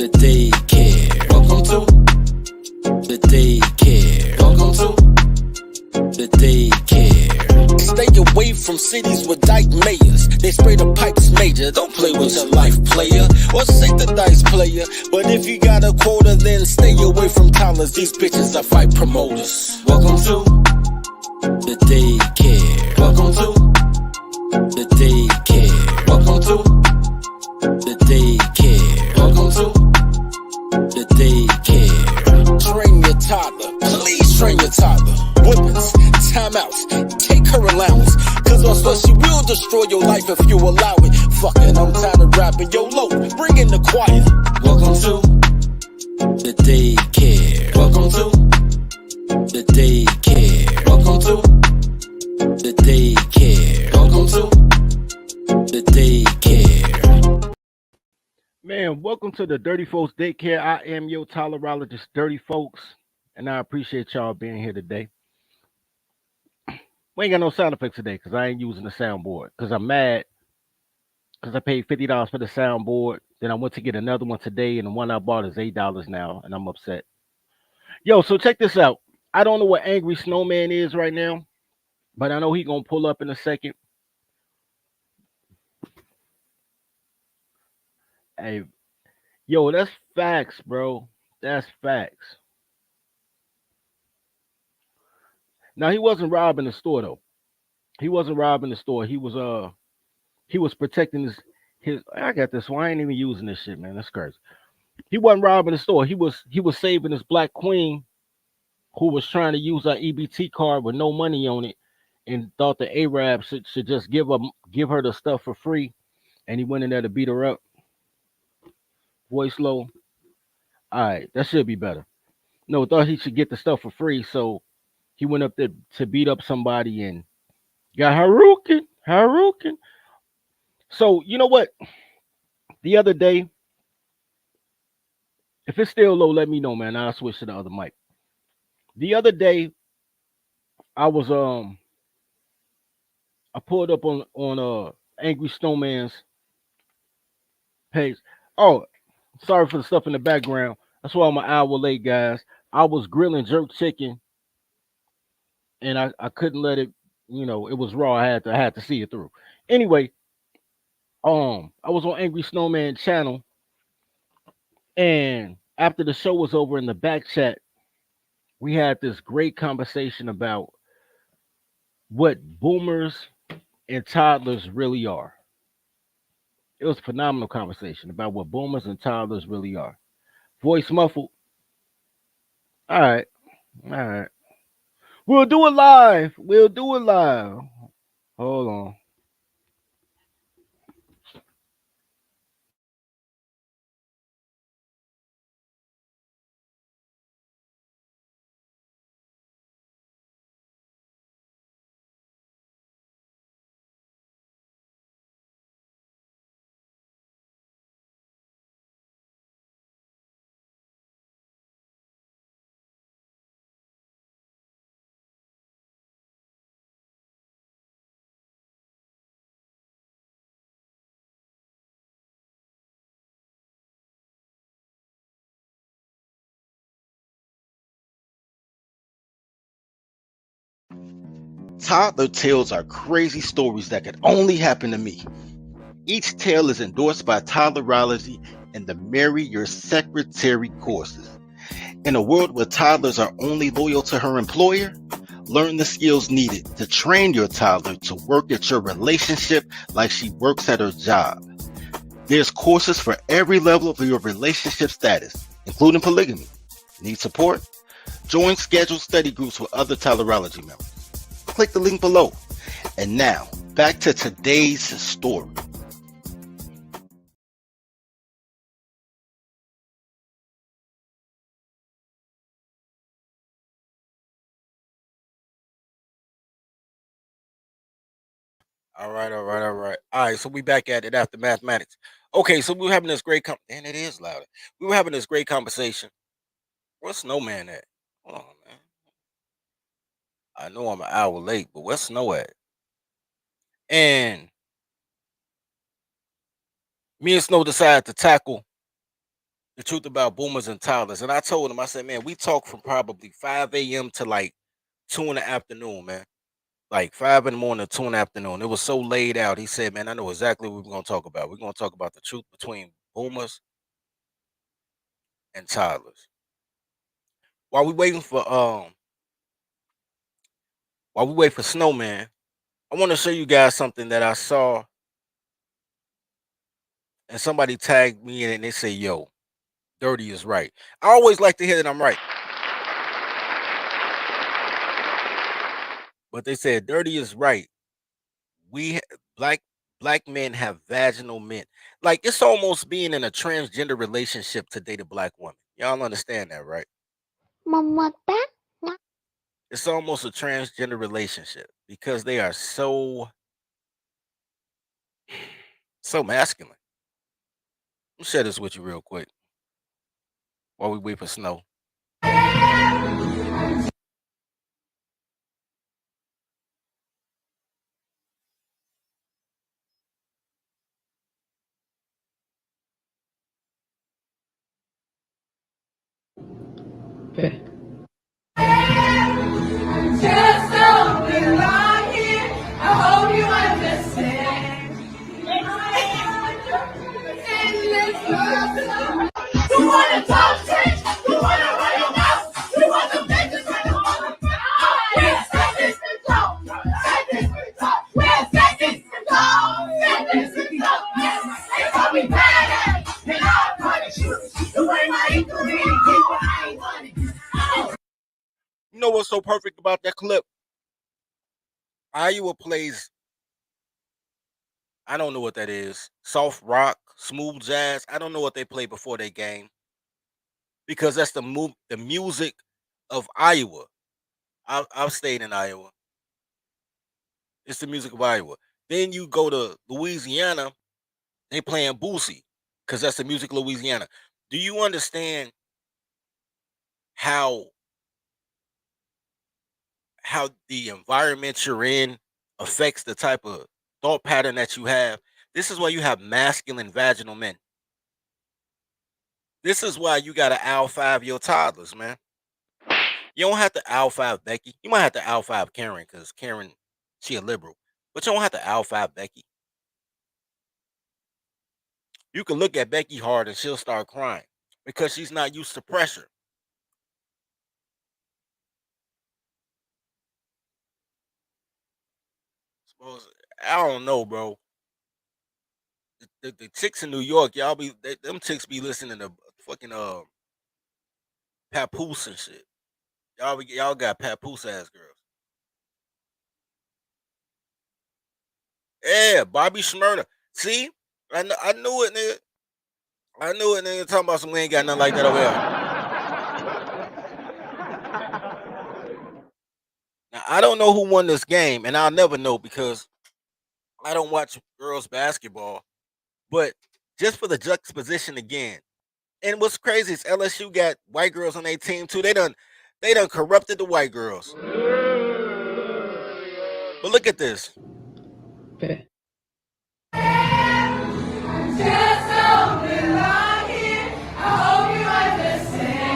the daycare. Welcome to the daycare. Welcome to the daycare. Stay away from cities with dyke mayors. They spray the pipes major. Don't play with your life, player, or shake the dice, player. But if you got a quota, then stay away from toddlers. These bitches are fight promoters. Welcome to the daycare. Welcome to the daycare. Welcome to the daycare. Welcome to the daycare. Train your toddler. Please train your toddler. Whippings, timeouts, take her allowance. Cause also she will destroy your life if you allow it. Fucking, I'm tired of rapping. Yo, low, bring in the choir. Welcome to the daycare. Welcome to the daycare. Welcome to the daycare. Welcome to the daycare. Man, welcome to the Dirty Folks Daycare. I am your tolerologist, Dirty Folks, and I appreciate y'all being here today. We ain't got no sound effects today because I ain't using the soundboard because I'm mad because I paid $50 for the soundboard. Then I went to get another one today, and the one I bought is $8 now, and I'm upset. Yo, so check this out. I don't know what Angry Snowman is right now, but I know he gonna pull up in a second. Hey, yo, that's facts, bro. That's facts. Now he wasn't robbing the store though. He wasn't robbing the store. He was protecting his I got this one. I ain't even using this shit, man. That's crazy. He wasn't robbing the store. He was saving his black queen who was trying to use her EBT card with no money on it and thought the Arab should just give her the stuff for free, and he went in there to beat her up. Voice low. All right, that should be better. No, thought he should get the stuff for free, so he went up there to beat up somebody and got Harukin. So you know what? The other day, if it's still low, let me know, man. I'll switch to the other mic. The other day, I was I pulled up on Angry Snowman's page. Oh, sorry for the stuff in the background. That's why I'm an hour late, guys. I was grilling jerk chicken and I couldn't let it, it was raw. I had to see it through. Anyway, I was on Angry Snowman channel, and after the show was over in the back chat, we had this great conversation about what boomers and toddlers really are. It was a phenomenal conversation about what boomers and toddlers really are. Voice muffled. All right. All right. We'll do it live. We'll do it live. Hold on. Toddler tales are crazy stories that could only happen to me. Each tale is endorsed by Toddlerology and the Marry Your Secretary courses. In a world where toddlers are only loyal to her employer, learn the skills needed to train your toddler to work at your relationship like she works at her job. There's courses for every level of your relationship status, including polygamy. Need support? Join scheduled study groups with other Toddlerology members. Click the link below. And now, back to today's story. All right, all right, all right. All right, so we back at it after mathematics. Okay, so we were having this and it is louder. We were having this great conversation. Where's Snowman at? Hold on, man. I know I'm an hour late, but where's Snow at? And me and Snow decided to tackle, the truth about boomers and toddlers. And I told him, I said, man, we talked from probably 5 a.m. to like 2 in the afternoon, man. Like 5 in the morning, 2 in the afternoon. It was so laid out. He said, man, I know exactly what we're gonna talk about. We're gonna talk about the truth between boomers and toddlers. While we waiting for while we wait for Snowman, I want to show you guys something that I saw and somebody tagged me in and they say, yo, dirty is right. I always like to hear that I'm right. But they said dirty is right. We black men have vaginal men. Like it's almost being in a transgender relationship to date a black woman. Y'all understand that, right? It's almost a transgender relationship because they are so masculine. Let me share this with you real quick while we wait for Snow. Just don't belong here. I hope you understand. You wanna talk shit? You wanna run your mouth? You want the bitches with the mother? We're seconds to go. Seconds to go. We're seconds to go. Seconds to go. They call me badass, and I'll punish you. The way my equal people, I ain't running. You know what's so perfect about that clip? Iowa plays, I don't know what that is. Soft rock, smooth jazz. I don't know what they play before they game because that's the music of Iowa. I've stayed in Iowa. It's the music of Iowa. Then you go to Louisiana, they playing Boosie because that's the music of Louisiana. Do you understand how the environment you're in affects the type of thought pattern that you have? This is why you have masculine vaginal men. This is why you got to owl 5 your toddlers, man. You don't have to owl 5 Becky. You might have to owl 5 Karen because Karen, she a liberal. But you don't have to owl 5 Becky. You can look at Becky hard and she'll start crying because she's not used to pressure. Suppose I don't know, bro. The chicks in New York, them chicks be listening to fucking Papoose and shit. Y'all got Papoose ass girls. Yeah, Bobby Shmurda. See, I knew it, nigga. I knew it, nigga. Talking about some we ain't got nothing like that over here. Now I don't know who won this game, and I'll never know because I don't watch girls basketball. But just for the juxtaposition again, and what's crazy is LSU got white girls on their team too. They done corrupted the white girls. But look at this. Just don't belong here. I hope you understand.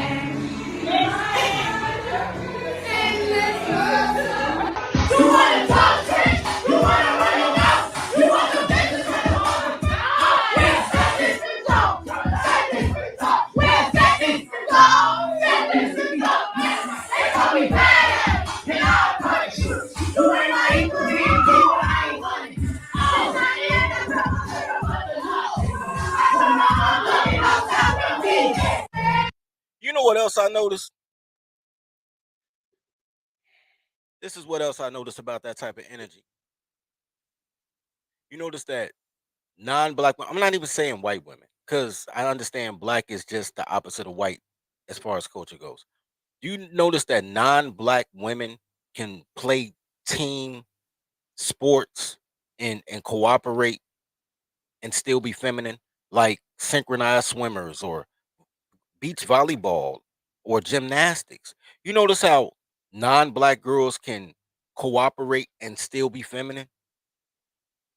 You wanna talk shit? You wanna run your mouth? You want the bitches with the mother? We're seconds to go. Seconds to go. We're seconds to go. Seconds to go. They call me badass, and I'll punish you. The way my equal people, I ain't running. You know what else I noticed? This is what else I noticed about that type of energy. You notice that non-black, I'm not even saying white women, because I understand black is just the opposite of white as far as culture goes. Do you notice that non-black women can play team sports and cooperate and still be feminine, like synchronized swimmers or beach volleyball or gymnastics? You notice how non-black girls can cooperate and still be feminine,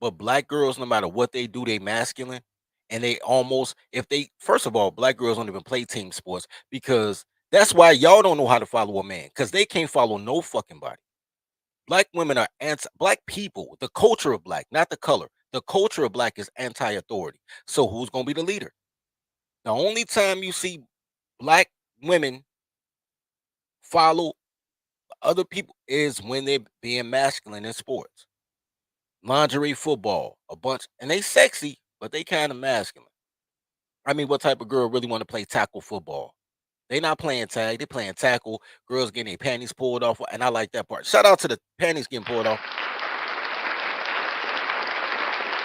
but black girls, no matter what they do, they masculine. And they almost, if they, first of all, black girls don't even play team sports because that's why y'all don't know how to follow a man because they can't follow no fucking body. Black women are black people, the culture of black, not the color. The culture of black is anti-authority. So who's gonna be the leader? The only time you see black women follow other people is when they're being masculine in sports. Lingerie football, a bunch, and they sexy, but they kind of masculine. I mean, what type of girl really want to play tackle football? They not playing tag, they playing tackle. Girls getting their panties pulled off, and I like that part. Shout out to the panties getting pulled off.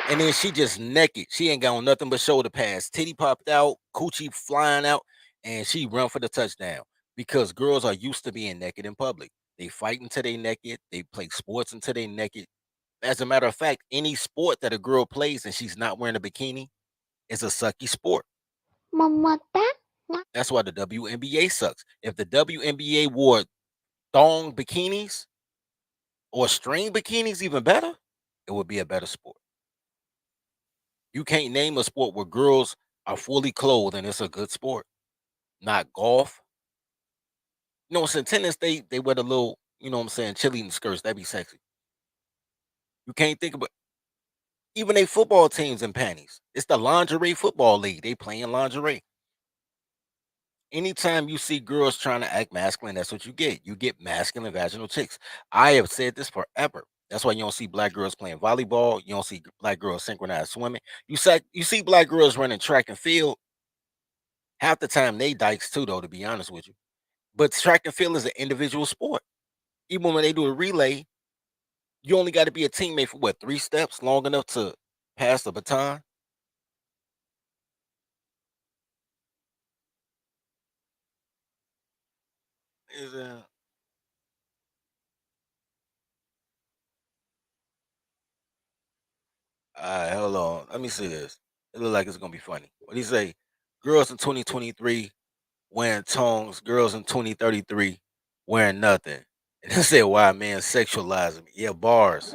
And then she just naked. She ain't got on nothing but shoulder pads. Titty popped out, coochie flying out, and she run for the touchdown. Because girls are used to being naked in public. They fight until they naked. They play sports until they naked. As a matter of fact, any sport that a girl plays and she's not wearing a bikini is a sucky sport. That's why the WNBA sucks. If the WNBA wore thong bikinis or string bikinis, even better, it would be a better sport. You can't name a sport where girls are fully clothed and it's a good sport. Not golf. You know what I'm saying? Tennis, they wear the little, you know what I'm saying, cheerleading skirts. That'd be sexy. You can't think about even they football teams in panties. It's the lingerie football league. They playing lingerie. Anytime you see girls trying to act masculine, that's what you get. You get masculine vaginal chicks. I have said this forever. That's why you don't see black girls playing volleyball. You don't see black girls synchronized swimming. You see black girls running track and field. Half the time they dykes too, though, to be honest with you. But track and field is an individual sport. Even when they do a relay, you only got to be a teammate for what, 3 steps long enough to pass the baton. Is all right, hold on. Let me see this. It look like it's gonna be funny. What do you say? Girls in 2023 wearing tongs. Girls in 2033 wearing nothing. And they said, "Why man sexualizing me?" Yeah, bars.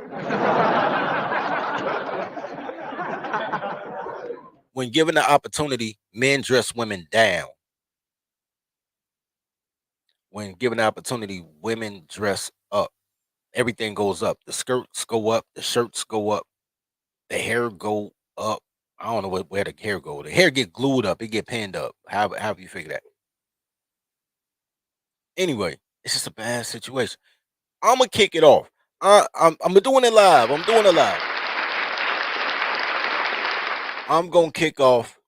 When given the opportunity, men dress women down. When given the opportunity, women dress up. Everything goes up. The skirts go up. The shirts go up. The hair go up. I don't know where the hair go. The hair get glued up. It get pinned up. How you figure that? Anyway, it's just a bad situation. I'm gonna kick it off. I'm doing it live. I'm doing it live. I'm gonna kick off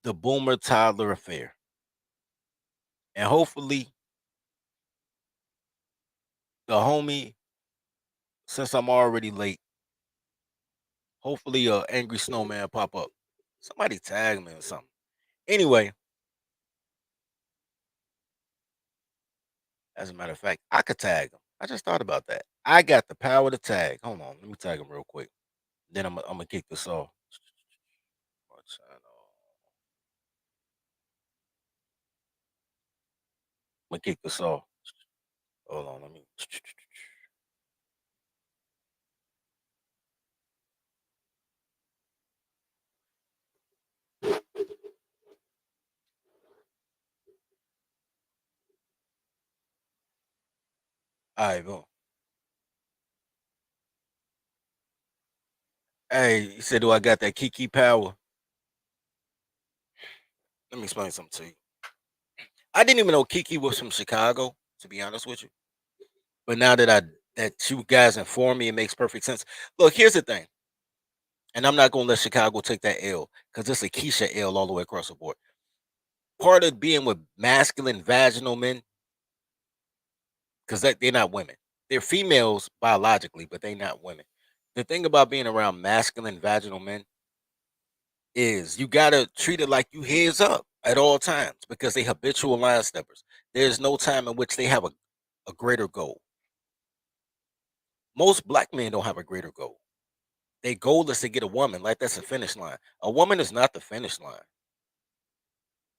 the Boomer Toddler affair, and hopefully the homie, since I'm already late, hopefully a angry snowman pop up. Somebody tag me or something. Anyway, as a matter of fact, I could tag him. I just thought about that. I got the power to tag. Hold on, let me tag him real quick. Then I'm gonna kick this off. I'm gonna kick this off. Hold on, let me. All right, boom. Hey, you said, do I got that Kiki power? Let me explain something to you. I didn't even know Kiki was from Chicago, to be honest with you. But now that you guys inform me, it makes perfect sense. Look, here's the thing, and I'm not gonna let Chicago take that L because it's a Keisha L all the way across the board. Part of being with masculine vaginal men, because they're not women. They're females biologically, but they're not women. The thing about being around masculine vaginal men is you gotta treat it like you heads up at all times because they habitual line steppers. There's no time in which they have a greater goal. Most black men don't have a greater goal. Their goal is to get a woman, like that's a finish line. A woman is not the finish line.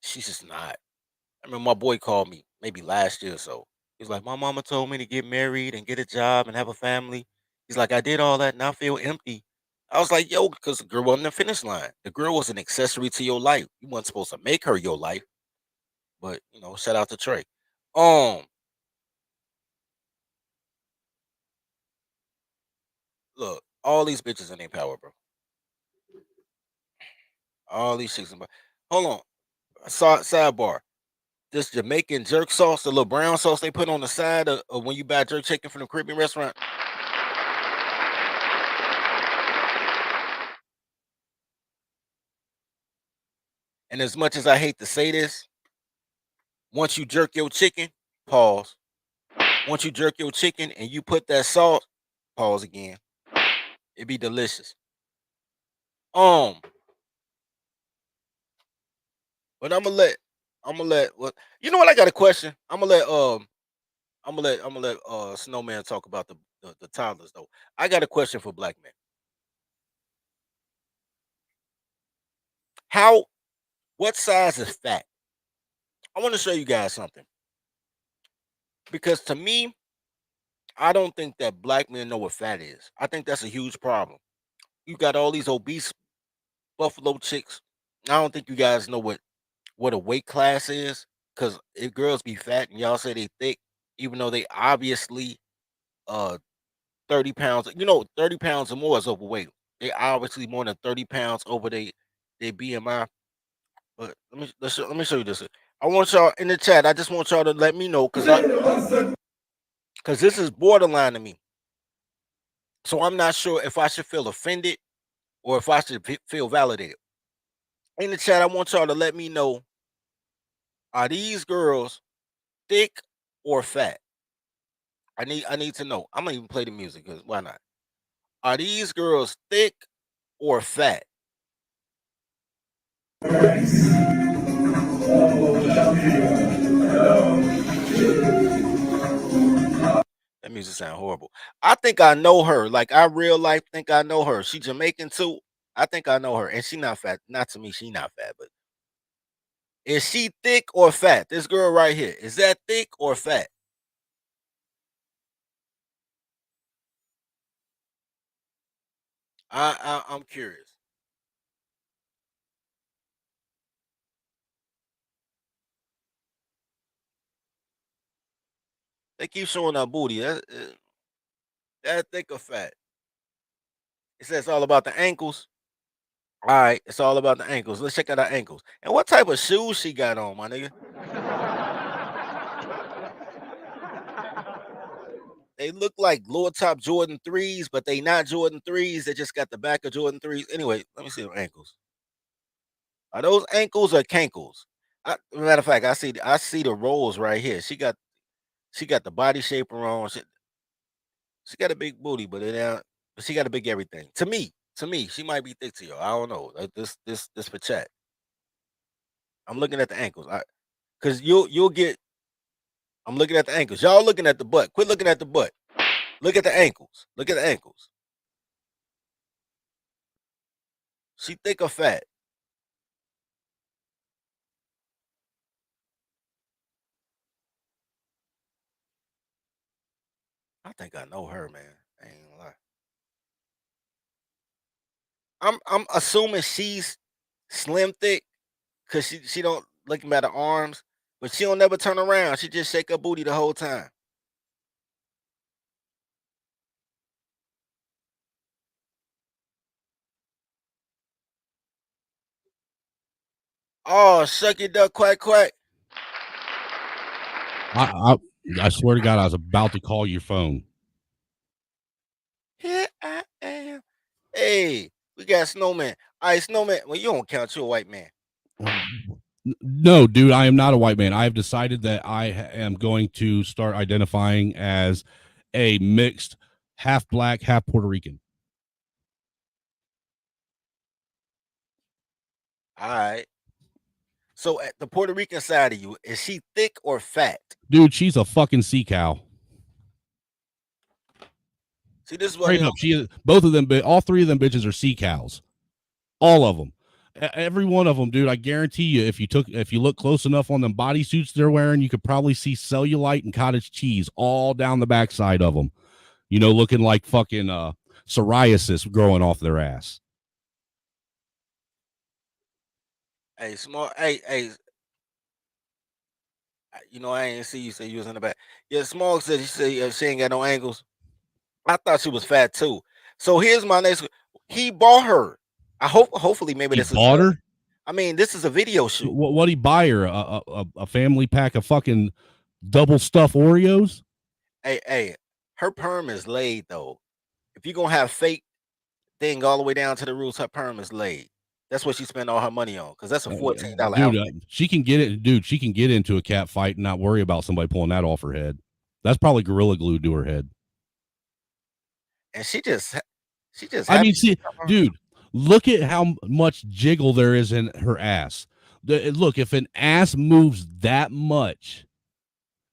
She's just not. I remember my boy called me maybe last year or so. He's like, my mama told me to get married and get a job and have a family. He's like, I did all that and I feel empty. I was like, yo, because the girl wasn't the finish line. The girl was an accessory to your life. You weren't supposed to make her your life. But shout out to Trey. Look, all these bitches in their power, bro. All these chicks in power. Hold on. Sidebar. This Jamaican jerk sauce, the little brown sauce they put on the side of when you buy jerk chicken from the Caribbean restaurant. And as much as I hate to say this, once you jerk your chicken, pause. Once you jerk your chicken and you put that sauce, pause again. It'd be delicious. But I'm gonna let what you know what I got a question. I'm gonna let Snowman talk about the toddlers though. I got a question for black men. What size is fat? I want to show you guys something. Because to me, I don't think that black men know what fat is. I think that's a huge problem. You got all these obese buffalo chicks. I don't think you guys know what a weight class is. Because if girls be fat and y'all say they thick, even though they obviously uh 30 pounds, 30 pounds or more is overweight. They obviously more than 30 pounds over their BMI. But let me show you this. I want y'all in the chat. I just want y'all to let me know because this is borderline to me. So I'm not sure if I should feel offended or if I should feel validated. In the chat, I want y'all to let me know: are these girls thick or fat? I need to know. I'm gonna even play the music because why not? Are these girls thick or fat? That music sound horrible. I think I know her. Like I real life think I know her. She Jamaican too. I think I know her, and she not fat. Not to me, she not fat. But is she thick or fat? This girl right here, is that thick or fat? I'm curious. They keep showing her booty. That thick or fat? It says all about the ankles. All right, it's all about the ankles. Let's check out her ankles. And what type of shoes she got on, my nigga? They look like lower top Jordan 3s, but they not Jordan 3s. They just got the back of Jordan 3s. Anyway, let me see the ankles. Are those ankles or cankles? Matter of fact, I see the rolls right here. She got the body shaper on. She got a big booty, but she got a big everything. To me, she might be thick to you. I don't know. This for chat. I'm looking at the ankles. Cause you'll get. I'm looking at the ankles. Y'all looking at the butt. Quit looking at the butt. Look at the ankles. Look at the ankles. She thick or fat? I think I know her, man. I ain't gonna lie. I'm assuming she's slim thick because she don't looking at her arms, but she don't never turn around. She just shake her booty the whole time. Oh, shuck your duck, quack quack. I swear to God, I was about to call your phone. Here I am. Hey, we got Snowman. All right, Snowman. Well, you don't count. You're a white man. No, dude, I am not a white man. I have decided that I am going to start identifying as a mixed, half black, half Puerto Rican. All right. So at the Puerto Rican side of you, is she thick or fat? Dude, she's a fucking sea cow. See, this is what Straight up, she is. Both of them, all three of them bitches are sea cows. All of them. Every one of them, dude. I guarantee you, if you look close enough on them bodysuits they're wearing, you could probably see cellulite and cottage cheese all down the backside of them. Looking like fucking psoriasis growing off their ass. Hey, small. Hey. I ain't see you say you was in the back. Yeah, small said she ain't got no angles. I thought she was fat too. So here's my next. He bought her. Hopefully, maybe He this is. bought her. I mean, this is a video shoot. What he buy her? A family pack of fucking double stuffed Oreos? Hey, her perm is laid though. If you're gonna have fake thing all the way down to the roots, her perm is laid. That's what she spent all her money on because that's a $14 dude. outfit. She can get it, dude. She can get into a cat fight and not worry about somebody pulling that off her head. That's probably Gorilla Glue to her head. And she just. I mean, see, dude, look at how much jiggle there is in her ass. Look, if an ass moves that much,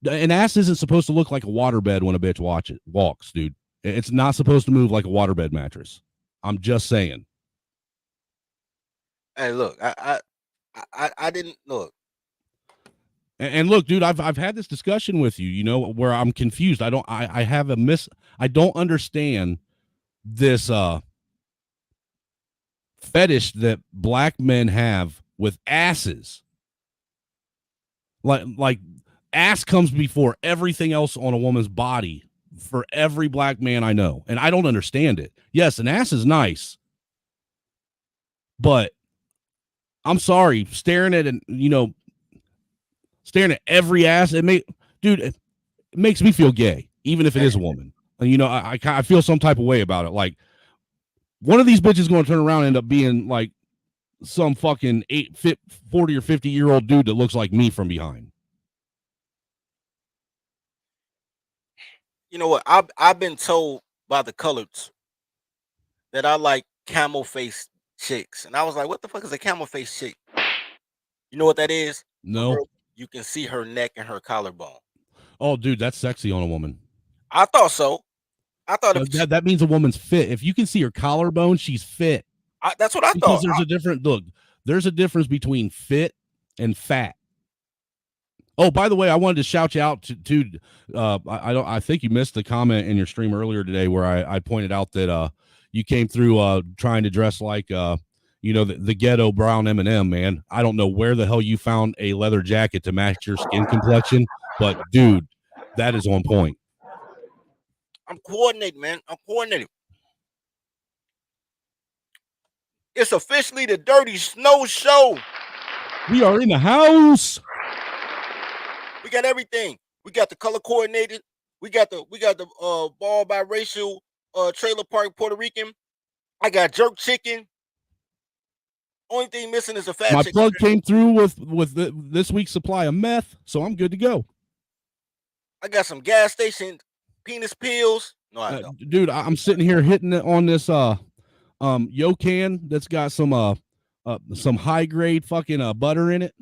an ass isn't supposed to look like a waterbed when a bitch walks, dude. It's not supposed to move like a waterbed mattress. I'm just saying. Hey, look, I didn't look. And look, dude, I've had this discussion with you, you know, where I'm confused. I don't understand this fetish that black men have with asses. Like ass comes before everything else on a woman's body for every black man I know. And I don't understand it. Yes, an ass is nice. But I'm sorry, staring at every ass, it makes me feel gay, even if it is a woman. And I feel some type of way about it. Like, one of these bitches going to turn around and end up being like some fucking 40 or 50-year-old dude that looks like me from behind. You know what? I've been told by the coloreds that I like camel face chicks, and I was like, "What the fuck is a camel face chick?" You know what that is? No. You can see her neck and her collarbone. Oh, dude, that's sexy on a woman. I thought so. I thought that means a woman's fit. If you can see her collarbone, she's fit. That's what I thought. There's a difference between fit and fat. Oh, by the way, I wanted to shout you out to I think you missed the comment in your stream earlier today where I pointed out that you came through trying to dress like the ghetto brown M&M, man. I don't know where the hell you found a leather jacket to match your skin complexion, but dude, that is on point. I'm coordinating, man. I'm coordinating. It's officially the Dirty Snow Show. We are in the house. We got everything. We got the color coordinated. We got the ball biracial trailer park Puerto Rican. I got jerk chicken. Only thing missing is a fat chicken. My plug came through with this week's supply of meth, so I'm good to go. I got some gas station penis pills. No, I don't. Dude, I'm sitting here hitting it on this Yocan that's got some high grade fucking butter in it.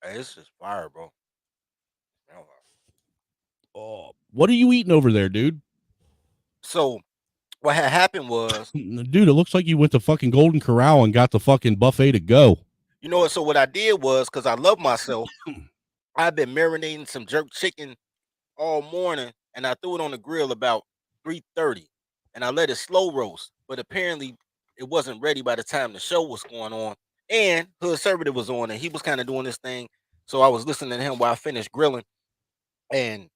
Hey, this is fire, bro. Oh, what are you eating over there, dude? So what had happened was, dude, it looks like you went to fucking Golden Corral and got the fucking buffet to go. You know what? So what I did was, because I love myself, I've been marinating some jerk chicken all morning, and I threw it on the grill about 3:30, and I let it slow roast. But apparently, it wasn't ready by the time the show was going on, and Hood Servitor was on, and he was kind of doing this thing. So I was listening to him while I finished grilling, and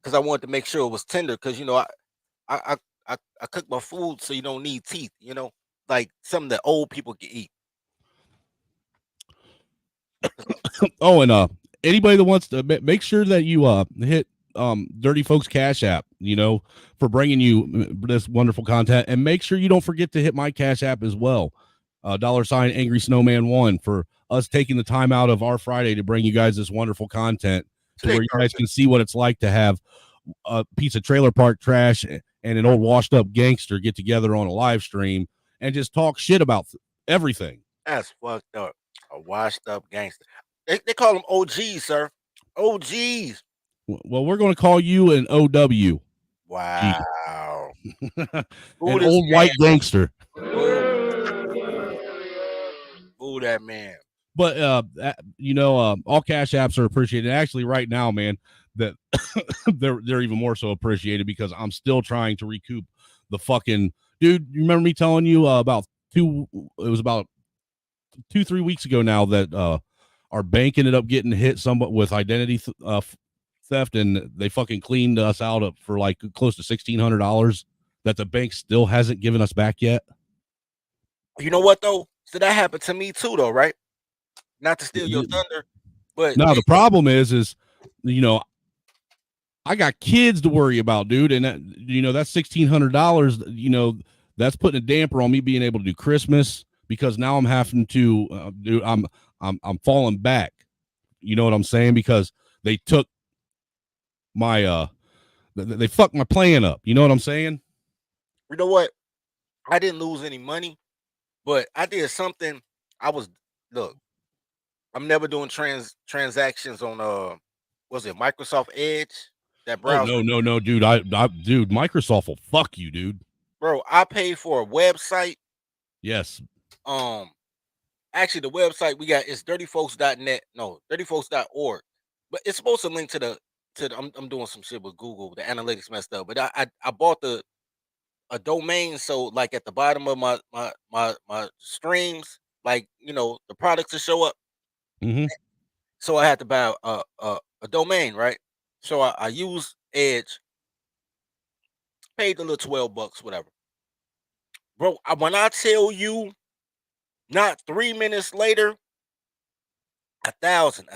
because I wanted to make sure it was tender, because I cook my food so you don't need teeth, like something that old people can eat. Oh, and anybody that wants to make sure that you hit Dirty Folks Cash App, for bringing you this wonderful content, and make sure you don't forget to hit my Cash App as well. $ Angry Snowman 1 for us taking the time out of our Friday to bring you guys this wonderful content to where you guys can see what it's like to have a piece of trailer park trash and an old washed up gangster get together on a live stream and just talk shit about everything. That's fucked up. A washed up gangster. They call them OGs, sir. OGs. Well, we're going to call you an OW. Wow. An old white gangster. Ooh, that man. But all Cash Apps are appreciated. Actually, right now, man, that they're even more so appreciated because I'm still trying to recoup the fucking dude. You remember me telling you about it was about 2-3 weeks ago now that our bank ended up getting hit somewhat with identity theft, and they fucking cleaned us out for like close to $1,600 that the bank still hasn't given us back yet. You know what though? So that happened to me too, though, right? Not to steal your thunder, but now the problem is I got kids to worry about, dude, and that, that's $1,600. That's putting a damper on me being able to do Christmas because now I'm having to, dude. I'm falling back. You know what I'm saying? Because they took my they fucked my plan up. You know what I'm saying? You know what? I didn't lose any money, but I did something. Look, I'm never doing transactions on was it Microsoft Edge? That browser. Oh no, dude. Dude, Microsoft will fuck you, dude. Bro, I paid for a website. Yes. Actually the website we got is dirtyfolks.net. No, dirtyfolks.org. But it's supposed to link to the I'm doing some shit with Google. The analytics messed up. But I bought a domain, so like at the bottom of my streams, like the products to show up. Mm-hmm. So I had to buy a domain, right? So I used Edge, paid the little $12, whatever. Bro, when I tell you, not 3 minutes later, 1,000,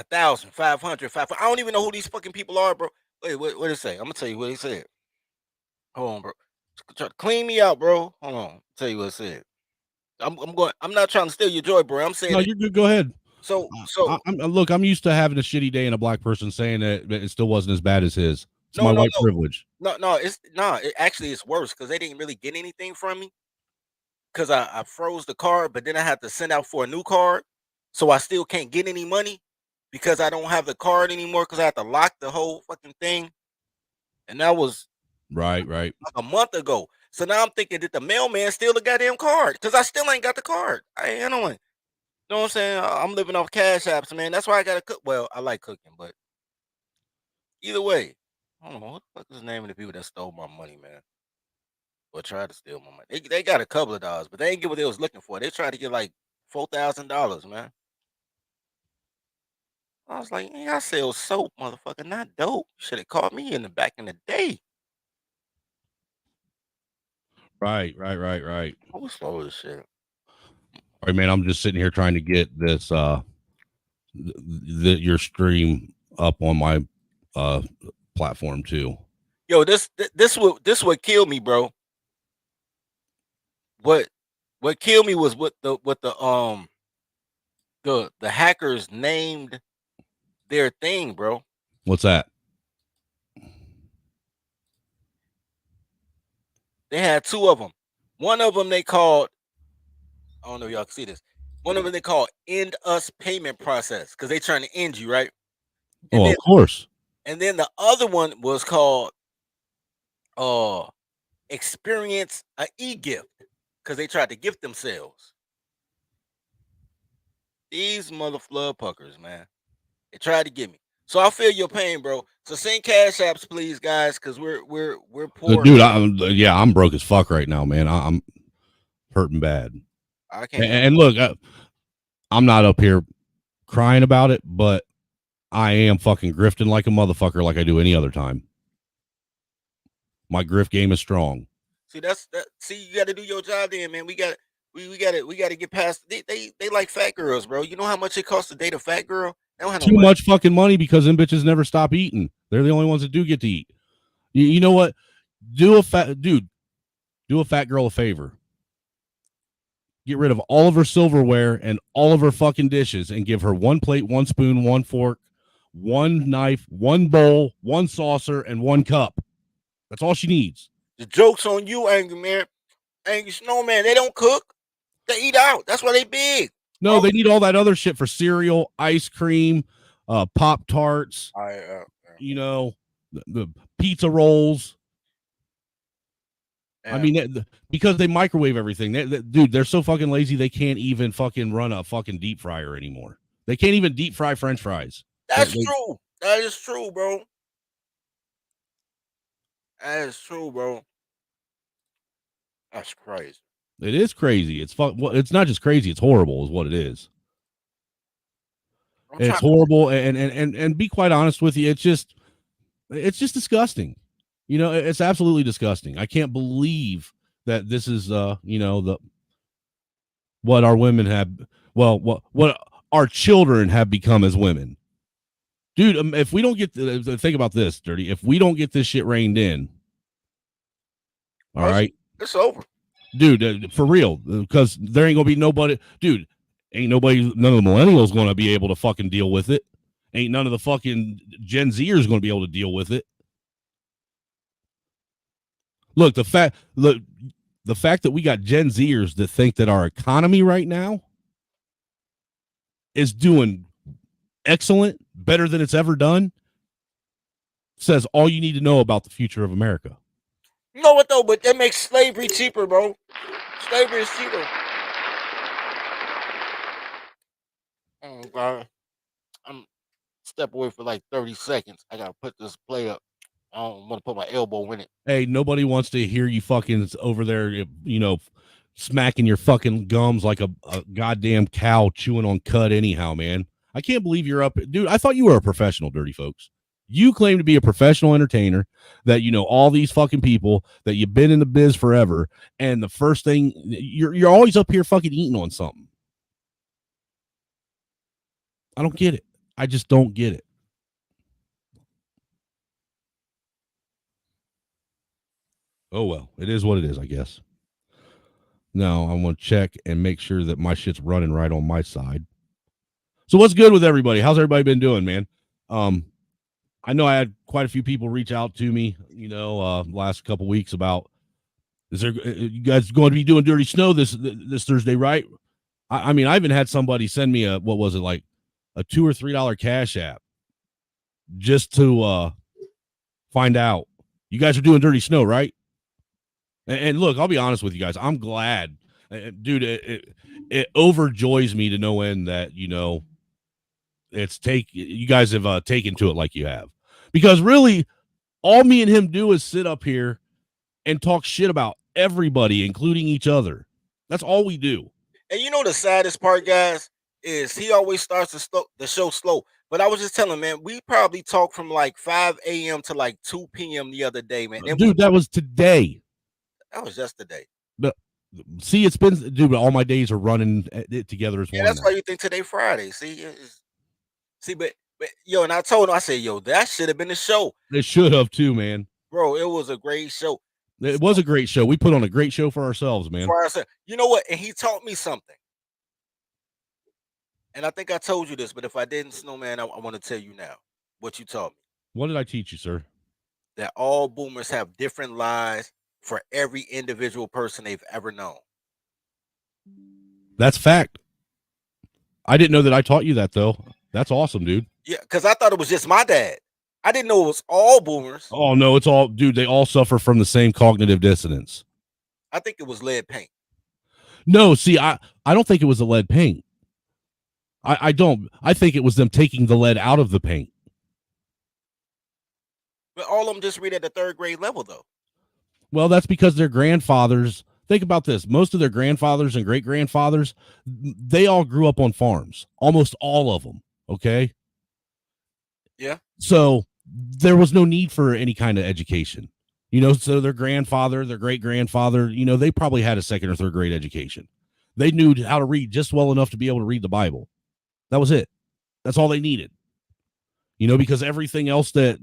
500. I don't even know who these fucking people are, bro. Wait, what did it say? I'm gonna tell you what it said. Hold on, bro. Try to clean me out, bro. Hold on. I'll tell you what it said. I'm not trying to steal your joy, bro. I'm saying no, you're good. Go ahead. So look, I'm used to having a shitty day and a black person saying that it still wasn't as bad as his. It's my white privilege. It actually it's worse because they didn't really get anything from me because I froze the card, but then I had to send out for a new card, so I still can't get any money because I don't have the card anymore because I had to lock the whole fucking thing, and that was right like a month ago. So now I'm thinking, did the mailman steal the goddamn card? Because I still ain't got the card. You know what I'm saying? I'm living off cash apps, man. That's why I gotta cook. Well, I like cooking, but either way, I don't know what the fuck is the name of the people that stole my money, man. Or tried to steal my money. They got a couple of dollars, but they ain't get what they was looking for. They tried to get like $4,000, man. I was like, I sell soap, motherfucker, not dope. Should have called me back in the day. Right. I was slow as shit. All right, man. I'm just sitting here trying to get this your stream up on my platform too. Yo, this what killed me, bro. What killed me was what the hackers named their thing, bro. What's that? They had two of them. One of them they called, I don't know if y'all can see this. One of them they called end us payment process because they trying to end you, right? And of course. And then the other one was called experience a e-gift because they tried to gift themselves. These mother flood puckers, man. They tried to get me. So I feel your pain, bro. So send cash apps, please, guys, because we're poor. Dude, I'm broke as fuck right now, man. I'm hurting bad. I can't. And look, I'm not up here crying about it, but I am fucking grifting like a motherfucker, like I do any other time. My grift game is strong. See, See, you got to do your job, then, man. We got to get past. They like fat girls, bro. You know how much it costs to date a fat girl? They don't have too much fucking money because them bitches never stop eating. They're the only ones that do get to eat. You know what? Do a fat girl a favor. Get rid of all of her silverware and all of her fucking dishes and give her one plate, one spoon, one fork, one knife, one bowl, one saucer, and one cup. That's all she needs. The joke's on you, Angry Man. Angry Snowman, they don't cook. They eat out. That's why they big. No, they need all that other shit for cereal, ice cream, Pop-Tarts, the pizza rolls. Yeah. I mean, because they microwave everything. Dude, they're so fucking lazy they can't even fucking run a fucking deep fryer anymore. They can't even deep fry French fries. That's true. That is true, bro. That's true, bro. That's crazy. It is crazy. It's well, it's not just crazy. It's horrible, is what it is. I'm trying. It's horrible, and be quite honest with you, it's just disgusting. You know, it's absolutely disgusting. I can't believe that this is the what our women have, well, what our children have become as women. Dude, if we don't get think about this, Dirty, if we don't get this shit reined in, all right, It's over. dude, for real, because there ain't gonna be nobody, dude, ain't nobody, none of the millennials gonna be able to fucking deal with it. Ain't none of the fucking Gen Zers gonna be able to deal with it. Look, the fact that we got Gen Zers that think that our economy right now is doing excellent, better than it's ever done, says all you need to know about the future of America. You know what though? But that makes slavery cheaper, bro. Slavery is cheaper. Oh God. I'm step away for like 30 seconds. I gotta put this play up. I don't want to put my elbow in it. Hey, nobody wants to hear you fucking over there, smacking your fucking gums like a goddamn cow chewing on cud anyhow, man. I can't believe you're up. Dude, I thought you were a professional, Dirty Folks. You claim to be a professional entertainer, that you know all these fucking people, that you've been in the biz forever, and the first thing, you're always up here fucking eating on something. I don't get it. I just don't get it. Oh, well, it is what it is, I guess. Now I want to check and make sure that my shit's running right on my side. So what's good with everybody? How's everybody been doing, man? I know I had quite a few people reach out to me, last couple weeks about, is there, you guys going to be doing Dirty Snow this Thursday, right? I mean, I even had somebody send me a, what was it, like a $2 or $3 cash app just to find out. You guys are doing Dirty Snow, right? And look, I'll be honest with you guys. I'm glad, dude. It overjoys me to no end that you guys have taken to it like you have, because really, all me and him do is sit up here and talk shit about everybody, including each other. That's all we do. And you know the saddest part, guys, is he always starts the show slow. But I was just telling, man, we probably talked from like 5 a.m. to like 2 p.m. the other day, man. Dude, that was today. That was yesterday. But see, it's been, dude, all my days are running it together as one. That's why you think today Friday. See, but yo, and I told him, I said, yo, that should have been the show. It should have too, man. Bro, it was a great show. It was a great show. We put on a great show for ourselves, man. You know what? And he taught me something. And I think I told you this, but if I didn't, Snowman, I want to tell you now what you taught me. What did I teach you, sir? That all boomers have different lies for every individual person they've ever known. That's fact. I didn't know that I taught you that, though. That's awesome, dude. Yeah, because I thought it was just my dad. I didn't know it was all boomers. Oh, no, it's all, dude, they all suffer from the same cognitive dissonance. I think it was lead paint. No, see, I don't think it was the lead paint. I don't. I think it was them taking the lead out of the paint. But all of them just read at the 3rd grade level, though. Well, that's because their grandfathers, think about this, most of their grandfathers and great-grandfathers, they all grew up on farms. Almost all of them, okay? Yeah. So there was no need for any kind of education. So their grandfather, their great-grandfather, they probably had a 2nd or 3rd grade education. They knew how to read just well enough to be able to read the Bible. That was it. That's all they needed. Because everything else that,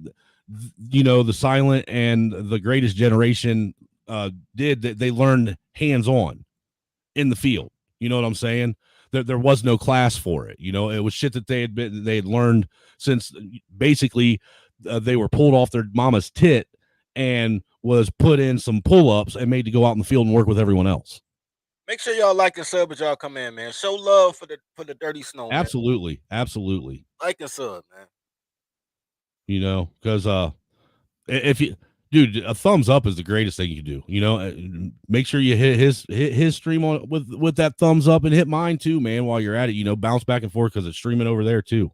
the silent and the greatest generation did, that they learned hands-on in the field. You know what I'm saying? There was no class for it. It was shit that they had learned since basically they were pulled off their mama's tit and was put in some pull-ups and made to go out in the field and work with everyone else. Make sure y'all like and sub as y'all come in, man. Show love for the Dirty Snow, man. Absolutely. Absolutely. Like and sub, man. Because if you, dude, a thumbs up is the greatest thing you can do. Make sure you hit his stream on with that thumbs up, and hit mine too, man, while you're at it. Bounce back and forth because it's streaming over there too.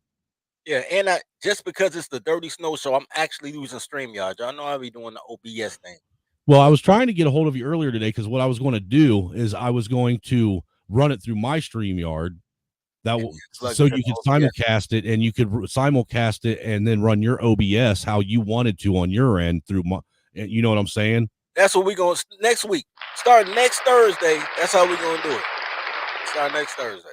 Yeah, and I just because it's the Dirty Snow Show, I'm actually using StreamYard. Y'all know I be doing the OBS thing. Well, I So was trying to get a hold of you earlier today because what I was going to do is I was going to run it through my StreamYard and then plug so into you the could OBS. simulcast it and you could simulcast it and then run your OBS how you wanted to on your end through my. You know what I'm saying? That's what we're going to next week. Start next Thursday. That's how we're going to do it. Start next Thursday.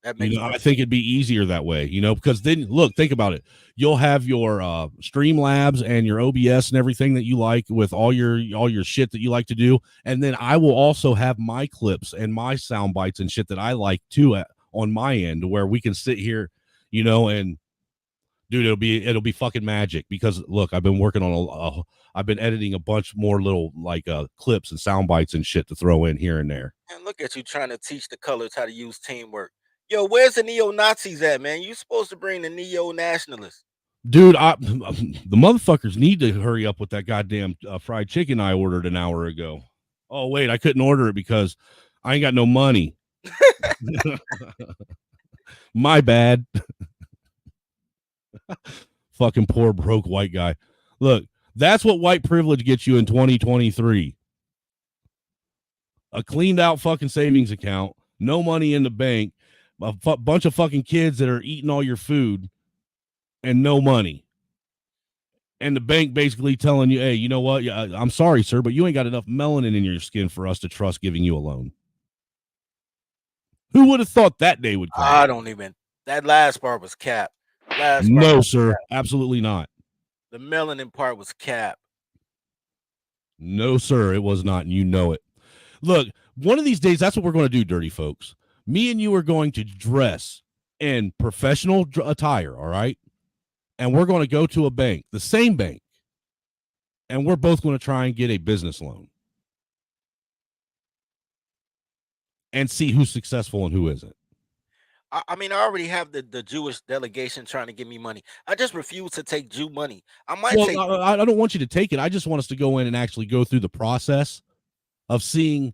That You makes know, I perfect. think it'd be easier that way, because then look, think about it. You'll have your Streamlabs and your OBS and everything that you like with all your shit that you like to do. And then I will also have my clips and my sound bites and shit that I like too on my end where we can sit here, and dude, it'll be fucking magic because look, I've been working on I've been editing a bunch more little like clips and sound bites and shit to throw in here and there. And look at you trying to teach the colors how to use teamwork. Yo, where's the neo Nazis at, man? You supposed to bring the neo nationalists. Dude, the motherfuckers need to hurry up with that goddamn fried chicken I ordered an hour ago. Oh wait, I couldn't order it because I ain't got no money. My bad. Fucking poor broke white guy. Look, that's what white privilege gets you in 2023. A cleaned out fucking savings account, no money in the bank, a bunch of fucking kids that are eating all your food, and no money. And the bank basically telling you, hey, you know what? Yeah, I'm sorry, sir, but you ain't got enough melanin in your skin for us to trust giving you a loan. Who would have thought that day would come? I don't even. That last part was cap. No, sir. Absolutely not. The melanin part was cap. No, sir. It was not. And you know it. Look, one of these days, that's what we're going to do, dirty folks. Me and you are going to dress in professional attire, all right? And we're going to go to a bank, the same bank, and we're both going to try and get a business loan and see who's successful and who isn't. I mean, I already have the Jewish delegation trying to give me money. I just refuse to take Jew money. I might take. I don't want you to take it. I just want us to go in and actually go through the process of seeing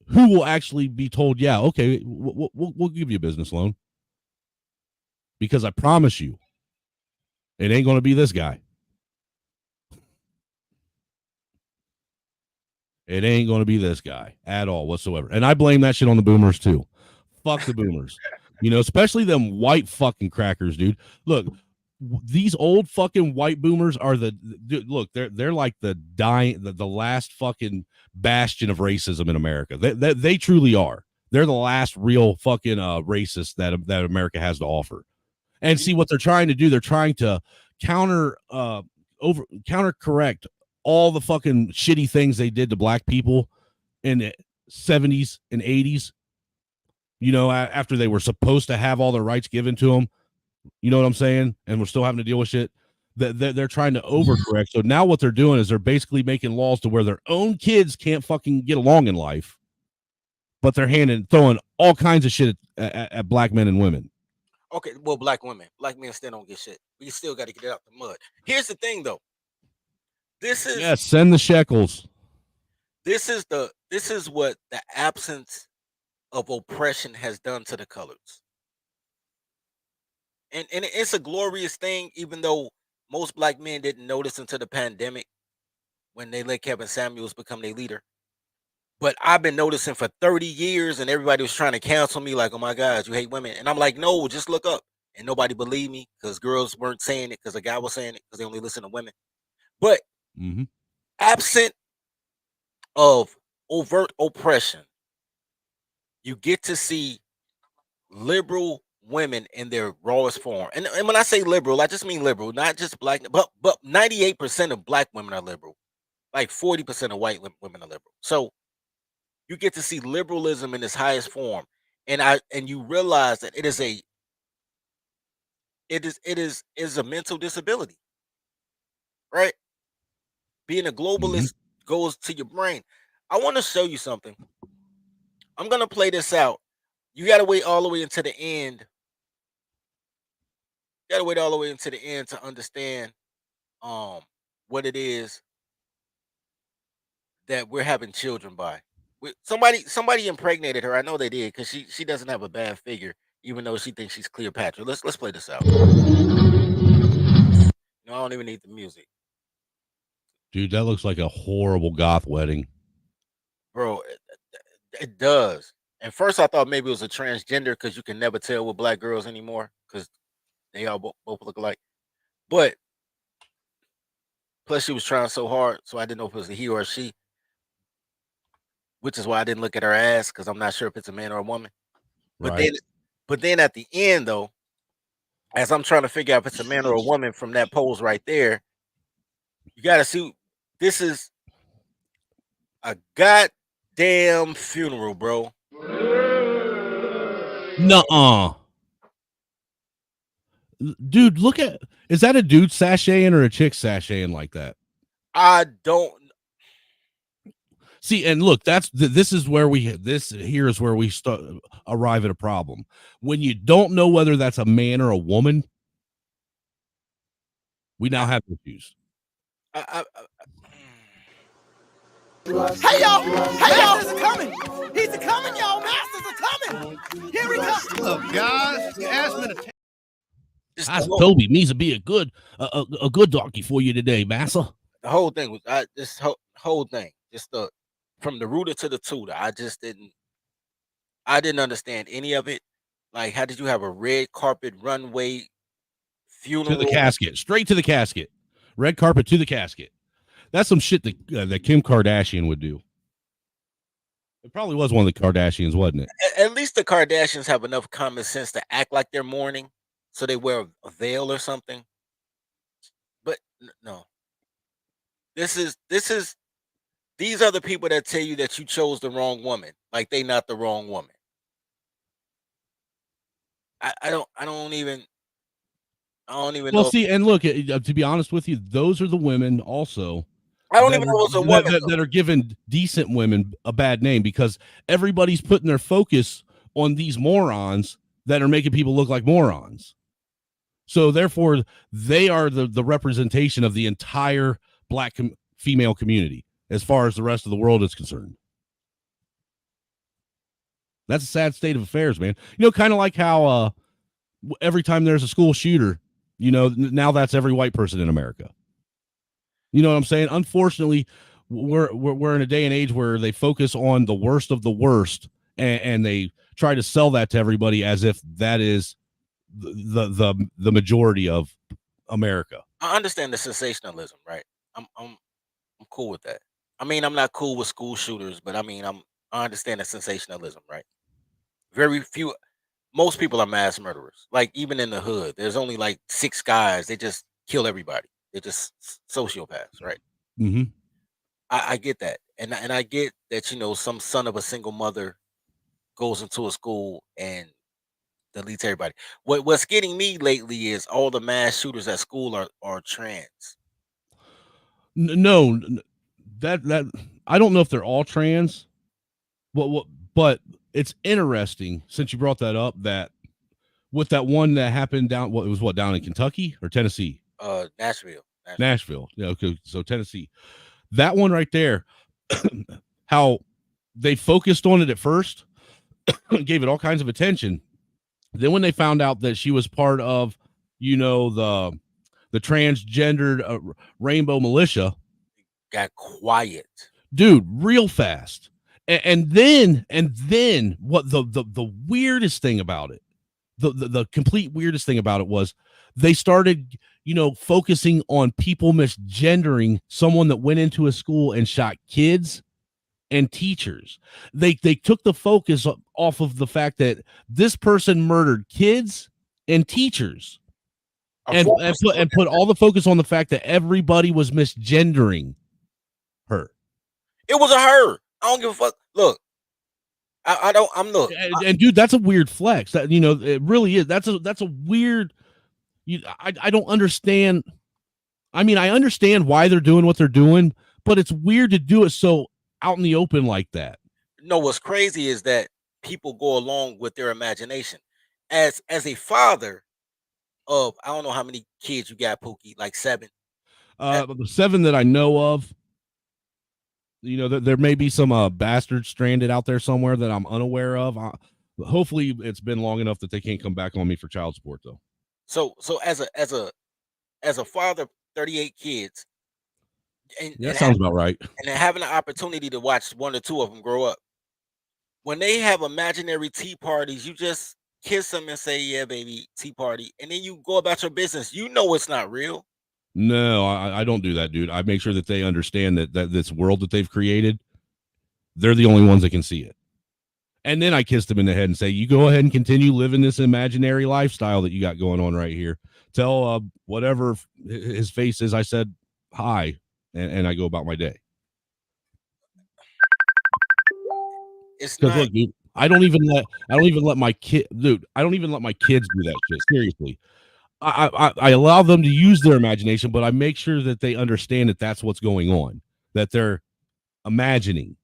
who will actually be told, yeah, okay, we'll give you a business loan. Because I promise you, it ain't going to be this guy. It ain't going to be this guy at all whatsoever. And I blame that shit on the boomers too. Fuck the boomers. Especially them white fucking crackers, dude. Look, these old fucking white boomers are they're like the last fucking bastion of racism in America. They truly are. They're the last real fucking racist that America has to offer. And see what they're trying to do. They're trying to countercorrect all the fucking shitty things they did to black people in the 70s and 80s. After they were supposed to have all their rights given to them. You know what I'm saying? And we're still having to deal with shit. They're trying to overcorrect. So now what they're doing is they're basically making laws to where their own kids can't fucking get along in life, but they're throwing all kinds of shit at black men and women. Okay, well, black men still don't get shit. We still got to get it out the mud. Here's the thing, though. Send the shekels. This is what the absence of oppression has done to the colors. And it's a glorious thing, even though most black men didn't notice until the pandemic when they let Kevin Samuels become their leader. But I've been noticing for 30 years, and everybody was trying to cancel me, like, oh my God, you hate women. And I'm like, no, just look up. And nobody believed me because girls weren't saying it because a guy was saying it because they only listen to women. But absent of overt oppression, you get to see liberal women in their rawest form. And when I say liberal, I just mean liberal, not just black, but 98% of black women are liberal. Like 40% of white women are liberal. So you get to see liberalism in its highest form. And you realize that it is a mental disability. Right? Being a globalist goes to your brain. I want to show you something. I'm going to play this out. You got to wait all the way into the end. You got to wait all the way into the end to understand what it is that we're having children by. Somebody impregnated her. I know they did because she doesn't have a bad figure. even though she thinks she's Cleopatra. Let's play this out. No, I don't even need the music, Dude, that looks like a horrible goth wedding. bro. It does. And first, I thought maybe it was a transgender because you can never tell with black girls anymore because they all both look alike. But plus, she was trying so hard, so I didn't know if it was a he or a she, which is why I didn't look at her ass because I'm not sure if it's a man or a woman. But Right. then at the end, though, as I'm trying to figure out if it's a man or a woman from that pose right there, you got to see this is a goddamn funeral, bro. Nuh-uh. Dude, look at, is that a dude sashaying or a chick sashaying like that? I don't. See, and look, this is where here is where we start arrive at a problem. When you don't know whether that's a man or a woman, we now have issues. Hey y'all! Hey y'all! Masters are coming! He's a coming, y'all! Masters are coming! Here he comes! Look, guys, you asked me to I Toby means to be a good donkey for you today, massa. The whole thing was this whole thing, just from the rooter to the tutor. I didn't understand any of it. Like, how did you have a red carpet runway funeral to the casket, straight to the casket, red carpet to the casket? That's some shit that Kim Kardashian would do. It probably was one of the Kardashians, wasn't it? At least the Kardashians have enough common sense to act like they're mourning, so they wear a veil or something. But no, these are the people that tell you that you chose the wrong woman, like they not the wrong woman. I don't even Well, know. see, and look, to be honest with you, those are the women also. I don't even know what's a woman that are giving decent women a bad name because everybody's putting their focus on these morons that are making people look like morons. So therefore, they are the representation of the entire black female community as far as the rest of the world is concerned. That's a sad state of affairs, man. You know, kind of like how every time there's a school shooter, you know, now that's every white person in America. You know what I'm saying? Unfortunately, we're in a day and age where they focus on the worst of the worst, and they try to sell that to everybody as if that is the majority of America. I understand the sensationalism, right? I'm cool with that. I mean, I'm not cool with school shooters, but I mean, I understand the sensationalism, right? Very few, most people are mass murderers. Like even in the hood, there's only like 6 guys. They just kill everybody. They're just sociopaths, right? Mm-hmm. I get that, and I get that, you know, some son of a single mother goes into a school and deletes everybody. What's getting me lately is all the mass shooters at school are trans. No, that I don't know if they're all trans. But it's interesting since you brought that up that with that one that happened down down in Kentucky or Tennessee? Nashville. Yeah, okay. So Tennessee. That one right there, how they focused on it at first, gave it all kinds of attention. Then when they found out that she was part of, you know, the transgendered rainbow militia, got quiet. Dude, real fast. And then what the weirdest thing about it, the complete weirdest thing about it was they started, you know, focusing on people misgendering someone that went into a school and shot kids and teachers. They took the focus off of the fact that this person murdered kids and teachers, and put all the focus on the fact that everybody was misgendering her. It was a her. I don't give a fuck. Look, I don't. I'm look. And dude, that's a weird flex. That, you know, it really is. That's a weird. I don't understand. I mean, I understand why they're doing what they're doing, but it's weird to do it so out in the open like that. No, what's crazy is that people go along with their imagination. As a father of, I don't know how many kids you got, Pookie, like 7. The 7 that I know of. You know, there may be some bastards stranded out there somewhere that I'm unaware of. Hopefully, it's been long enough that they can't come back on me for child support, though. So as a father, 38 kids, and Yeah, that sounds about right. and then having the opportunity to watch one or two of them grow up. When they have imaginary tea parties, you just kiss them and say, "Yeah, baby, tea party," and then you go about your business. You know it's not real. No, I don't do that, dude. I make sure that they understand that this world that they've created, they're the only ones that can see it. And then I kissed him in the head and say, "You go ahead and continue living this imaginary lifestyle that you got going on right here. Tell whatever his face is." I said hi, and I go about my day. It's Because not look, dude, I don't even let my kid, dude. I don't even let my kids do that shit. Seriously, I allow them to use their imagination, but I make sure that they understand that that's what's going on. That they're imagining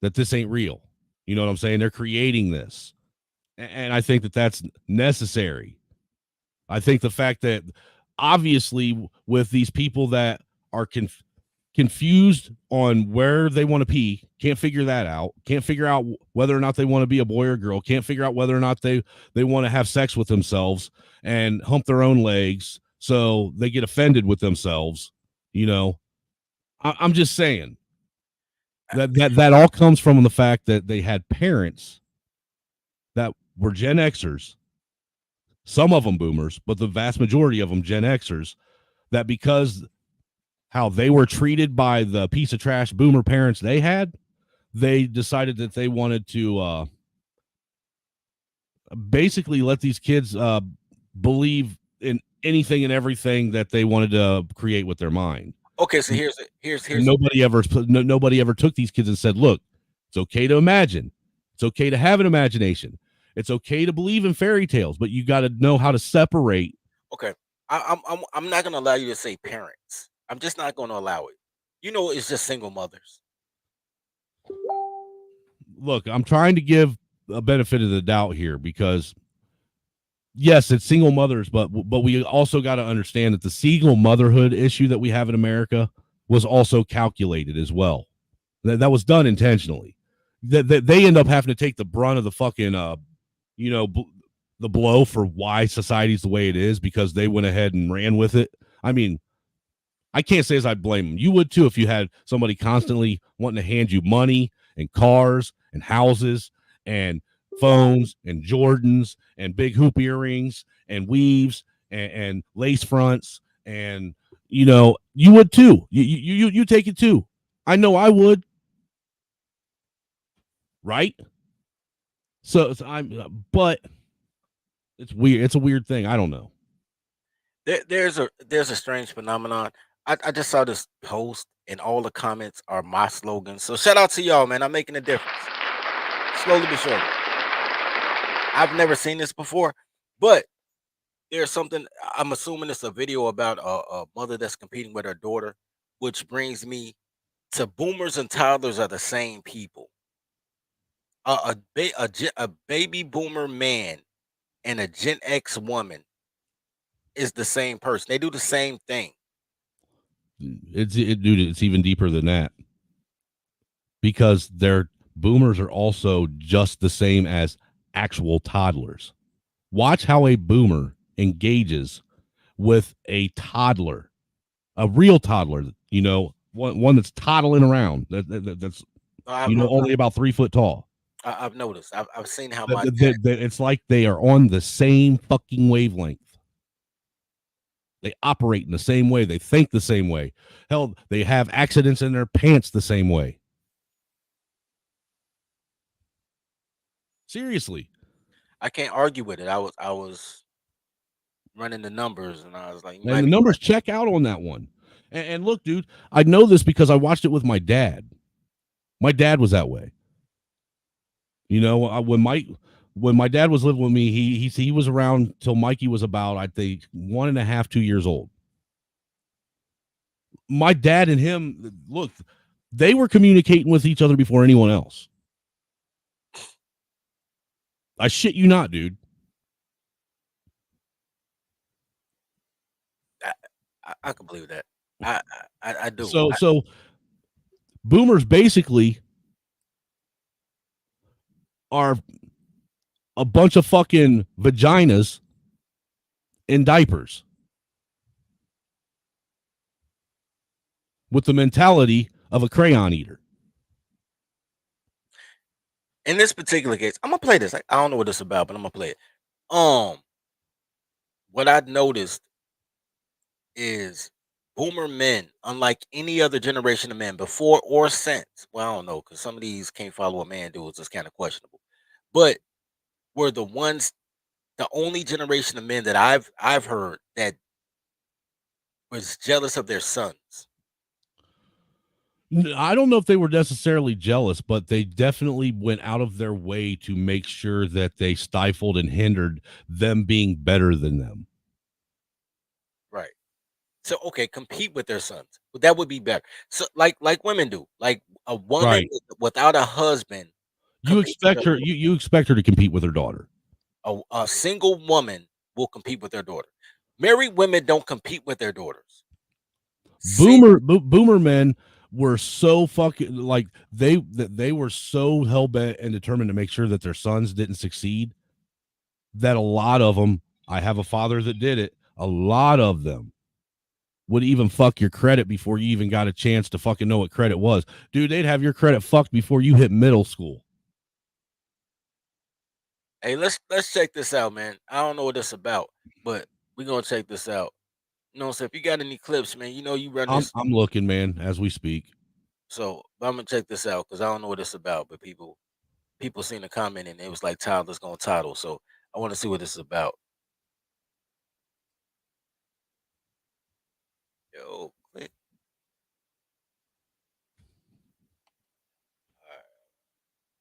that this ain't real. You know what I'm saying? They're creating this, and I think that that's necessary. I think the fact that obviously with these people that are confused on where they want to pee, can't figure that out, can't figure out whether or not they want to be a boy or girl, can't figure out whether or not they want to have sex with themselves and hump their own legs, so they get offended with themselves. You know, I'm just saying that all comes from the fact that they had parents that were Gen Xers, some of them boomers, but the vast majority of them Gen Xers, that because how they were treated by the piece of trash boomer parents they had, they decided that they wanted to basically let these kids believe in anything and everything that they wanted to create with their mind. okay. So here's Nobody ever took these kids and said, "Look, it's okay to imagine. It's okay to have an imagination. It's okay to believe in fairy tales, but you got to know how to separate." okay. I'm not gonna allow you to say parents. I'm just not gonna allow it. You know, it's just single mothers. Look, I'm trying to give a benefit of the doubt here because yes, it's single mothers, but we also got to understand that the single motherhood issue that we have in America was also calculated as well. That was done intentionally. That they end up having to take the brunt of the fucking the blow for why society's the way it is because they went ahead and ran with it. I mean, I can't say as I blame them. You would too if you had somebody constantly wanting to hand you money and cars and houses and phones and Jordans and big hoop earrings and weaves and lace fronts, and you would too. You take it too. I know I would. Right? So but it's weird. It's a weird thing. I don't know. There's a strange phenomenon. I just saw this post and all the comments are my slogans. So shout out to y'all, man. I'm making a difference. Slowly but surely. I've never seen this before, but there's something. I'm assuming it's a video about a mother that's competing with her daughter, which brings me to boomers and toddlers are the same people. A baby boomer man and a Gen X woman is the same person. They do the same thing. Dude, it's even deeper than that because their boomers are also just the same as actual toddlers. Watch how a boomer engages with a toddler, a real toddler, one that's toddling around, that's only about 3 foot tall. I've noticed. I've seen how it's like they are on the same fucking wavelength. They operate in the same way. They think the same way. Hell, they have accidents in their pants the same way. Seriously. I can't argue with it. I was running the numbers and I was like, and the numbers check out on that one. And look, dude, I know this because I watched it with my dad. My dad was that way. When my dad was living with me, he was around till Mikey was about, I think, 1.5, 2 years old. My dad and him, look, they were communicating with each other before anyone else. I shit you not, dude. I can believe that. I do. So boomers basically are a bunch of fucking vaginas in diapers with the mentality of a crayon eater. In this particular case, I'm gonna play this. I don't know what it's about, but I'm gonna play it. What I noticed is boomer men, unlike any other generation of men before or since. Well, I don't know, because some of these can't follow a man dudes. It's kind of questionable. But were the ones, the only generation of men that I've heard that was jealous of their sons. I don't know if they were necessarily jealous, but they definitely went out of their way to make sure that they stifled and hindered them being better than them. Right. So okay, compete with their sons. But that would be better. So like women do. Like a woman Right. without a husband You competes with expect her her daughter. you expect her to compete with her daughter. A single woman will compete with their daughter. Married women don't compete with their daughters. Boomer men were so fucking like they were so hell bent and determined to make sure that their sons didn't succeed that a lot of them, I have a father that did it, a lot of them would even fuck your credit before you even got a chance to fucking know what credit was. Dude, they'd have your credit fucked before you hit middle school. Hey, let's check this out, man. I don't know what it's about, but we're gonna check this out. You know, so if you got any clips, man, you know you run this. I'm looking, man, as we speak. So I'm gonna check this out because I don't know what it's about, but people seen the comment and it was like Toddlers gonna toddle. So I want to see what this is about. Yo, click.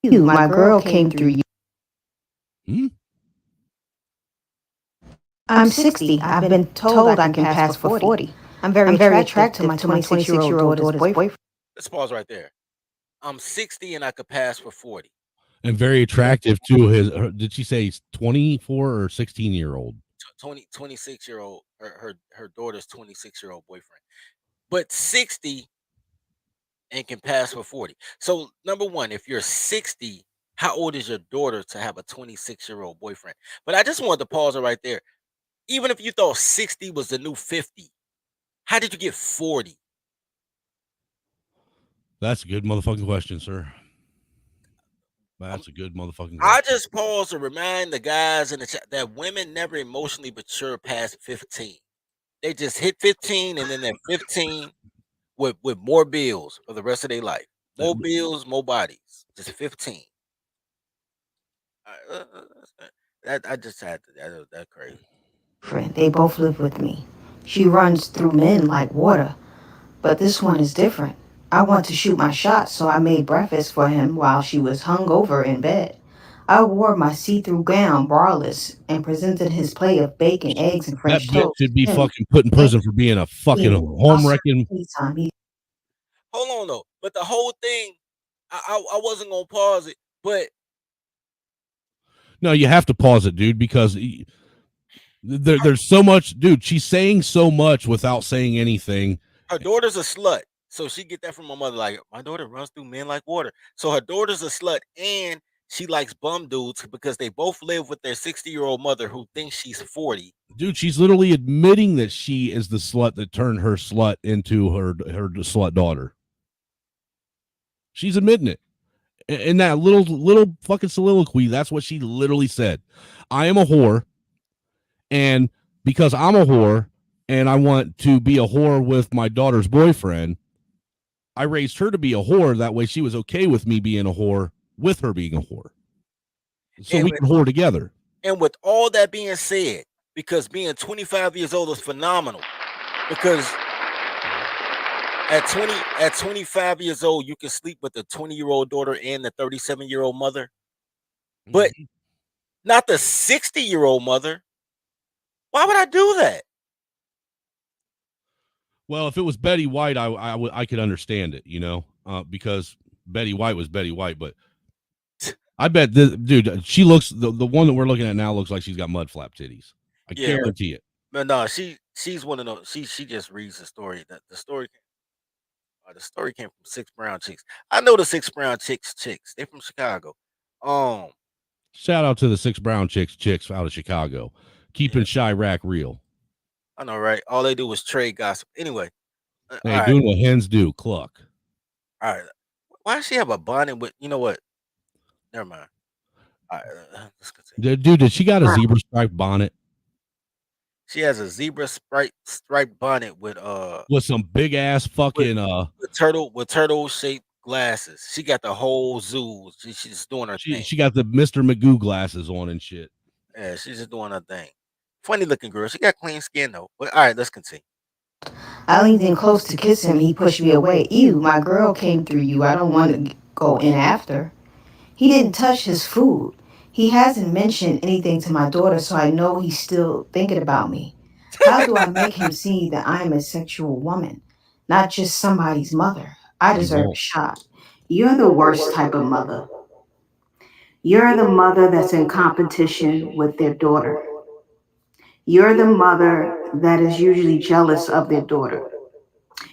You, my girl came through you. Hmm? I'm 60. I've been told I can pass for 40. I'm very attracted to my 26-year-old daughter's boyfriend. Let's pause right there. I'm 60 and I could pass for 40. And very attractive to his did she say he's 24 or 16-year-old? 26-year-old, her daughter's 26-year-old boyfriend. But 60 and can pass for 40. So number one, if you're 60, how old is your daughter to have a 26-year-old boyfriend? But I just wanted to pause it right there. Even if you thought 60 was the new 50, how did you get 40? That's a good motherfucking question, sir. That's a good motherfucking I question. just pause to remind the guys in the chat that women never emotionally mature past 15. They just hit 15 and then they're 15 with more bills for the rest of their life. More bills, more bodies. Just 15. I just had to, that crazy. They both live with me. She runs through men like water. But this one is different. I want to shoot my shot, so I made breakfast for him while she was hungover in bed. I wore my see-through gown, braless, and presented his plate of bacon, eggs, and That French bitch toast. should be Him, fucking put in prison for being a fucking home wrecking. Hold on though, but the whole thing, I wasn't gonna pause it, but No, you have to pause it, dude, because there's so much, dude. She's saying so much without saying anything. her daughter's a slut. So she get that from my mother. Like, my daughter runs through men like water. So her daughter's a slut and she likes bum dudes because they both live with their 60-year-old mother who thinks she's 40. Dude, she's literally admitting that she is the slut that turned her slut into her slut daughter. She's admitting it. In that little fucking soliloquy, that's what she literally said. I am a whore, and because I'm a whore and I want to be a whore with my daughter's boyfriend, I raised her to be a whore. That way she was okay with me being a whore with her being a whore. So we can whore together. And with all that being said, because being 25 years old is phenomenal, because at 25 years old, you can sleep with the 20-year-old daughter and the 37-year-old mother, but not the 60-year-old mother. Why would I do that? Well, if it was Betty White, I could understand it, because Betty White was Betty White. But I bet this dude, she looks the one that we're looking at now looks like she's got mud flap titties. I guarantee it. But no, she's one of those. She just reads the story. The story came from Six Brown Chicks. I know the Six Brown Chicks. They from Chicago. Um, Shout out to the 6 brown chicks out of Chicago, keeping yeah, Chirac real. I know, right? All they do is trade gossip. Anyway, Hey, all right, doing what hens do, cluck. all right. Why does she have a bonnet with? You know what? Never mind. All right, let's continue. Dude, did she got a zebra striped bonnet She has a zebra striped bonnet with some big ass with fucking turtle shaped glasses. She got the whole zoo. She's just doing her thing. she got the Mr. Magoo glasses on and shit. Yeah, she's just doing her thing. Funny looking girl. She got clean skin though. But all right, let's continue. I leaned in close to kiss him. He pushed me away. Ew, my girl came through you. I don't want to go in after. He didn't touch his food. He hasn't mentioned anything to my daughter, so I know he's still thinking about me. How do I make him see that I am a sexual woman, not just somebody's mother? I You deserve a won't. shot. You're the worst type of mother. You're the mother that's in competition with their daughter. You're the mother that is usually jealous of their daughter.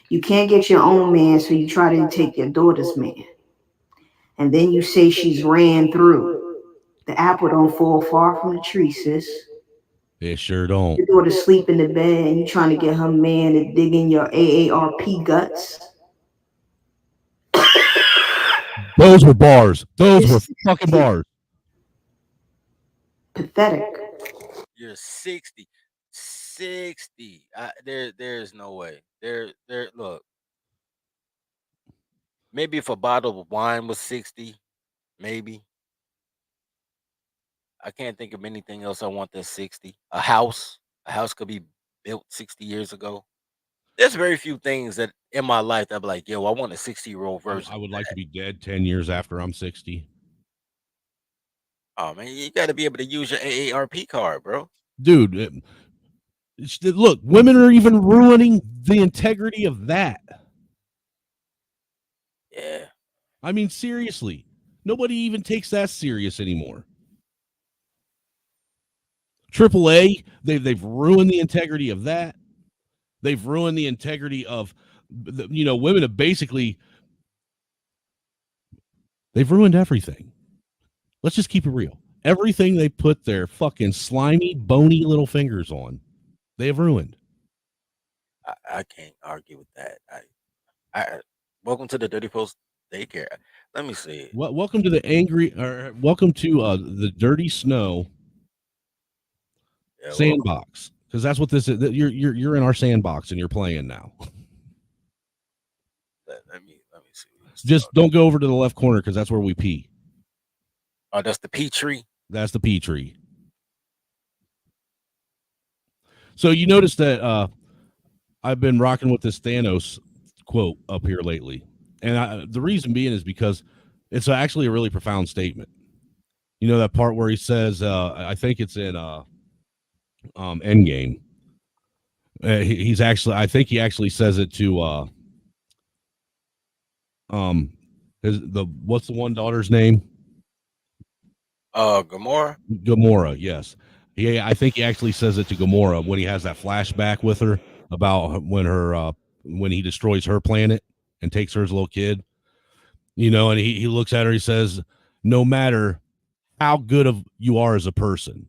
You can't get your own man, so you try to take your daughter's man. And then you say she's ran through. The apple don't fall far from the tree, sis. It sure don't. Your daughter sleep in the bed and you trying to get her man to dig in your AARP guts. Those were bars. Those You're were fucking bars. pathetic. You're 60. 60. There's no way. Look. Maybe if a bottle of wine was 60, maybe. I can't think of anything else I want that's 60. A house. A house could be built 60 years ago. There's very few things that in my life that I'm like, yo, I want a 60-year-old version I of would like to that. be dead 10 years after I'm 60. Oh man, you gotta be able to use your AARP card, bro. Dude, look, women are even ruining the integrity of that. Yeah. I mean, seriously, nobody even takes that serious anymore. AAA, they've ruined the integrity of that. They've ruined the integrity of, women have basically, they've ruined everything. Let's just keep it real. Everything they put their fucking slimy, bony little fingers on, they have ruined. I can't argue with that. I welcome to the Dirty Post Daycare. Let me see. Welcome to welcome to the dirty snow Yeah, welcome. sandbox, because that's what this is. You're in our sandbox and you're playing now. Let me see. Just don't go over to the left corner because that's where we pee. Oh, that's the pea tree. That's the pea tree. So you notice that I've been rocking with this Thanos quote up here lately, and the reason being is because it's actually a really profound statement. You know that part where he says, I think it's in Endgame. He's actually, I think he actually says it to what's the one daughter's name? Gamora. Gamora, yes. Yeah, I think he actually says it to Gamora when he has that flashback with her about when he destroys her planet and takes her as a little kid. And he looks at her, he says, no matter how good of you are as a person,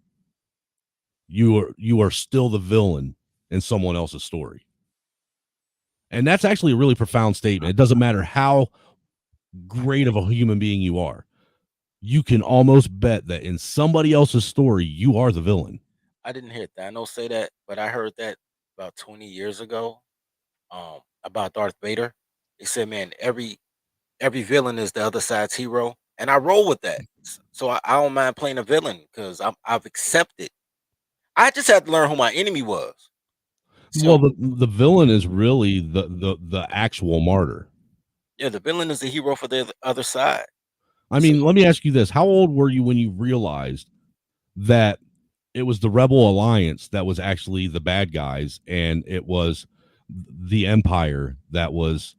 you are still the villain in someone else's story. And that's actually a really profound statement. It doesn't matter how great of a human being you are. You can almost bet that in somebody else's story, you are the villain. I didn't hear Thanos say that, but I heard that about 20 years ago. About Darth Vader. He said, "Man, every villain is the other side's hero," and I roll with that. So I don't mind playing a villain because I've accepted. I just had to learn who my enemy was. So, well, the villain is really the actual martyr. Yeah, the villain is the hero for the other side. I mean, let me ask you this. How old were you when you realized that it was the Rebel Alliance that was actually the bad guys and it was the Empire that was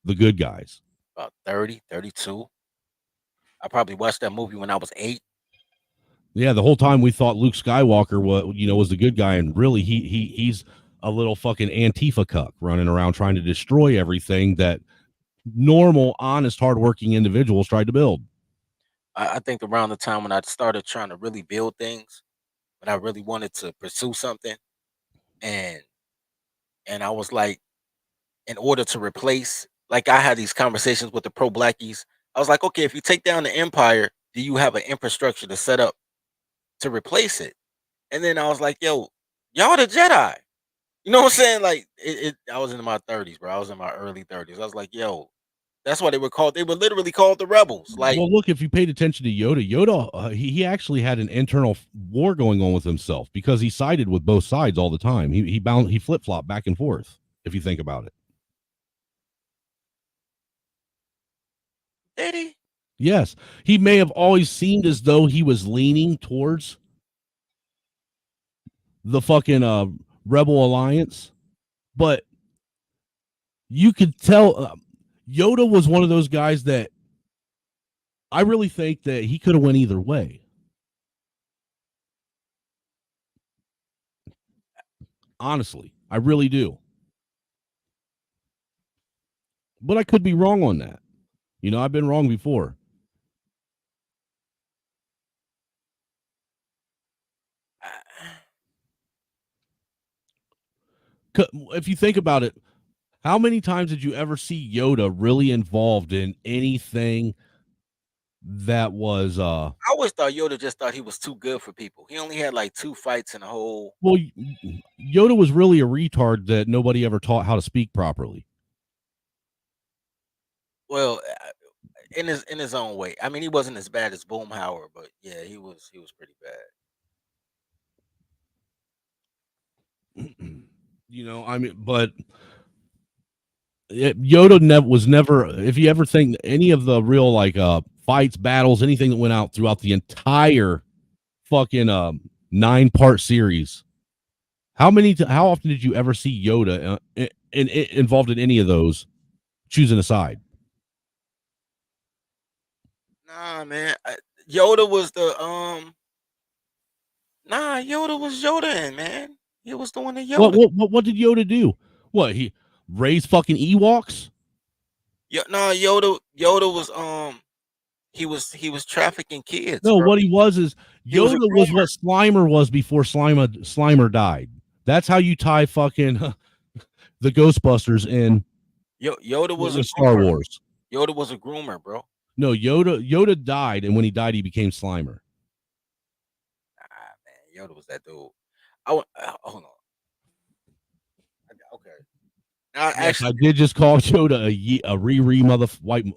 the good guys? About 30, 32. I probably watched that movie when I was 8. Yeah, the whole time we thought Luke Skywalker was the good guy, and really he's a little fucking Antifa cuck running around trying to destroy everything that normal, honest, hardworking individuals tried to build. I think around the time when I started trying to really build things, when I really wanted to pursue something, and I was like, in order to replace, like I had these conversations with the pro blackies. I was like, okay, if you take down the empire, do you have an infrastructure to set up to replace it? And then I was like, yo, y'all the Jedi. You know what I'm saying? Like I was in my 30s, bro. I was in my early 30s. I was like, yo, that's why they were called. They were literally called the rebels. Like, Well, look, if you paid attention to Yoda, he actually had an internal war going on with himself because he sided with both sides all the time. He flip flopped back and forth. If you think about it, did he? yes, he may have always seemed as though he was leaning towards the fucking Rebel Alliance, but you could tell Yoda was one of those guys that I really think that he could have went either way. Honestly, I really do. But I could be wrong on that. You know, I've been wrong before. If you think about it, how many times did you ever see Yoda really involved in anything that was I always thought Yoda just thought he was too good for people. He only had like 2 fights in the whole. well, Yoda was really a retard that nobody ever taught how to speak properly. Well, in his own way. I mean, he wasn't as bad as Boomhauer, but yeah, he was pretty bad. You know, I mean, but Yoda was never. If you ever think any of the real like fights, battles, anything that went out throughout the entire fucking 9-part series, how often did you ever see Yoda involved in any of those, choosing a side? Nah, man. Yoda was the Nah, Yoda was Yoda, man. He was doing the Yoda. What did Yoda do? What, he raised fucking Ewoks? No, Yoda was he was trafficking kids, No, bro. what he was is He was a Yoda was groomer. what Slimer was before Slimer died. That's how you tie fucking the Ghostbusters in Yoda was a with Star groomer. Wars. Yoda was a groomer, bro. No, Yoda died, and when he died, he became Slimer. Ah, man, Yoda was that dude. Hold on. Okay. Now, Yes, actually, I did just call Yoda a Riri mother white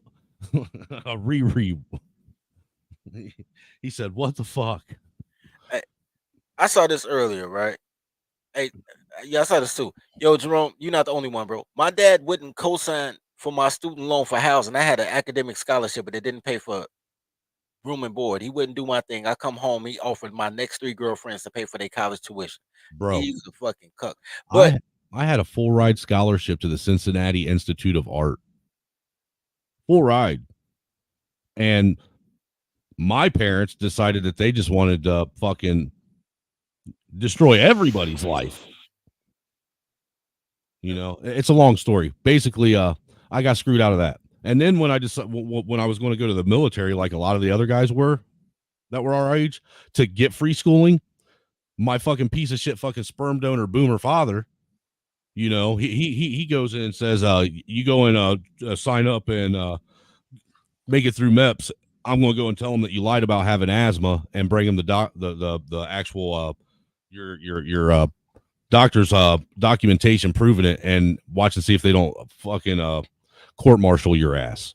a Riri. He said, "What the fuck?" I saw this earlier, right? Hey, yeah, I saw this too. Yo, Jerome, you're not the only one, bro. My dad wouldn't co-sign for my student loan for housing. I had an academic scholarship, but it didn't pay for room and board. He wouldn't do my thing. I come home, he offered my next 3 girlfriends to pay for their college tuition. Bro, He's a fucking cuck. But I had a full ride scholarship to the Cincinnati Institute of Art. Full ride. And my parents decided that they just wanted to fucking destroy everybody's life. You know, it's a long story. Basically, I got screwed out of that. And then when I when I was going to go to the military, like a lot of the other guys were that were our age, to get free schooling, my fucking piece of shit fucking sperm donor boomer father, you know, he goes in and says, you go and sign up and make it through MEPS. I'm going to go and tell him that you lied about having asthma and bring him the actual your doctor's documentation proving it, and watch and see if they don't fucking court martial your ass.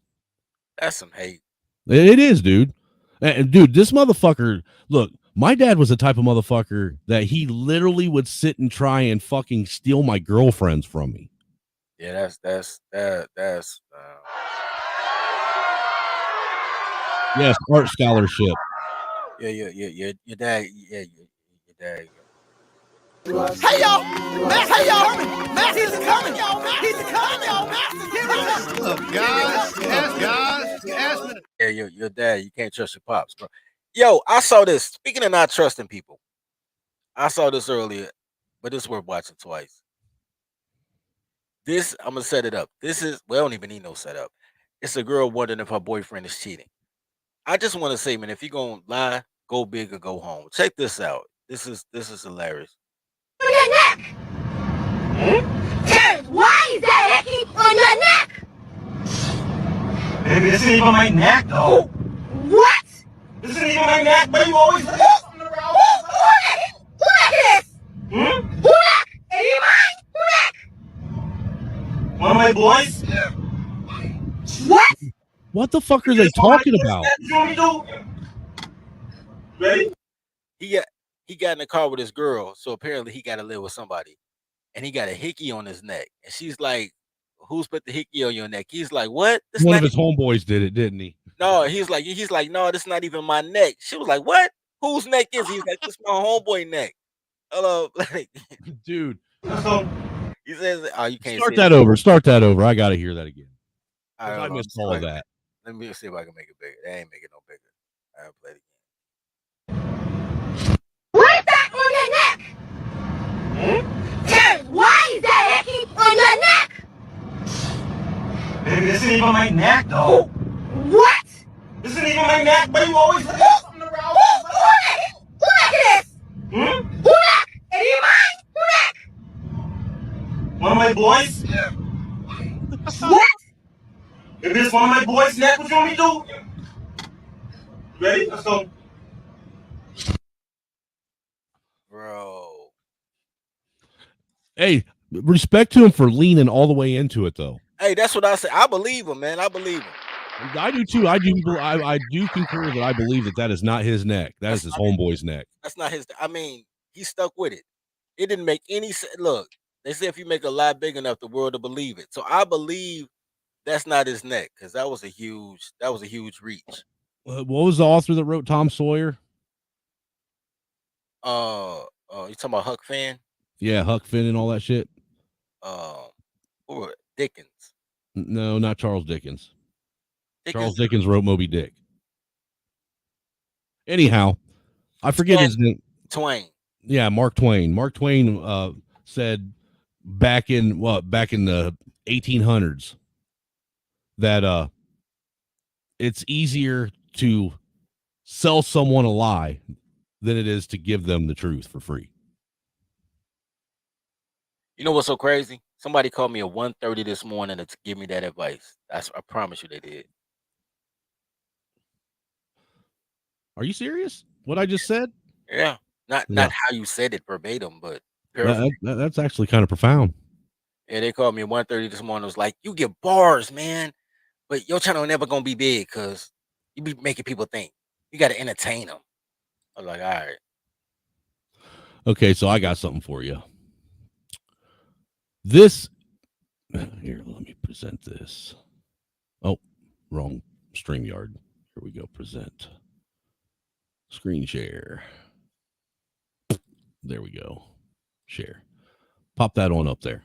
that's some hate. It is, dude. And dude, this motherfucker, look, my dad was the type of motherfucker that he literally would sit and try and fucking steal my girlfriends from me. Yeah, that's Yes, art scholarship. yeah, your dad, yeah, your dad. Hey y'all, Max, hey y'all, Max, he's coming, y'all, Max, he's coming, y'all, Max, here he comes. Look, guys, you asked me to. Yeah, your dad, you can't trust your pops, bro. Yo, I saw this. Speaking of not trusting people, I saw this earlier, but it's worth watching twice. This, I'm gonna set it up. This is, well, I don't even need no setup. It's a girl wondering if her boyfriend is cheating. I just want to say, man, if you're gonna lie, go big or go home. Check this out. This is hilarious. On your neck. Terrence, why is that hickey on your neck? Baby, this ain't even my neck, though. What? This ain't even my neck, but you always Who neck is? Who neck? Is he mine? Who neck? One of my boys. What? What the fuck are they talking about? You want me to do? Ready? He got in the car with his girl, so apparently he got to live with somebody, and he got a hickey on his neck, and she's like, "Who's put the hickey on your neck?" He's like, "What?" This One not of his homeboys did it, didn't he? No, he's like, no, this not even my neck. She was like, "What? Whose neck is he?" He's like, "This my homeboy neck." Hello, like, Dude. he says, "Oh, you can't Start say that over. Start that over. I got to hear that again. All right, I hold on, missed all of that. Let me see if I can make it bigger. They ain't make it no bigger. I'll play it again. Right back on your neck. Terrence, why is that hickey on your neck? Baby, this ain't even my neck, though. What? This ain't even my neck, but you always Who neck it is? Who neck? Is he mine? Who neck? One of my boys. What? If it's one of my boys' neck, what you want me to do? Ready? Let's go. Bro. Hey, respect to him for leaning all the way into it, though. Hey, that's what I say. I believe him, man. I believe him. I do too. I do concur that I believe that is not his neck. That's his homeboy's neck. That's not his. I mean, he stuck with it. It didn't make any sense. Look, they say if you make a lie big enough, the world will believe it. So I believe that's not his neck, because that was a huge reach. What was the author that wrote Tom Sawyer? You talking about Huck Finn? Yeah, Huck Finn and all that shit. Or Dickens? No, not Charles Dickens. Charles Dickens wrote Moby Dick. Anyhow, I forget his name. Twain. Yeah, Mark Twain. Mark Twain said back in the 1800s that it's easier to sell someone a lie than it is to give them the truth for free. You know what's so crazy? Somebody called me at 1:30 this morning to give me that advice. I promise you they did. Are you serious? What I just said? Yeah. Not how you said it verbatim, but that's actually kind of profound. Yeah, they called me at 1:30 this morning. It was like, you get bars, man, but your channel never gonna be big because you be making people think. You got to entertain them. I was like, all right. Okay, so I got something for you. This here, let me present this. Oh, wrong StreamYard. Here we go. Present. Screen share. There we go. Share. Pop that on up there.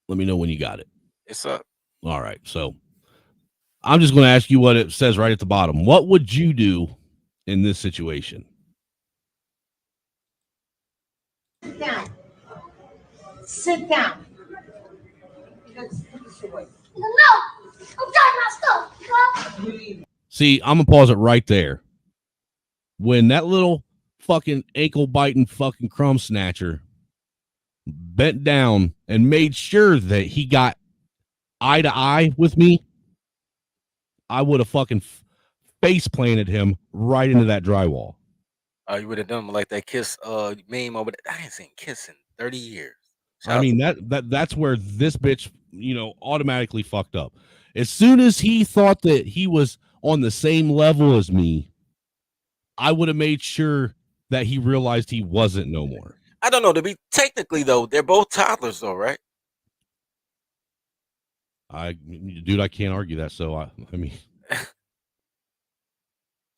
Let me know when you got it. It's up. All right. So I'm just going to ask you what it says right at the bottom. What would you do in this situation? Sit down. Sit down. No, I'm done my stuff. See, I'm going to pause it right there. When that little fucking ankle biting fucking crumb snatcher bent down and made sure that he got eye to eye with me, I would have fucking face planted him right into that drywall. Oh, you would have done like that kiss meme over there. I ain't seen Kiss in 30 years. I mean, that's where this bitch, automatically fucked up. As soon as he thought that he was on the same level as me, I would have made sure that he realized he wasn't no more. I don't know. To be technically though, they're both toddlers though, right? Dude, I can't argue that. So I mean,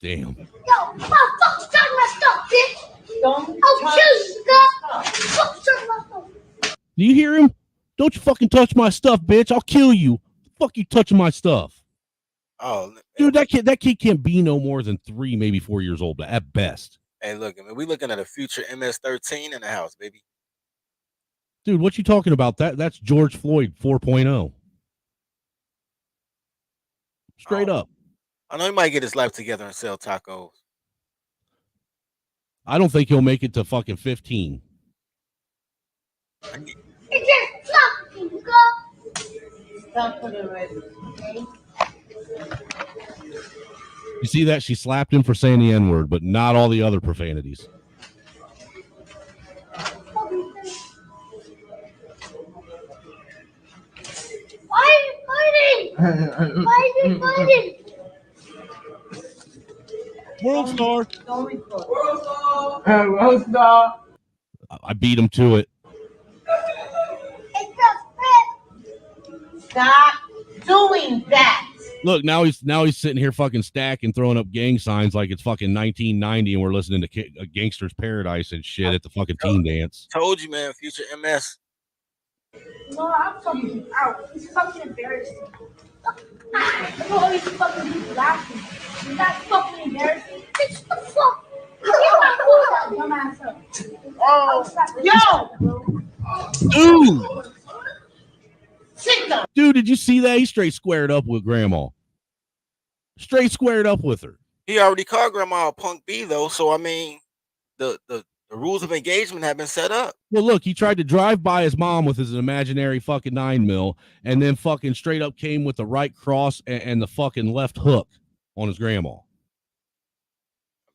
damn. Yo, fuck my stuff, bitch. Don't touch my stuff. Do you hear him? Don't you fucking touch my stuff, bitch. I'll kill you. Fuck you touching my stuff. Oh, dude, that kid can't be no more than 3, maybe 4 years old at best. Hey, look, I mean, we looking at a future MS-13 in the house, baby. Dude, what you talking about? That's George Floyd 4.0. Straight up. I know he might get his life together and sell tacos. I don't think he'll make it to fucking 15. You see that? She slapped him for saying the N-word, but not all the other profanities. Why are you fighting? Why are you fighting? World Star. Don't record. World Star. I beat him to it. Stop doing that. Look, now he's sitting here fucking stacking, throwing up gang signs like it's fucking 1990, and we're listening to Gangster's Paradise and shit at the fucking teen dance. Told you, man. Future MS. No, I'm fucking out. It's fucking embarrassing. Look all these fucking people laughing. Is that fucking embarrassing? Bitch, what the fuck? Get my food out, dumbass up. Yo! Dude! Sit down. Dude, did you see that? He straight squared up with Grandma. Straight squared up with her. He already called Grandma a punk B, though. So, I mean, the rules of engagement have been set up. Well, look, he tried to drive by his mom with his imaginary fucking 9mm and then fucking straight up came with the right cross and the fucking left hook on his grandma.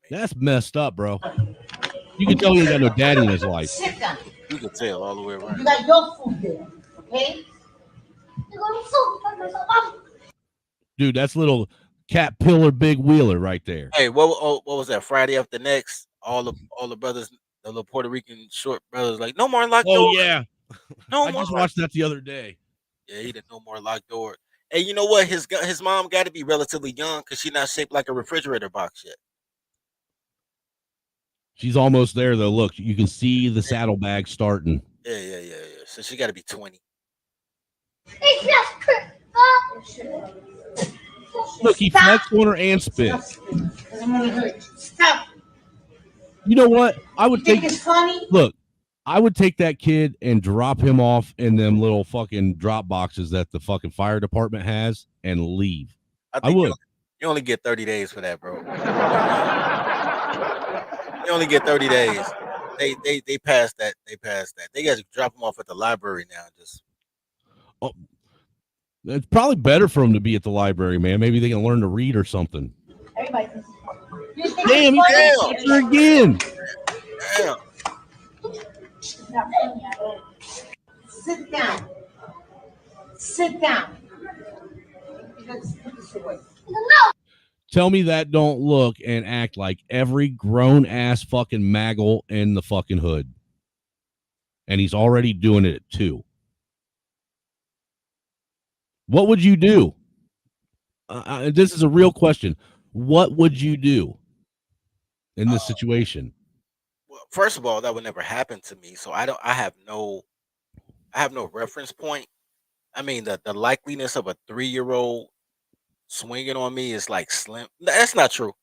That's messed up, bro. You can tell he ain't got no daddy in his life. Sit down. You can tell all the way around. You got your food there, okay? Dude, that's little Caterpillar Big Wheeler right there. Hey, what was that? Friday after next, all the brothers, the little Puerto Rican short brothers, like no more locked doors. Oh yeah, no I more. just watched that the other day. Yeah, he did no more locked doors. Hey, you know what? His mom got to be relatively young because she's not shaped like a refrigerator box yet. She's almost there though. Look, you can see the saddlebag starting. Yeah. So she got to be 20. Look, he flexed on her and spit. Stop. You know what? I would Think take. it's funny? Look, I would take that kid and drop him off in them little fucking drop boxes that the fucking fire department has and leave. I would. You only get 30 days for that, bro. You only get 30 days. They passed that. They got to drop them off at the library now. Just. Oh, it's probably better for him to be at the library, man. Maybe they can learn to read or something. Everybody thinks it's funny. Damn, he touched her again. Damn. Sit down. Sit down. Tell me that don't look and act like every grown ass fucking maggle in the fucking hood. And he's already doing it at 2. What would you do? This is a real question. What would you do in this situation? Well, first of all, that would never happen to me. So I have no reference point. I mean, the likeliness of a 3-year-old swinging on me is like slim. That's not true.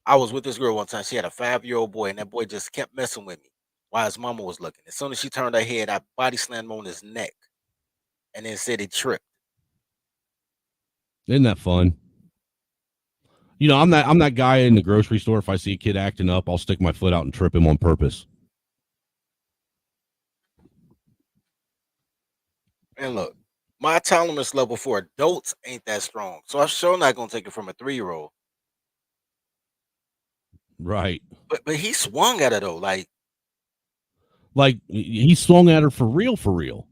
I was with this girl one time. She had a 5-year-old boy, and that boy just kept messing with me while his mama was looking. As soon as she turned her head, I body slammed him on his neck, and then said he tripped. Isn't that fun? You know, I'm that guy in the grocery store. If I see a kid acting up, I'll stick my foot out and trip him on purpose. And look, my tolerance level for adults ain't that strong, so I'm sure not gonna take it from a 3-year-old. Right. But he swung at her though, like he swung at her for real.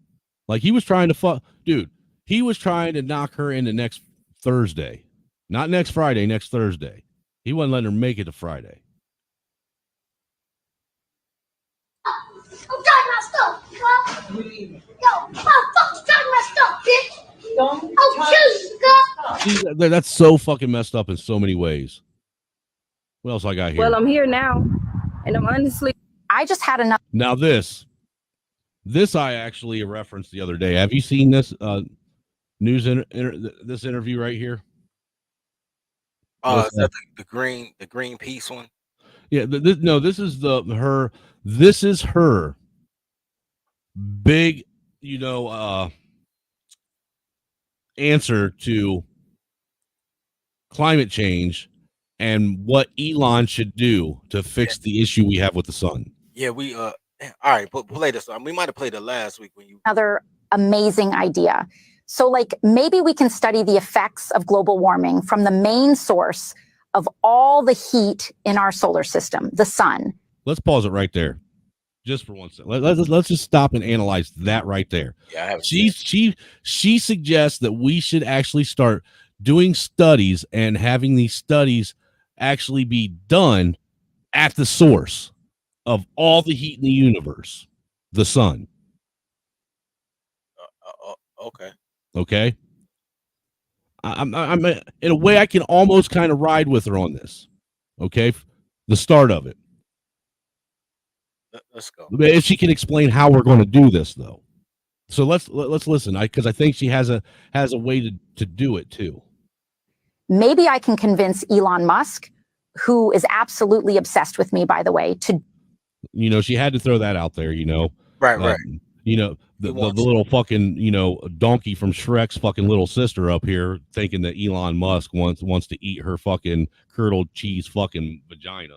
Like he was trying to fuck, dude. He was trying to knock her into next Thursday, not next Friday, next Thursday. He wasn't letting her make it to Friday. I'm talking my stuff, huh? Yo, fuck, talking my stuff, bitch. Don't. Oh, See, that's so fucking messed up in so many ways. What else I got here? Well, I'm here now, and I'm honestly. I just had enough. Now this I actually referenced the other day. Have you seen this this interview right here? is that the Greenpeace one? Yeah, this is her big, answer to climate change and what Elon should do to fix the issue we have with the sun. Yeah, we all right, but play this. We might have played it last week when you Another amazing idea. So, like, maybe we can study the effects of global warming from the main source of all the heat in our solar system, the sun. Let's pause it right there, just for 1 second. Let's just stop and analyze that right there. Yeah, I haven't She suggests that we should actually start doing studies and having these studies actually be done at the source of all the heat in the universe, the sun. okay. Okay. I'm in a way I can almost kind of ride with her on this. Okay, the start of it. Let's go. If she can explain how we're going to do this, though. So let's listen, because I think she has a way to do it too. Maybe I can convince Elon Musk, who is absolutely obsessed with me, by the way, to. She had to throw that out there. Right. The little fucking donkey from Shrek's fucking little sister up here thinking that Elon Musk wants to eat her fucking curdled cheese fucking vagina.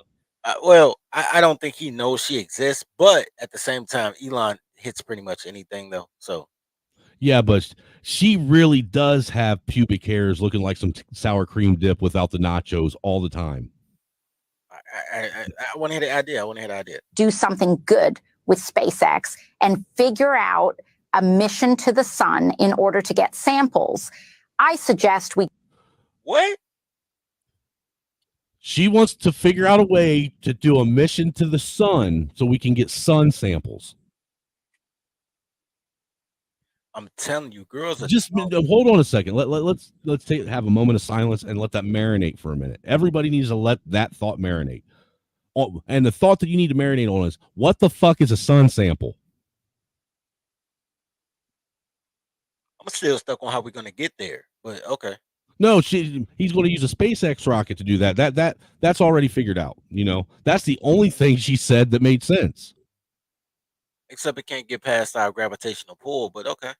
Well, I don't think he knows she exists, but at the same time, Elon hits pretty much anything though. So yeah, but she really does have pubic hairs looking like some sour cream dip without the nachos all the time. I want to hear the idea. Do something good with SpaceX and figure out a mission to the sun in order to get samples. I suggest we. What? She wants to figure out a way to do a mission to the sun so we can get sun samples. I'm telling you, girls are just hold on a second. Let's have a moment of silence and let that marinate for a minute. Everybody needs to let that thought marinate. Oh, and the thought that you need to marinate on is, what the fuck is a sun sample? I'm still stuck on how we're gonna get there, but okay. No, he's going to use a SpaceX rocket to do that. That's already figured out. That's the only thing she said that made sense. Except it can't get past our gravitational pull, but okay.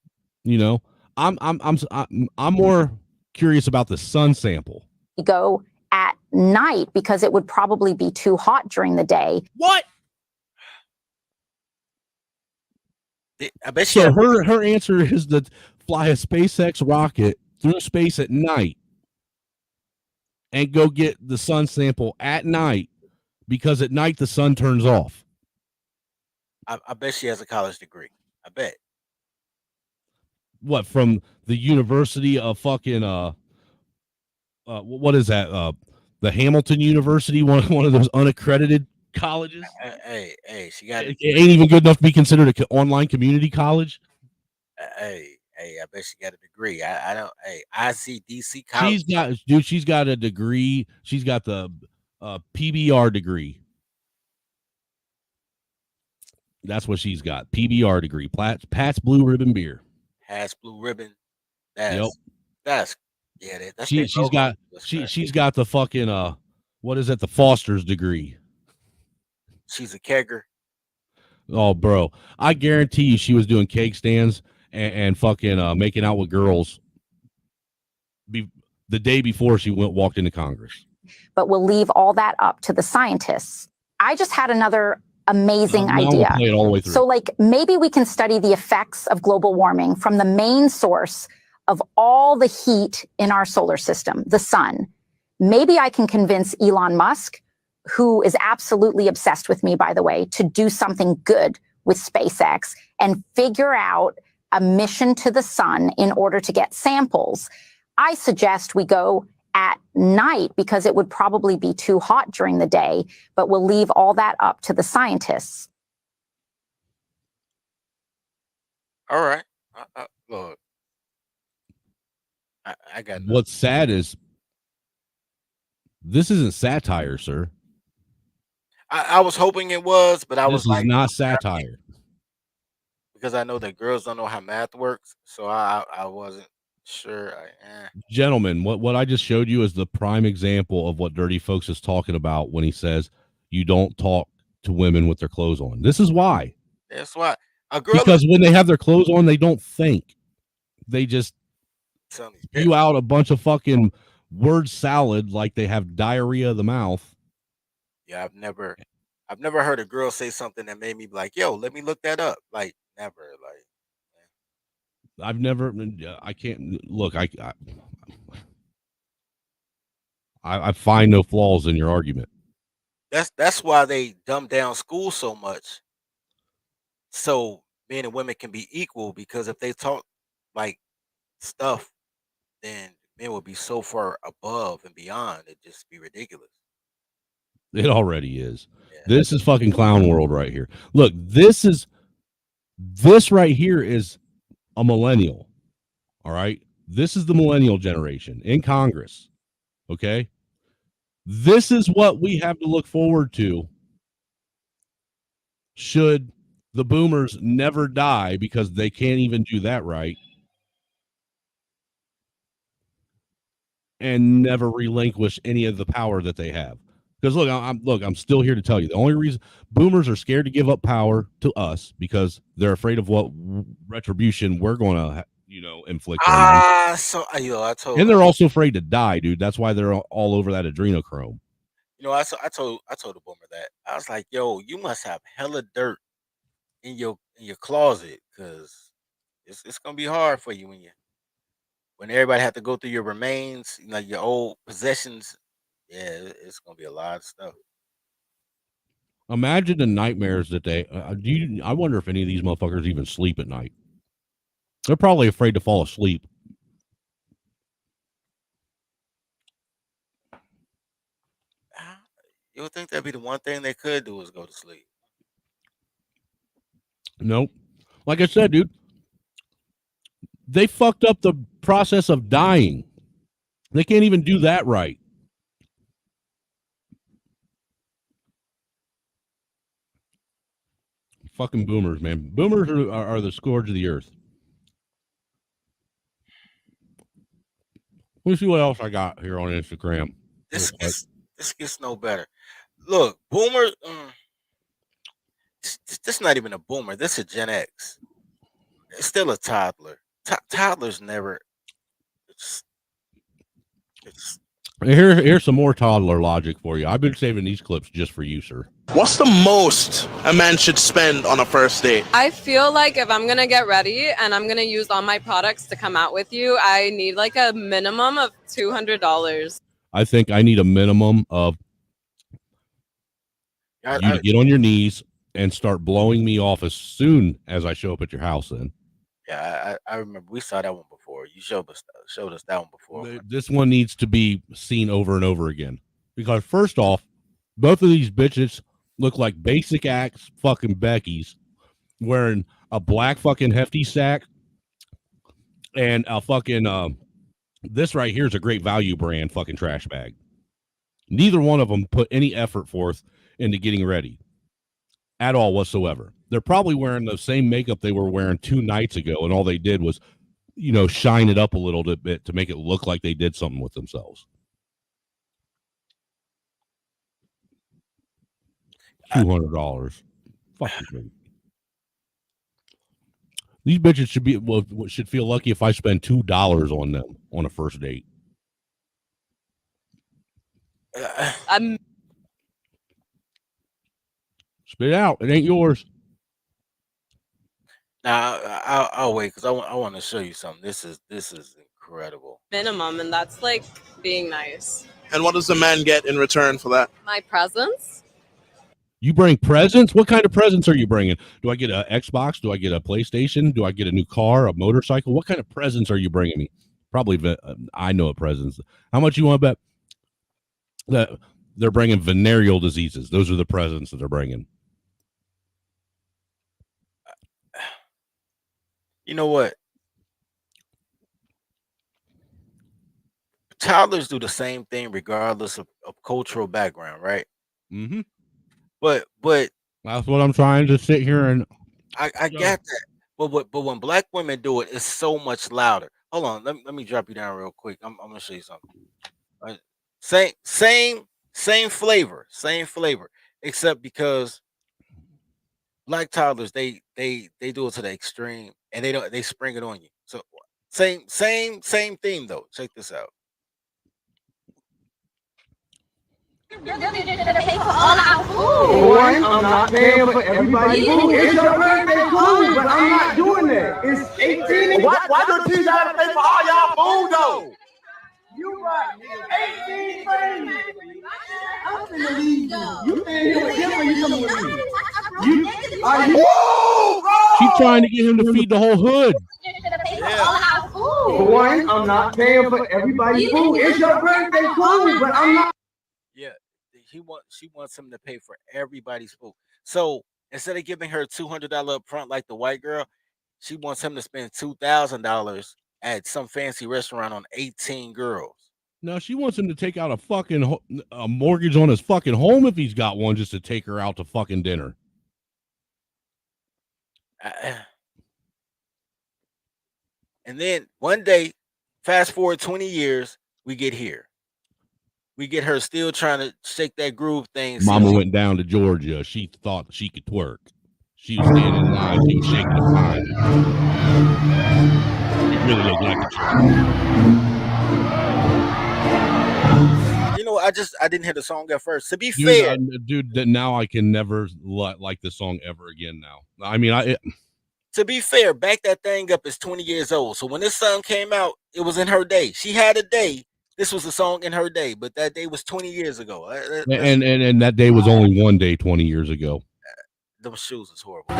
I'm more curious about the sun sample. Go at night because it would probably be too hot during the day. What? I bet so. Her answer is to fly a SpaceX rocket through space at night and go get the sun sample at night because at night the sun turns off. I bet she has a college degree. I bet. What, from the University of fucking what is that? The Hamilton University, one of those unaccredited colleges. Hey, she got it. Ain't even good enough to be considered an online community college. Hey, I bet she got a degree. I don't. Hey, I see DC college. She's got a degree. She's got the PBR degree. That's what she's got. PBR degree. Pat's Blue Ribbon Beer. Pat's Blue Ribbon. That's she's got the fucking what is it? The Foster's degree. She's a kegger. Oh, bro, I guarantee you she was doing cake stands and fucking making out with girls the day before she walked into Congress. But we'll leave all that up to the scientists. I just had another amazing idea. Play it all the way through. So, like, maybe we can study the effects of global warming from the main source of all the heat in our solar system, the sun. Maybe I can convince Elon Musk, who is absolutely obsessed with me, by the way, to do something good with SpaceX and figure out a mission to the sun in order to get samples. I suggest we go at night because it would probably be too hot during the day, but we'll leave all that up to the scientists. All right. Look, I got nothing. What's sad is this isn't satire, sir. I was hoping it was, but this is not satire. Because I know that girls don't know how math works, so I wasn't sure. Gentlemen, what I just showed you is the prime example of what Dirty Folks is talking about when he says you don't talk to women with their clothes on. This is why. That's why. A girl, because when they have their clothes on, they don't think. They just spew out a bunch of fucking word salad like they have diarrhea of the mouth. Yeah, I've never heard a girl say something that made me be like, "Yo, let me look that up." Like never. Like I've never. I can't look. I find no flaws in your argument. that's why they dumb down school so much, so men and women can be equal. Because if they talk like stuff, then men would be so far above and beyond. It'd just be ridiculous. It already is. Yeah. This is fucking clown world right here. Look, this right here is a millennial. All right. This is the millennial generation in Congress. Okay. This is what we have to look forward to should the boomers never die, because they can't even do that right, and never relinquish any of the power that they have. Because I'm still here to tell you the only reason boomers are scared to give up power to us because they're afraid of what retribution we're going to inflict on them. I told. And they're also afraid to die, dude. That's why they're all over that adrenochrome. I told the boomer that. I was like, "Yo, you must have hella dirt in your closet, because it's gonna be hard for you when everybody have to go through your remains, like your old possessions. Yeah, it's gonna be a lot of stuff." Imagine the nightmares that they I wonder if any of these motherfuckers even sleep at night. They're probably afraid to fall asleep. You would think that'd be the one thing they could do is go to sleep. Nope. Like I said, dude, they fucked up the process of dying. They can't even do that right. Fucking boomers, man. Boomers are the scourge of the earth. Let me see what else I got here on Instagram. This gets no better. Look, boomer. This not even a boomer. This is Gen X. It's still a toddler. Toddlers never. It's Here's some more toddler logic for you. I've been saving these clips just for you, sir. What's the most a man should spend on a first date? I feel like if I'm going to get ready and I'm going to use all my products to come out with you, I need like a minimum of $200. I think I need a minimum of you to get on your knees and start blowing me off as soon as I show up at your house then. Yeah, I remember we saw that one before. You showed us that one before. This one needs to be seen over and over again. Because first off, both of these bitches look like basic ass fucking Becky's wearing a black fucking hefty sack and a fucking this right here is a Great Value brand fucking trash bag. Neither one of them put any effort forth into getting ready at all whatsoever. They're probably wearing the same makeup they were wearing 2 nights ago, and all they did was, shine it up a little bit to make it look like they did something with themselves. $200. Fuck you. These bitches should feel lucky if I spend $2 on them on a first date. Spit it out. It ain't yours. Now I'll wait because I want to show you something. This is incredible. Minimum, and that's like being nice. And what does the man get in return for that? My presents? You bring presents? What kind of presents are you bringing? Do I get an Xbox? Do I get a PlayStation? Do I get a new car, a motorcycle? What kind of presents are you bringing me? Probably, I know what presents. How much you want to bet that they're bringing venereal diseases? Those are the presents that they're bringing. You know what? Toddlers do the same thing regardless of cultural background, right? Mm-hmm. But that's what I'm trying to sit here and I get that. But when black women do it, it's so much louder. Hold on, let me drop you down real quick. I'm gonna show you something. Same flavor, except because black toddlers they do it to the extreme and they spring it on you. So same theme though. Check this out. You're gonna pay for all our food. For one, I'm not paying for everybody's food. It's your birthday, cool, but I'm not doing that. It's 18. Why do teachers have to pay for all y'all food though? You brought 18 friends. I'm finna leave you. You staying here with him or you coming with me? She's trying to get him to feed the whole hood. For one, I'm not paying for everybody's food. It's your birthday, cool, but I'm not. Yeah, she wants him to pay for everybody's food. So instead of giving her $200 up front like the white girl, she wants him to spend $2,000 at some fancy restaurant on 18 girls. No, she wants him to take out a fucking a mortgage on his fucking home if he's got one, just to take her out to fucking dinner. And then one day, fast forward 20 years, we get here. We get her still trying to shake that groove thing. Mama went down to Georgia. She thought she could twerk. She was standing in line. She was shaking her behind. She really looked like a child. You know, I didn't hear the song at first. To be fair, dude, now I can never like this song ever again. Now, I mean, to be fair, back that thing up is 20 years old. So when this song came out, it was in her day. She had a day. This was a song in her day, but that day was 20 years ago. And that day was only one day 20 years ago. Those shoes is horrible.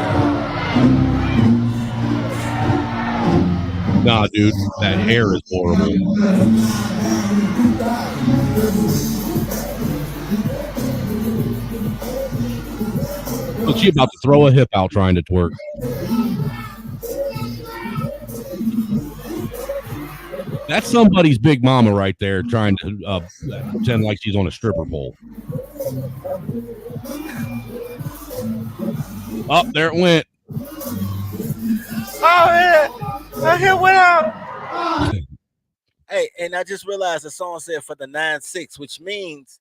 Nah, dude, that hair is horrible. Look, she about to throw a hip out trying to twerk. That's somebody's big mama right there trying to pretend like she's on a stripper pole. Oh, there it went. Oh, yeah. My hair went out. Hey, and I just realized the song said for the 9-6, which means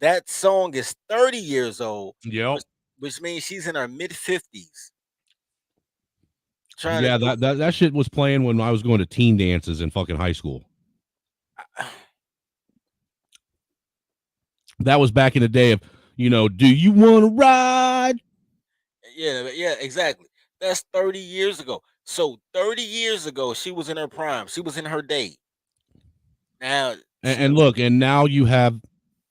that song is 30 years old. Yep. Which means she's in her mid-50s. Yeah, that shit was playing when I was going to teen dances in fucking high school. That was back in the day of, you know, do you want to ride? Yeah, exactly. That's 30 years ago. So 30 years ago, she was in her prime. She was in her day. Now, and look, and now you have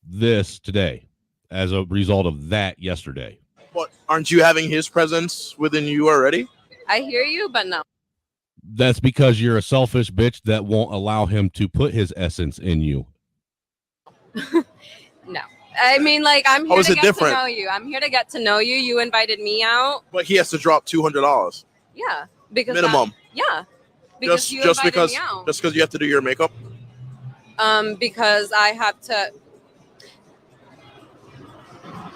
this today as a result of that yesterday. But aren't you having his presence within you already? I hear you, but no. That's because you're a selfish bitch that won't allow him to put his essence in you. No. I mean, like, I'm here How is to it get different? to know you. I'm here to get to know you. You invited me out. But he has to drop $200 Yeah. Because minimum. Yeah. Because you just invited because me out. just because you have to do your makeup. Because I have to.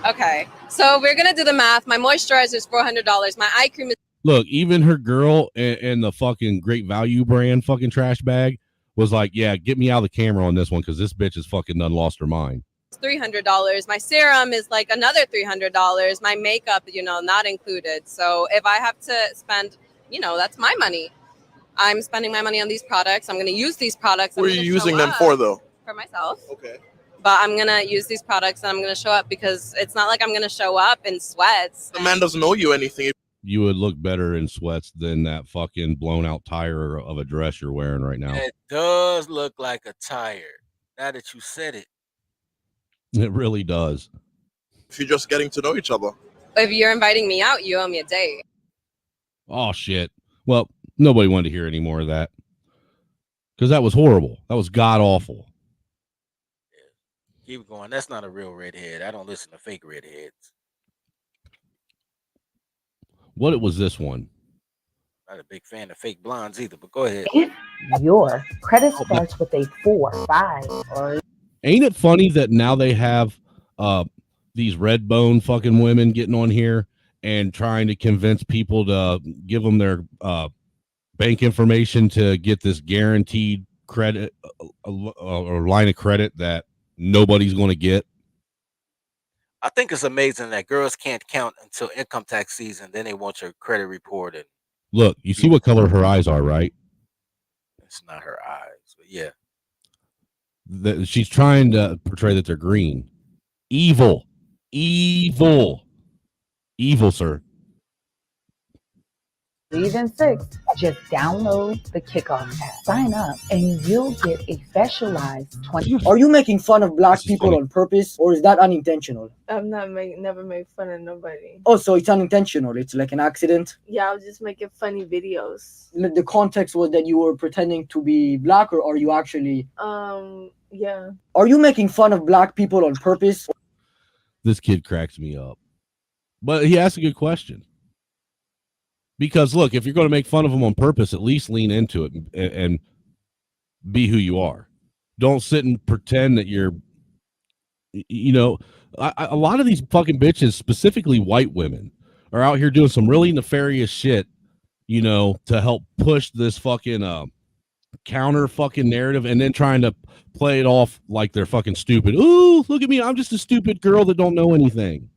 Okay, so we're gonna do the math. My moisturizer is $400. My eye cream is. Look, even her girl in the fucking Great Value brand fucking trash bag was like, yeah, get me out of the camera on this one because this bitch has fucking done lost her mind. $300. My serum is like another $300. My makeup, not included. So if I have to spend, that's my money. I'm spending my money on these products. I'm going to use these products. What are you using them for, though? For myself. Okay. But I'm going to use these products and I'm going to show up because it's not like I'm going to show up in sweats. The man doesn't owe you anything. You would look better in sweats than that fucking blown out tire of a dress you're wearing right now. It does look like a tire. Now that you said it. It really does. If you're just getting to know each other. If you're inviting me out, you owe me a date. Oh, shit. Well, nobody wanted to hear any more of that. Because that was horrible. That was god-awful. Yeah. Keep going. That's not a real redhead. I don't listen to fake redheads. What was this one? Not a big fan of fake blondes either, but go ahead. If your credit starts with a 4, 5, or... Ain't it funny that now they have these red bone fucking women getting on here and trying to convince people to give them their bank information to get this guaranteed credit or line of credit that nobody's going to get? I think it's amazing that girls can't count until income tax season. Then they want your credit report. And look, you see what color her eyes are, right? It's not her eyes, but yeah. She's trying to portray that they're green. Evil, sir. Even 6, just download the Kickoff app, sign up, and you'll get a specialized 20. Are you making fun of black This is people funny. on purpose, or is that unintentional? I'm not never made fun of nobody. Oh, so it's unintentional. It's like an accident. Yeah, I was just making funny videos. The context was that you were pretending to be black, or are you actually? Yeah. Are you making fun of black people on purpose? This kid cracks me up. But he asked a good question. Because look, if you're going to make fun of them on purpose, at least lean into it and be who you are. Don't sit and pretend that you're, you know, a lot of these fucking bitches, specifically white women, are out here doing some really nefarious shit, you know, to help push this fucking counter fucking narrative and then trying to play it off like they're fucking stupid. Ooh, look at me. I'm just a stupid girl that don't know anything.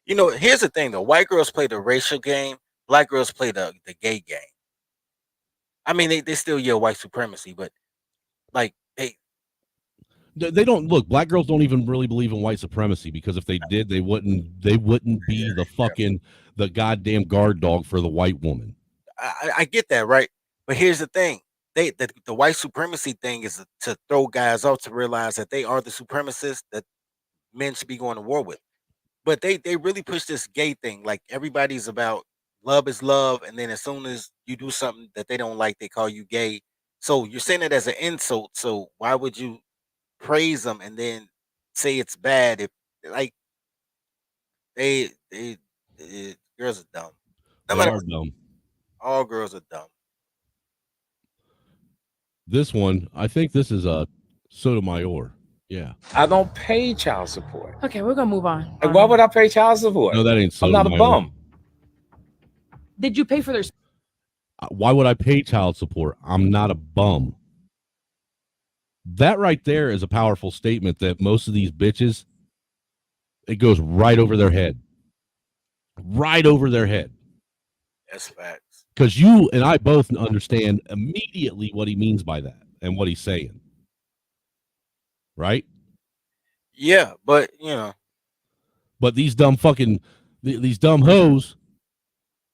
You know, here's the thing though. White girls play the racial game. Black girls play the gay game. I mean, they still yell white supremacy, but like they don't look. Black girls don't even really believe in white supremacy, because if they did, they wouldn't be the fucking the goddamn guard dog for the white woman. I get that, right? But here's the thing. The white supremacy thing is to throw guys off to realize that they are the supremacists that men should be going to war with. But they really push this gay thing. Like everybody's about love is love, and then as soon as you do something that they don't like, they call you gay. So you're saying it as an insult. So why would you praise them and then say it's bad? If like they girls are dumb. They are dumb. All girls are dumb. This one, I think this is a Sotomayor. Yeah. I don't pay child support. Okay, we're gonna move on. Like, why would I pay child support? No, that ain't I'm not a bum. Did you pay for their? Why would I pay child support? I'm not a bum. That right there is a powerful statement that most of these bitches, it goes right over their head. Right over their head. That's facts. Because you and I both understand immediately what he means by that and what he's saying. Right? Yeah, but you know. But these dumb fucking these dumb hoes,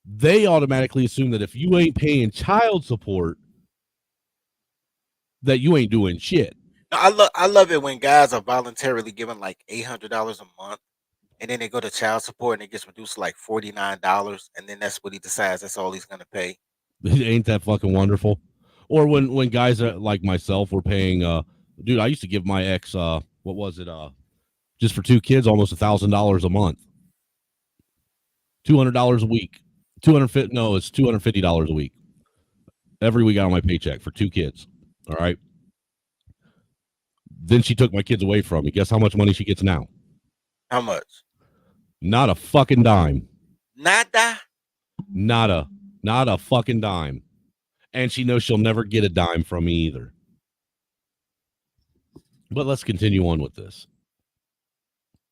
they automatically assume that if you ain't paying child support, that you ain't doing shit. I love it when guys are voluntarily given like $800 a month, and then they go to child support and it gets reduced to like $49, and then that's what he decides that's all he's gonna pay. Ain't that fucking wonderful? Or when guys are like myself were paying dude, I used to give my ex what was it, just for 2 kids, almost $1,000 a month. $200 a week. It's $250 a week. Every week out of my paycheck for 2 kids. All right. Then she took my kids away from me. Guess how much money she gets now? How much? Not a fucking dime. Nada? Not a fucking dime. And she knows she'll never get a dime from me either. But let's continue on with this.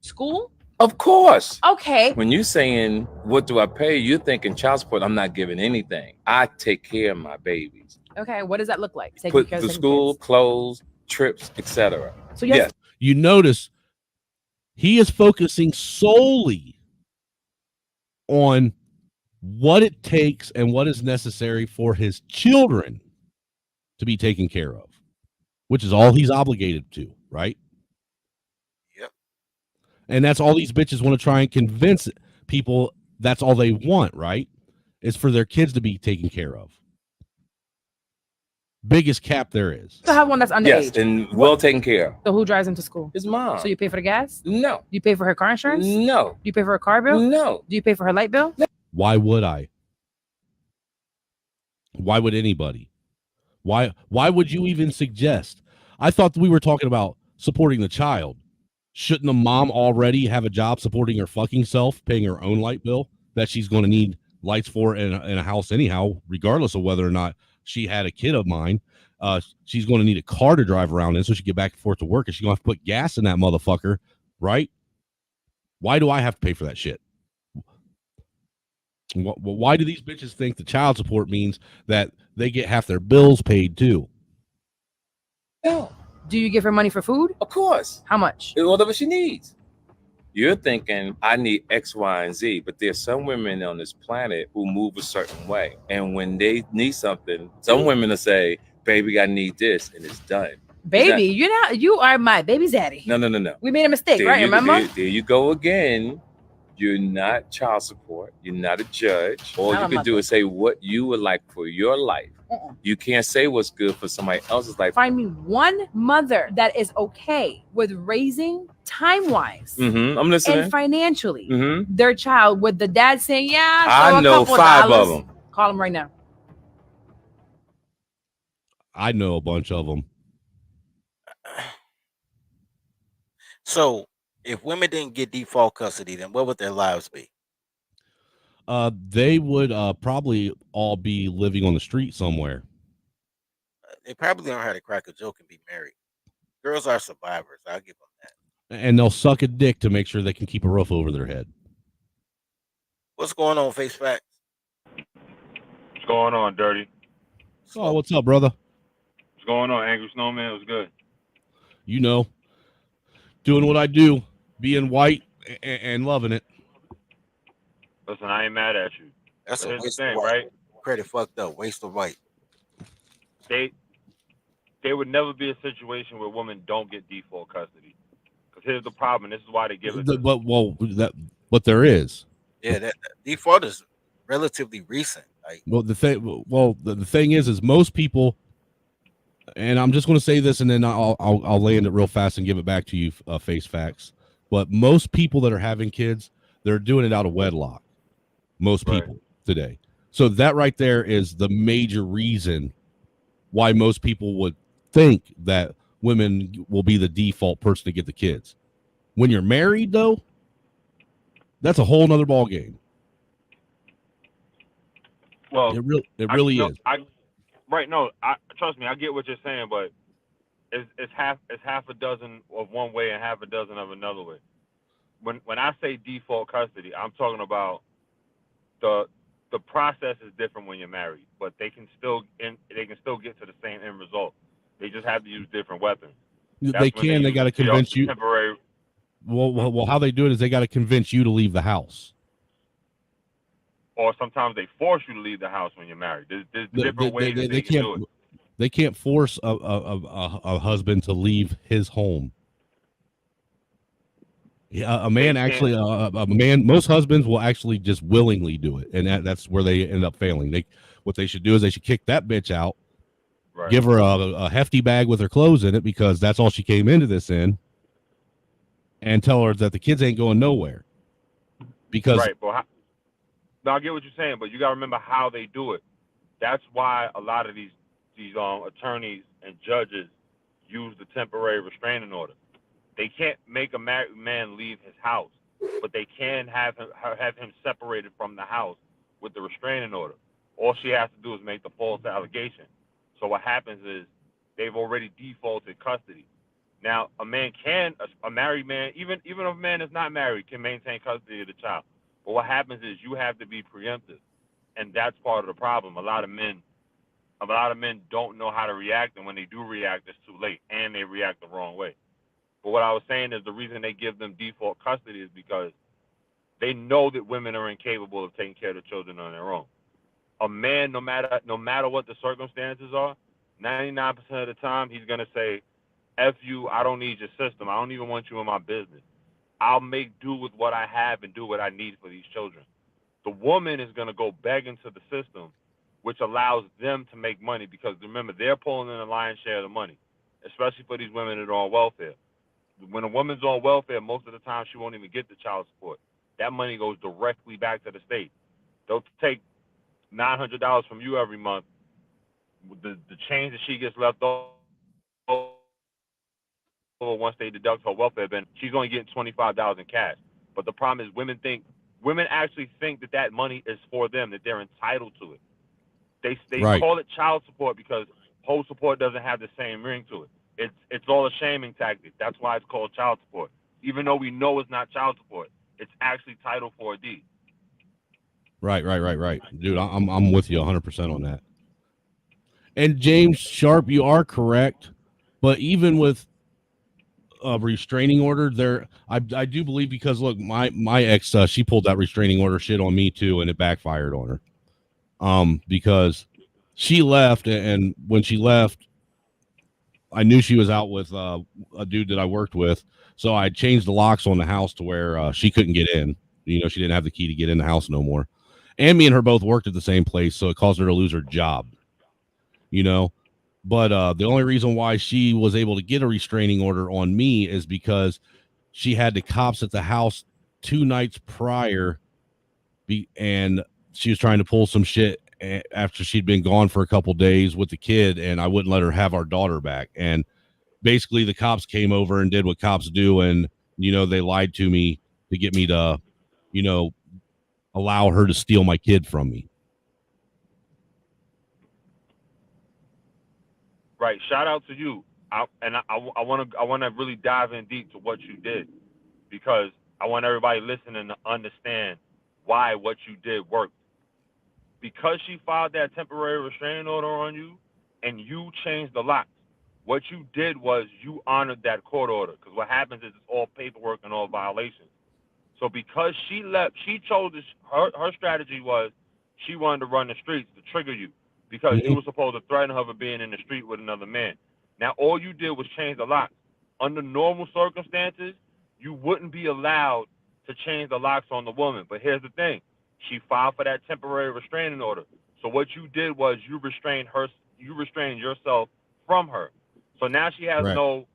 School? Of course. Okay. When you're saying, what do I pay? You're thinking child support. I'm not giving anything. I take care of my babies. Okay, what does that look like? Put the school, clothes, trips, etc. So yes. You notice he is focusing solely on what it takes and what is necessary for his children to be taken care of, which is all he's obligated to, right? Yep. And that's all these bitches want to try and convince people that's all they want, right? Is for their kids to be taken care of. Biggest cap there is. To have one that's underage. Yes, and well taken care of. So who drives him to school? His mom. So you pay for the gas? No. Do you pay for her car insurance? No. Do you pay for her car bill? No. Do you pay for her light bill? No. Why would I? Why would anybody? Why would you even suggest? I thought that we were talking about supporting the child. Shouldn't the mom already have a job supporting her fucking self, paying her own light bill that she's going to need lights for in a house anyhow, regardless of whether or not she had a kid of mine? She's going to need a car to drive around in so she can get back and forth to work, and she's going to have to put gas in that motherfucker, right? Why do I have to pay for that shit? Why do these bitches think the child support means that they get half their bills paid too? No. Do you give her money for food? Of course. How much? Whatever she needs. You're thinking, I need X, Y, and Z, but there's some women on this planet who move a certain way. And when they need something, some women will say, baby, I need this, and it's done. Baby, you are my baby's daddy. No. We made a mistake, There right? you, Remember? there you go again. You're not child support. You're not a judge. All you can do is say what you would like for your life. You can't say what's good for somebody else's life. Find me one mother that is okay with raising time-wise I'm listening. and financially their child with the dad saying, yeah, I know 5 of them. Call them right now. I know a bunch of them. So, if women didn't get default custody, then what would their lives be? They would probably all be living on the street somewhere. They probably learn how to crack a joke and be married. Girls are survivors. I'll give them that. And they'll suck a dick to make sure they can keep a roof over their head. What's going on, Face Facts? What's going on, Dirty? Oh, what's up, brother? What's going on, Angry Snowman? It was good. You know, doing what I do, being white and loving it. Listen, I ain't mad at you. That's Here's a waste the thing, of white. right? Credit fucked up. Waste of white. There would never be a situation where women don't get default custody. Because here's the problem. This is why they give it. But there is. Yeah, that default is relatively recent. Like, the thing is most people, and I'm just going to say this, and then I'll land it real fast and give it back to you, Face Facts. But most people that are having kids, they're doing it out of wedlock. Most people today. So that right there is the major reason why most people would think that women will be the default person to get the kids. When you're married, though, that's a whole nother ball game. Well, it really is. Trust me, I get what you're saying, but it's half a dozen of one way and half a dozen of another way. When I say default custody, I'm talking about the process is different when you're married, but they can still get to the same end result. They just have to use different weapons. They got to convince you. Temporary. Well, how they do it is they got to convince you to leave the house. Or sometimes they force you to leave the house when you're married. There's different ways they can do it. They can't force a husband to leave his home. Yeah, a man actually, most husbands will actually just willingly do it, and that's where they end up failing. What they should do is they should kick that bitch out, give her a hefty bag with her clothes in it, because that's all she came into this in, and tell her that the kids ain't going nowhere. Because I get what you're saying, but you got to remember how they do it. That's why a lot of these attorneys and judges use the temporary restraining order. They can't make a married man leave his house, but they can have him separated from the house with the restraining order. All she has to do is make the false allegation. So what happens is they've already defaulted custody. Now, a married man, even if a man is not married, can maintain custody of the child. But what happens is you have to be preemptive, and that's part of the problem. A lot of men don't know how to react, and when they do react, it's too late, and they react the wrong way. But what I was saying is the reason they give them default custody is because they know that women are incapable of taking care of the children on their own. A man, no matter what the circumstances are, 99% of the time he's gonna say, "F you, I don't need your system. I don't even want you in my business. I'll make do with what I have and do what I need for these children." The woman is gonna go beg into the system, which allows them to make money, because remember, they're pulling in a lion's share of the money, especially for these women that are on welfare. When a woman's on welfare, most of the time she won't even get the child support. That money goes directly back to the state. They'll take $900 from you every month. The change that she gets left over once they deduct her welfare benefit, she's only getting $25 in cash. But the problem is women actually think that money is for them, that they're entitled to it. They call it child support because whole support doesn't have the same ring to it. It's all a shaming tactic. That's why it's called child support. Even though we know it's not child support, it's actually Title 4D. Right. Dude, I'm with you 100% on that. And James Sharp, you are correct. But even with a restraining order there, I do believe, because look, my ex, she pulled that restraining order shit on me too, and it backfired on her. Because she left, and when she left, I knew she was out with a dude that I worked with, so I changed the locks on the house to where she couldn't get in. You know, she didn't have the key to get in the house no more. And me and her both worked at the same place, so it caused her to lose her job. You know, but the only reason why she was able to get a restraining order on me is because she had the cops at the house 2 nights prior, and she was trying to pull some shit after she'd been gone for a couple days with the kid, and I wouldn't let her have our daughter back. And basically the cops came over and did what cops do, and you know, they lied to me to get me to, you know, allow her to steal my kid from me. Right. Shout out to you. I want to really dive in deep to what you did, because I want everybody listening to understand why what you did worked. Because she filed that temporary restraining order on you and you changed the locks, what you did was you honored that court order. Because what happens is it's all paperwork and all violations. So because she left, she chose this, her strategy was she wanted to run the streets to trigger you, because you were supposed to threaten her for being in the street with another man. Now, all you did was change the locks. Under normal circumstances, you wouldn't be allowed to change the locks on the woman. But here's the thing. She filed for that temporary restraining order. So what you did was you restrained yourself from her. So now she has no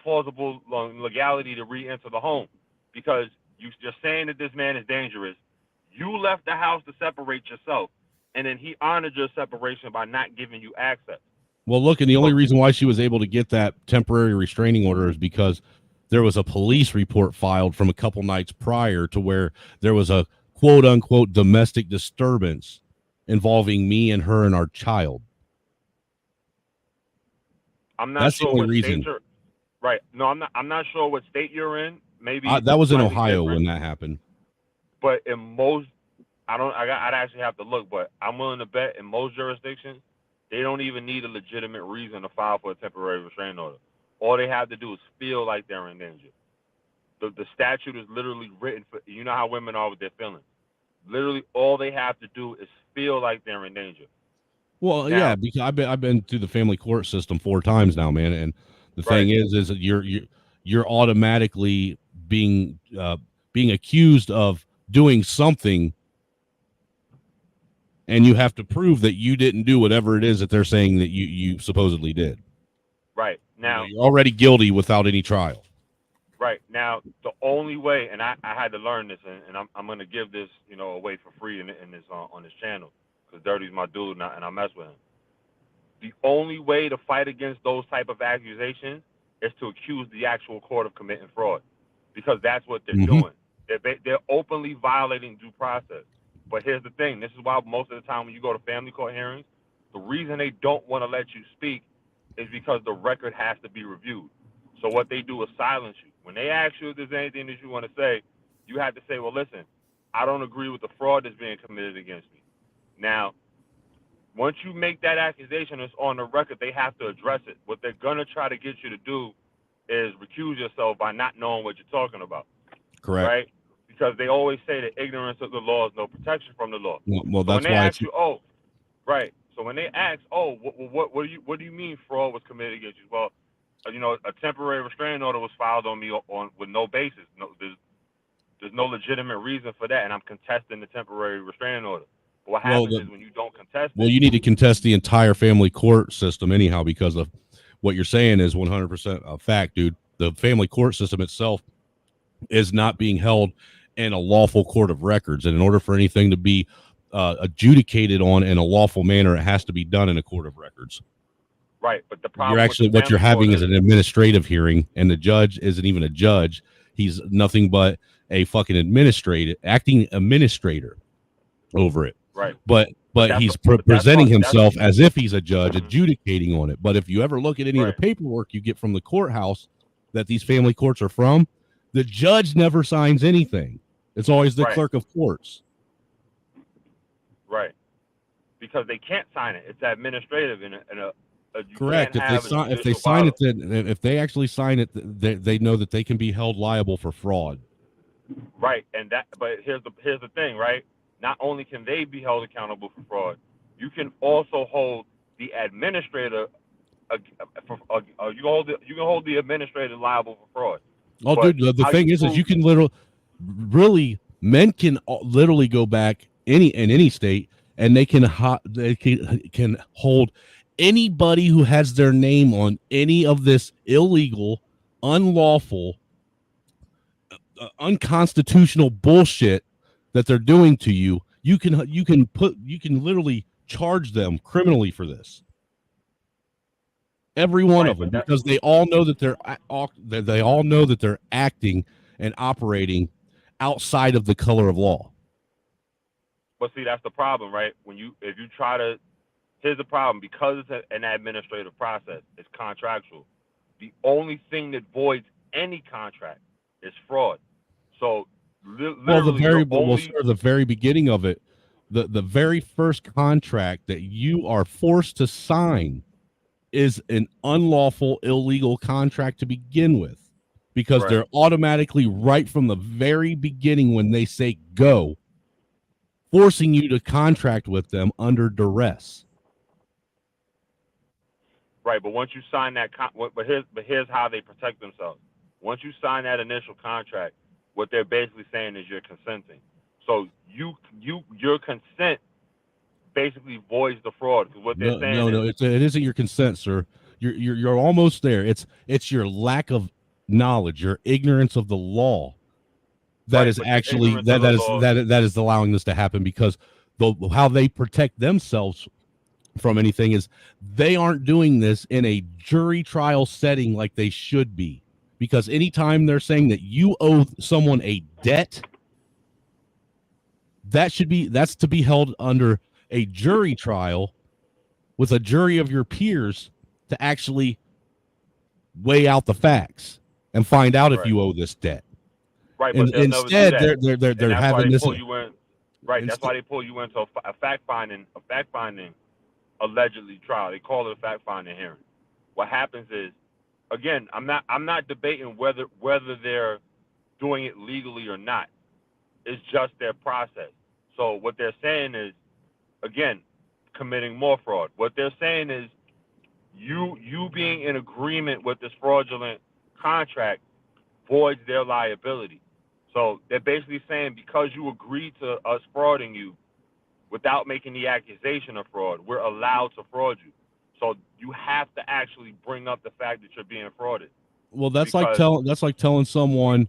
plausible legality to re-enter the home, because you're saying that this man is dangerous. You left the house to separate yourself, and then he honored your separation by not giving you access. Well, look, and the only reason why she was able to get that temporary restraining order is because there was a police report filed from a couple nights prior to where there was a quote unquote domestic disturbance involving me and her and our child. I'm not That's sure the only what reason. state you're right. No, I'm not sure what state you're in. Maybe That was in slightly Ohio different. when that happened. But in most, I'd actually have to look, but I'm willing to bet in most jurisdictions, they don't even need a legitimate reason to file for a temporary restraining order. All they have to do is feel like they're in danger. The statute is literally written for, you know how women are with their feelings. Literally, all they have to do is feel like they're in danger. Well, Now, yeah, because I've been through the family court system 4 times now, man, and the thing is that you're automatically being accused of doing something, and you have to prove that you didn't do whatever it is that they're saying that you supposedly did. Right. Now, you're already guilty without any trial. Right. Now, the only way, and I had to learn this, and I'm going to give this, away for free in this on this channel, because Dirty's my dude, and I mess with him. The only way to fight against those type of accusations is to accuse the actual court of committing fraud, because that's what they're doing. They're openly violating due process. But here's the thing. This is why most of the time when you go to family court hearings, the reason they don't want to let you speak is because the record has to be reviewed. So what they do is silence you. When they ask you if there's anything that you want to say, you have to say, well, listen, I don't agree with the fraud that's being committed against me. Now, once you make that accusation, it's on the record, they have to address it. What they're going to try to get you to do is recuse yourself by not knowing what you're talking about. Correct. Right? Because they always say that ignorance of the law is no protection from the law. Well, so that's when they why ask you, right. So when they ask, what do you mean fraud was committed against you? Well, a temporary restraining order was filed on me with no basis. There's no legitimate reason for that, and I'm contesting the temporary restraining order. But what happens is when you don't contest it. Well, you need to contest the entire family court system anyhow, because of what you're saying is 100% a fact, dude. The family court system itself is not being held in a lawful court of records, and in order for anything to be adjudicated on in a lawful manner, it has to be done in a court of records. Right, but the problem what you're having is an administrative hearing, and the judge isn't even a judge. He's nothing but a fucking acting administrator over it. Right. But he's presenting himself as if he's a judge, adjudicating on it. But if you ever look at any of the paperwork you get from the courthouse that these family courts are from, the judge never signs anything. It's always the clerk of courts. Right. Because they can't sign it. It's administrative, and You Correct. can't If they have a sign, if they judicial sign it, violation. then if they actually sign it, they know that they can be held liable for fraud. Right, and that. But here's the thing, right? Not only can they be held accountable for fraud, you can also hold the administrator. You can hold the administrator liable for fraud. Oh, But dude, the how thing you is prove? you can really men can literally go back in any state, and they can hold anybody who has their name on any of this illegal, unlawful, unconstitutional bullshit that they're doing to you. You can literally charge them criminally for this. Every one of them, because they all know that they all know that they're acting and operating outside of the color of law. But see, that's the problem, right? If you try to, here's the problem, because it's an administrative process, it's contractual. The only thing that voids any contract is fraud. So literally, the very beginning of it, the very first contract that you are forced to sign is an unlawful, illegal contract to begin with, because they're automatically, right from the very beginning, when they say go, forcing you to contract with them under duress. Right, but once you sign that, but here's how they protect themselves. Once you sign that initial contract, what they're basically saying is you're consenting. So your consent basically voids the fraud, because what they're saying is it isn't your consent, sir. You're almost there. It's your lack of knowledge, your ignorance of the law that is actually that is allowing this to happen, because how they protect themselves from anything is they aren't doing this in a jury trial setting like they should be, because anytime they're saying that you owe someone a debt, that's to be held under a jury trial with a jury of your peers to actually weigh out the facts and find out if you owe this debt. Right, and but they'll instead never do that. they're having this. Right, that's why they pull you into a fact finding allegedly trial. They call it a fact finding hearing. What happens is, again, I'm not debating whether they're doing it legally or not. It's just their process. So what they're saying is, again, committing more fraud. What they're saying is you being in agreement with this fraudulent contract voids their liability. So they're basically saying, because you agreed to us frauding you without making the accusation of fraud, we're allowed to fraud you. So you have to actually bring up the fact that you're being frauded. Well, that's like telling someone,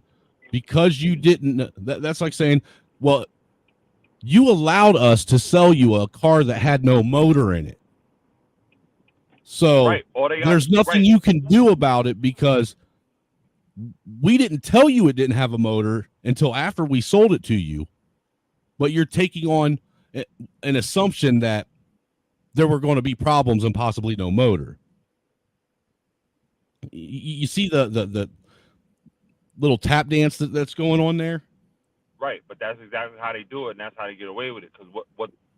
because you didn't. That's like saying, well, you allowed us to sell you a car that had no motor in it. So there's nothing you can do about it, because we didn't tell you it didn't have a motor until after we sold it to you. But you're taking on an assumption that there were going to be problems and possibly no motor. You see the little tap dance that's going on there? Right, but that's exactly how they do it, and that's how they get away with it. Because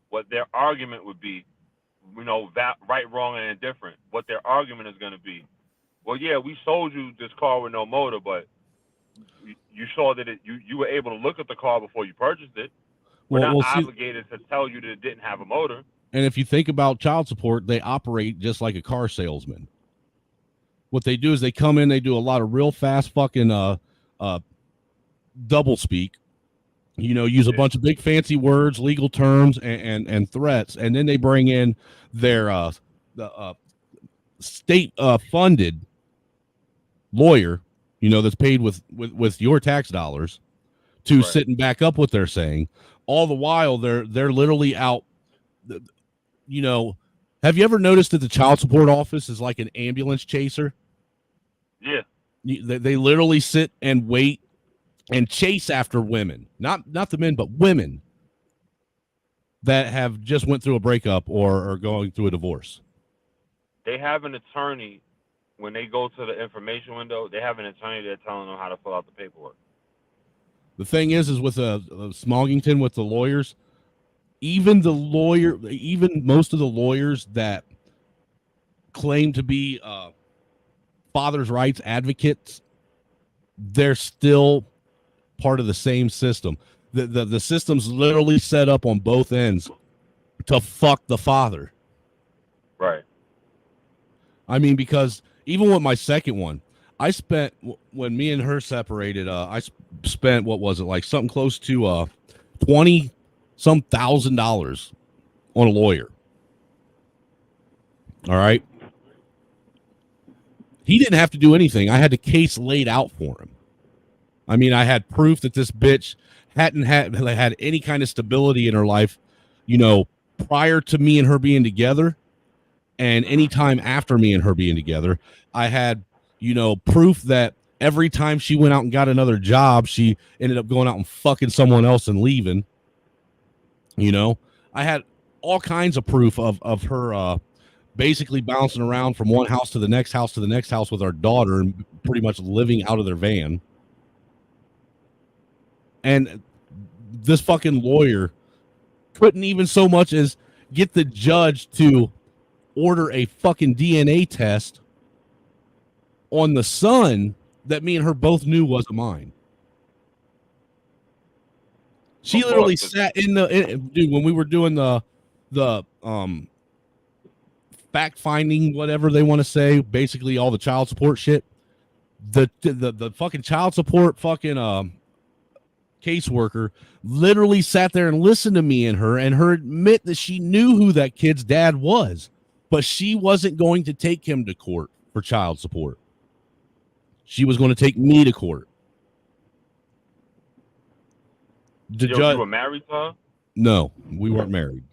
what their argument would be, right, wrong, and indifferent. What their argument is going to be, well, yeah, we sold you this car with no motor, but you saw that you were able to look at the car before you purchased it. We're not obligated to tell you that it didn't have a motor. And if you think about child support, they operate just like a car salesman. What they do is they come in, they do a lot of real fast fucking double speak. Use a bunch of big fancy words, legal terms, and threats, and then they bring in their state funded lawyer, that's paid with your tax dollars to sit and back up what they're saying. All the while they're literally out. Have you ever noticed that the child support office is like an ambulance chaser? Yeah. They literally sit and wait and chase after women, not the men, but women that have just went through a breakup or are going through a divorce. They have an attorney. When they go to the information window, they have an attorney there telling them how to fill out the paperwork. The thing is with Smogington, with the lawyers, even most of the lawyers that claim to be fathers' rights advocates, they're still part of the same system. The system's literally set up on both ends to fuck the father. Right. I mean, because even with my second one, I spent, when me and her separated, I spent, what was it, like something close to $20-some thousand on a lawyer. All right. He didn't have to do anything. I had the case laid out for him. I mean, I had proof that this bitch hadn't had any kind of stability in her life, prior to me and her being together, and any time after me and her being together. I had, proof that every time she went out and got another job, she ended up going out and fucking someone else and leaving. I had all kinds of proof of her basically bouncing around from one house to the next house to the next house with our daughter and pretty much living out of their van. And this fucking lawyer couldn't even so much as get the judge to order a fucking DNA test on the son that me and her both knew wasn't mine. She literally sat in dude, when we were doing the fact finding, whatever they want to say, basically all the child support shit. The fucking child support fucking caseworker literally sat there and listened to me and her admit that she knew who that kid's dad was, but she wasn't going to take him to court for child support. She was going to take me to court. You were married to her? No, we weren't married.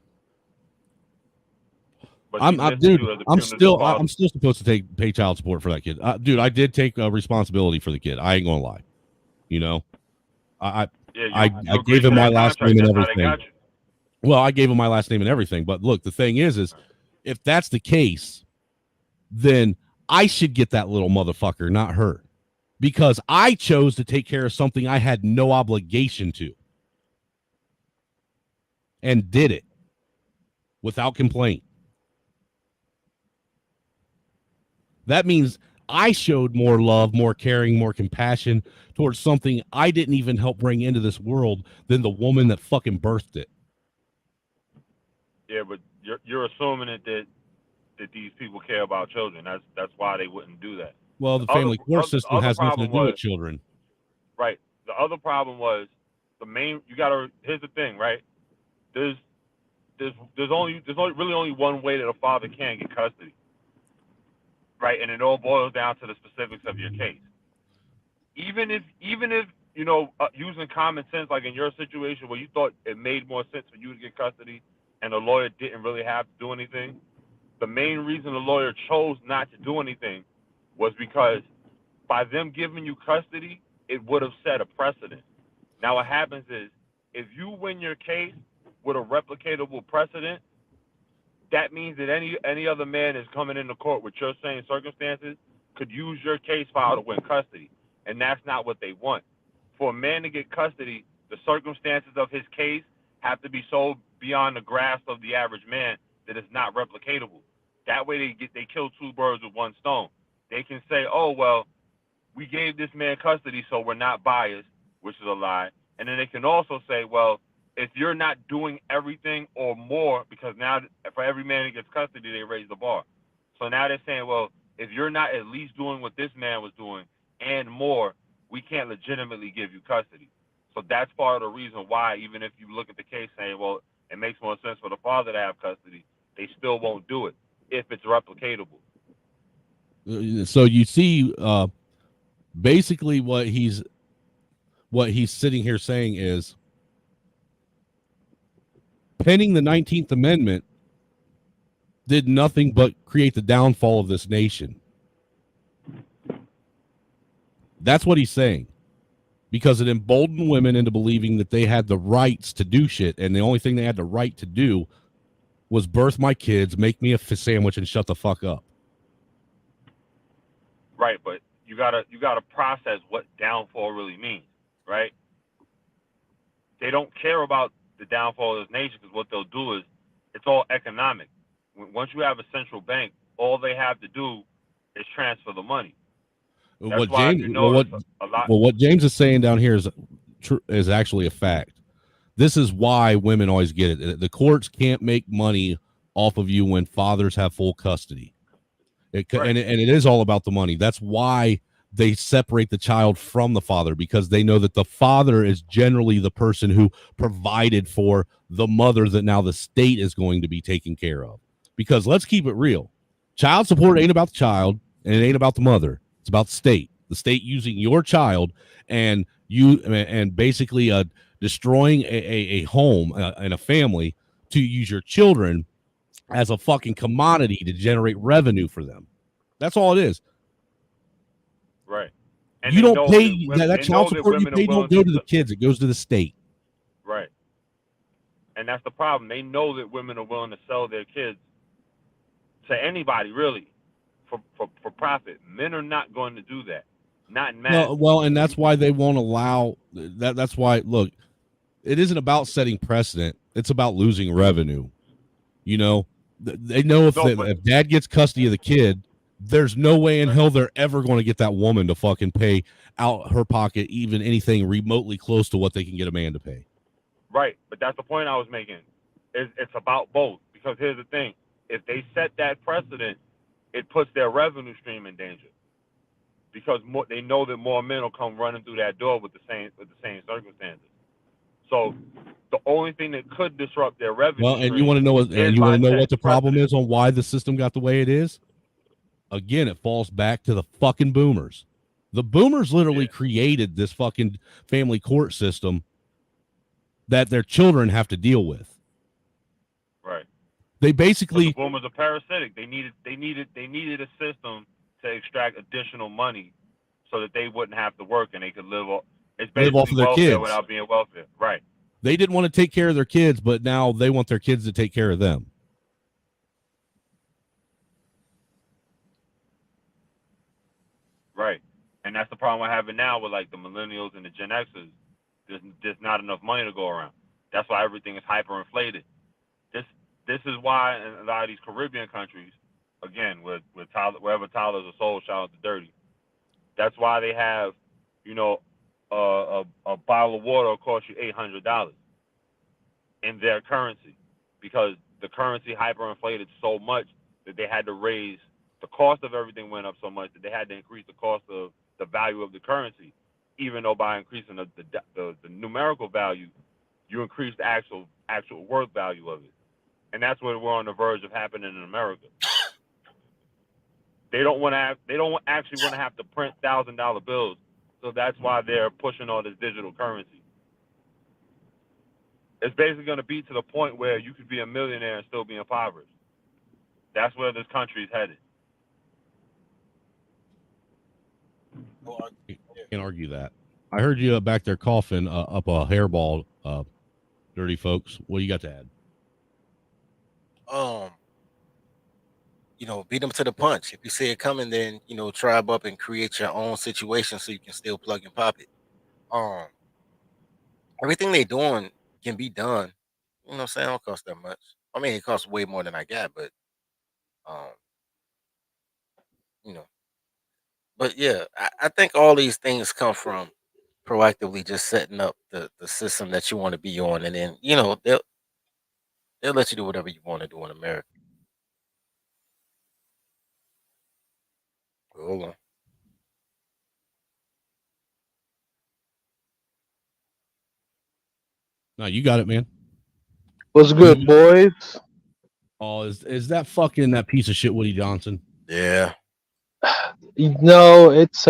But I'm still supposed to pay child support for that kid. Dude, I did take responsibility for the kid. I ain't gonna lie. I gave him my last name and everything. Well, I gave him my last name and everything. But look, the thing is if that's the case, then I should get that little motherfucker, not her, because I chose to take care of something I had no obligation to, and did it without complaint. That means I showed more love, more caring, more compassion towards something I didn't even help bring into this world than the woman that fucking birthed it. Yeah, but you're assuming that these people care about children. That's why they wouldn't do that. Well, the family court system has nothing to do with children. Right. The other problem was here's the thing, right? There's only one way that a father can get custody. Right, and it all boils down to the specifics of your case. Even if using common sense, like in your situation where you thought it made more sense for you to get custody and the lawyer didn't really have to do anything, the main reason the lawyer chose not to do anything was because by them giving you custody, it would have set a precedent. Now what happens is, if you win your case with a replicatable precedent, that means that any other man is coming into court with your same circumstances could use your case file to win custody, and that's not what they want. For a man to get custody, the circumstances of his case have to be so beyond the grasp of the average man that it's not replicatable. That way they kill two birds with one stone. They can say, oh, well, we gave this man custody, so we're not biased, which is a lie. And then they can also say, well, if you're not doing everything or more, because now for every man that gets custody, they raise the bar. So now they're saying, well, if you're not at least doing what this man was doing and more, we can't legitimately give you custody. So that's part of the reason why, even if you look at the case saying, well, it makes more sense for the father to have custody, they still won't do it if it's replicatable. So you see, basically what he's sitting here saying is, penning the 19th Amendment did nothing but create the downfall of this nation. That's what he's saying. Because it emboldened women into believing that they had the rights to do shit, and the only thing they had the right to do was birth my kids, make me a sandwich, and shut the fuck up. Right, but you gotta process what downfall really means, right? They don't care about the downfall of this nation, because what they'll do is, it's all economic. Once you have a central bank all they have to do is transfer the money. That's What why if James, you well, notice a lot. what James is saying down here is actually a fact. This is why women always get it. The courts can't make money off of you when fathers have full custody. And it is all about the money. That's why they separate the child from the father, because they know that the father is generally the person who provided for the mother that now the state is going to be taking care of. Because let's keep it real. Child support ain't about the child and it ain't about the mother. It's about the state using your child and basically destroying a home and a family to use your children as a fucking commodity to generate revenue for them. That's all it is. Right. And you don't pay that that child support you pay don't go to the kids. It goes to the state. Right. And that's the problem. They know that women are willing to sell their kids to anybody, really, for profit. Men are not going to do that. Not in mass. Well, and that's why they won't allow that. That's why, look, it isn't about setting precedent. It's about losing revenue. You know, they know if dad gets custody of the kid, there's no way in hell they're ever going to get that woman to fucking pay out her pocket even anything remotely close to what they can get a man to pay. Right, but that's the point I was making. It's about both. Because here's the thing: if they set that precedent, it puts their revenue stream in danger. Because they know that more men will come running through that door with the same circumstances. So the only thing that could disrupt their revenue. Well, and you want to know what the problem is on why the system got the way it is? Again, it falls back to the fucking boomers. The boomers literally created this fucking family court system that their children have to deal with. Right. They basically the boomers are parasitic. They needed a system to extract additional money so that they wouldn't have to work and they could live off of their kids without being welfare. Right. They didn't want to take care of their kids, but now they want their kids to take care of them. Right. And that's the problem we're having now with like the millennials and the Gen Xers. There's not enough money to go around. That's why everything is hyperinflated. This is why in a lot of these Caribbean countries, again, wherever Toddlers are sold, shout out to Dirty. That's why they have, a bottle of water will cost you $800 in their currency, because the currency hyperinflated so much that they had to raise the cost of everything went up so much that they had to increase the cost of the value of the currency, even though by increasing the numerical value, you increase the actual worth value of it. And that's what we're on the verge of happening in America. They don't actually want to have to print $1,000 bills, so that's why they're pushing all this digital currency. It's basically going to be to the point where you could be a millionaire and still be impoverished. That's where this country is headed. Can't argue that. I heard you back there coughing up a hairball, Dirty Folks. What do you got to add? Beat them to the punch. If you see it coming, then tribe up and create your own situation so you can still plug and pop it. Everything they doing can be done. You know what I'm saying? It don't cost that much. I mean, it costs way more than I got, but But yeah, I think all these things come from proactively just setting up the system that you want to be on, and then they'll let you do whatever you want to do in America. Hold on. No, you got it, man. What's good, boys? Oh, is that fucking that piece of shit Woody Johnson? Yeah. No, it's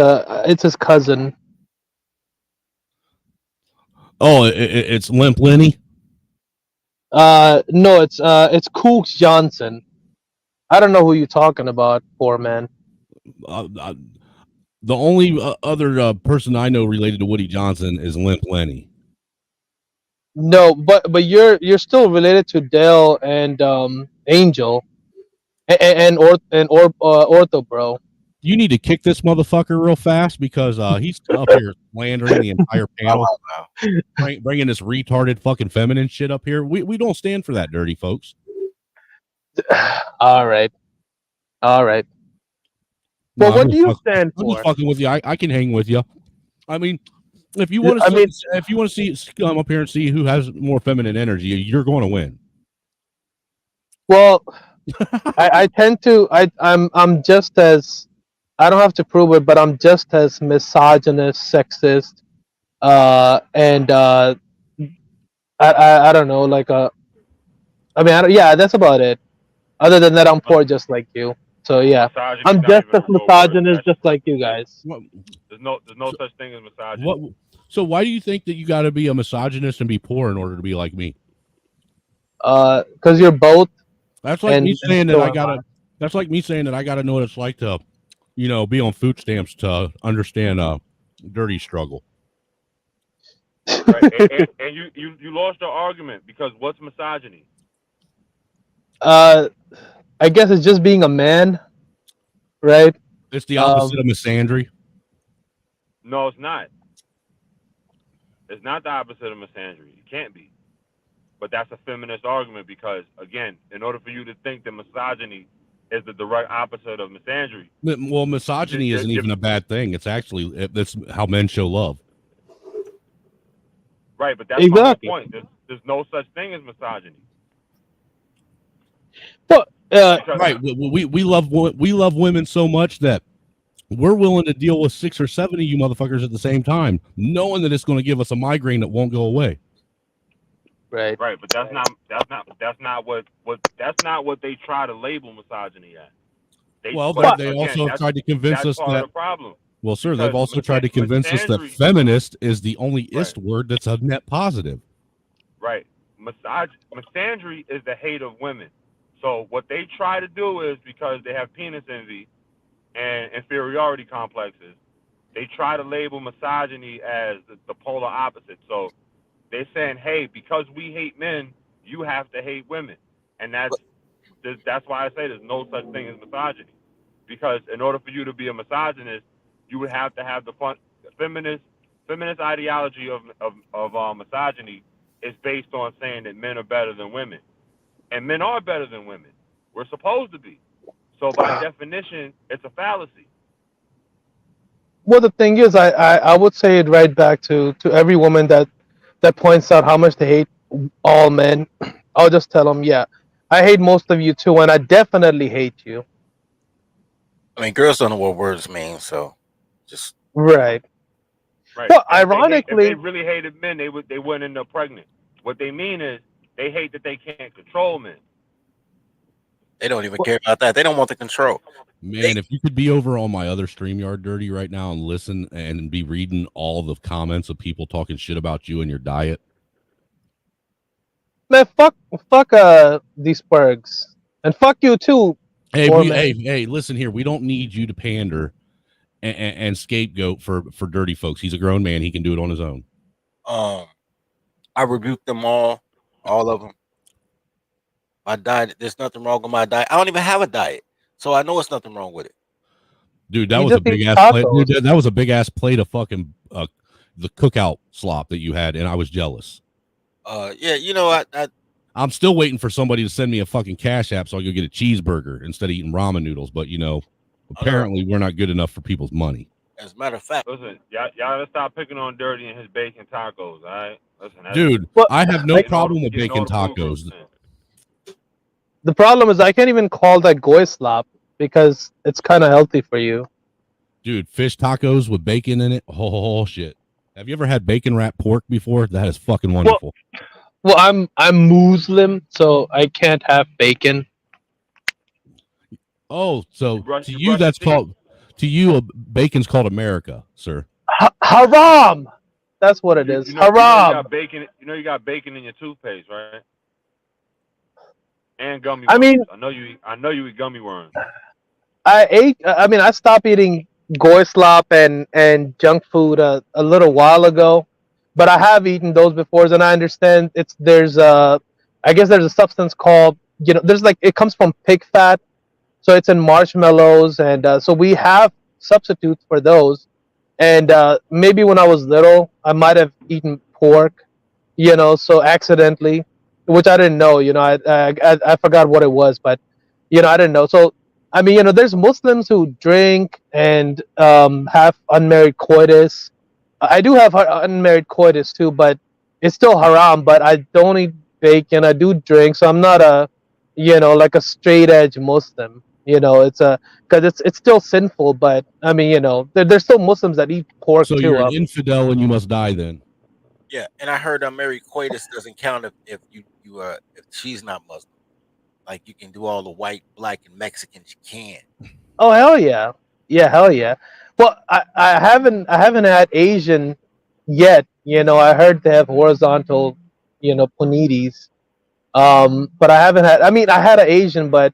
his cousin. Oh, it's Limp Lenny. No, it's Cooks Johnson. I don't know who you're talking about, poor man. The only other person I know related to Woody Johnson is Limp Lenny. No, but you're still related to Dale and Angel and Ortho, bro. You need to kick this motherfucker real fast because he's up here slandering the entire panel, bringing this retarded fucking feminine shit up here. We don't stand for that, Dirty Folks. All right. All right. No, Well, I'm what do just you fuck- stand I'm just for? fucking with you. I can hang with you. I mean, if you want I to mean, if you want to come up here and see who has more feminine energy, you're going to win. well, I tend to I'm just as, I don't have to prove it, but I'm just as misogynist, sexist, and I don't know, like I mean, yeah, that's about it. Other than that, I'm poor just like you. So yeah, Misogyny is I'm not just even as a real word. misogynist, That's just like you guys. there's no such thing as misogyny. What? So why do you think that you got to be a misogynist and be poor in order to be like me? Because you're both. That's like me And saying that so I am gotta. That's like me saying that I gotta know what it's like to, be on food stamps to understand dirty struggle. Right. and you lost your argument because what's misogyny? I guess it's just being a man, right? It's the opposite of misandry. No, it's not. It's not the opposite of misandry. It can't be. But that's a feminist argument because, again, in order for you to think that misogyny is the direct opposite of misandry. Well, misogyny isn't even a bad thing. It's actually that's how men show love. Right, but that's Exactly. my whole point. There's no such thing as misogyny. But right, we love women so much that we're willing to deal with 6 or 7 of you motherfuckers at the same time, knowing that it's going to give us a migraine that won't go away. Right. Right, but that's not what they try to label misogyny as. They also that's, tried to convince that's us part that. Of the problem. Well, sir, Because they've also tried to convince us that feminist is the only ist word that's a net positive. Right. Misandry is the hate of women. So what they try to do is, because they have penis envy and inferiority complexes, they try to label misogyny as the polar opposite. So they're saying, hey, because we hate men, you have to hate women. And that's why I say there's no such thing as misogyny. Because in order for you to be a misogynist, you would have to have the feminist ideology of misogyny is based on saying that men are better than women. And men are better than women. We're supposed to be. So by definition, it's a fallacy. Well, the thing is, I would say it right back to every woman that points out how much they hate all men. I'll just tell them, yeah, I hate most of you too, and I definitely hate you. I mean, girls don't know what words mean, so just right. Right. But and ironically, if they really hated men, they wouldn't end up pregnant. What they mean is they hate that they can't control men. They don't even care about that. They don't want the control. Man, if you could be over on my other StreamYard Dirty right now and listen and be reading all the comments of people talking shit about you and your diet. Man, fuck these pergs. And fuck you too. Hey, listen here. We don't need you to pander and scapegoat for dirty folks. He's a grown man. He can do it on his own. I rebuke them all of them. My diet, there's nothing wrong with my diet. I don't even have a diet, so I know it's nothing wrong with it. Dude, that was a big ass plate. Dude, that was a big ass plate of fucking the cookout slop that you had, and I was jealous. Yeah, I'm still waiting for somebody to send me a fucking Cash App so I can get a cheeseburger instead of eating ramen noodles. But apparently we're not good enough for people's money. As a matter of fact, listen, y'all gotta stop picking on Dirty and his bacon tacos. All right, listen, dude, I have no problem with bacon tacos. The problem is I can't even call that goy slop because it's kind of healthy for you. Dude, fish tacos with bacon in it. Oh shit! Have you ever had bacon wrapped pork before? That is fucking wonderful. Well, I'm Muslim, so I can't have bacon. Oh, so to you that's called bacon's called America, sir. Haram. That's what it is. Haram. You got bacon. You got bacon in your toothpaste, right? And gummy worms. I know you eat gummy worms. I stopped eating goy slop and junk food a little while ago, but I have eaten those before, and I understand there's a substance called, it comes from pig fat, so it's in marshmallows, and so we have substitutes for those, and maybe when I was little I might have eaten pork, so accidentally, which I didn't know, I forgot what it was, but I didn't know. So I mean, there's Muslims who drink and have unmarried coitus. I do have unmarried coitus too, but it's still haram. But I don't eat bacon. I do drink, so I'm not like a straight edge Muslim. It's because it's still sinful. But I mean, there's still Muslims that eat pork So too. you're an infidel and you must die then. Yeah, and I heard unmarried coitus doesn't count if if she's not Muslim. Like you can do all the white, black, and Mexicans you can. Oh hell yeah, yeah, hell yeah. Well, I haven't had Asian yet. I heard they have horizontal, ponitis. But I haven't had. I mean, I had an Asian, but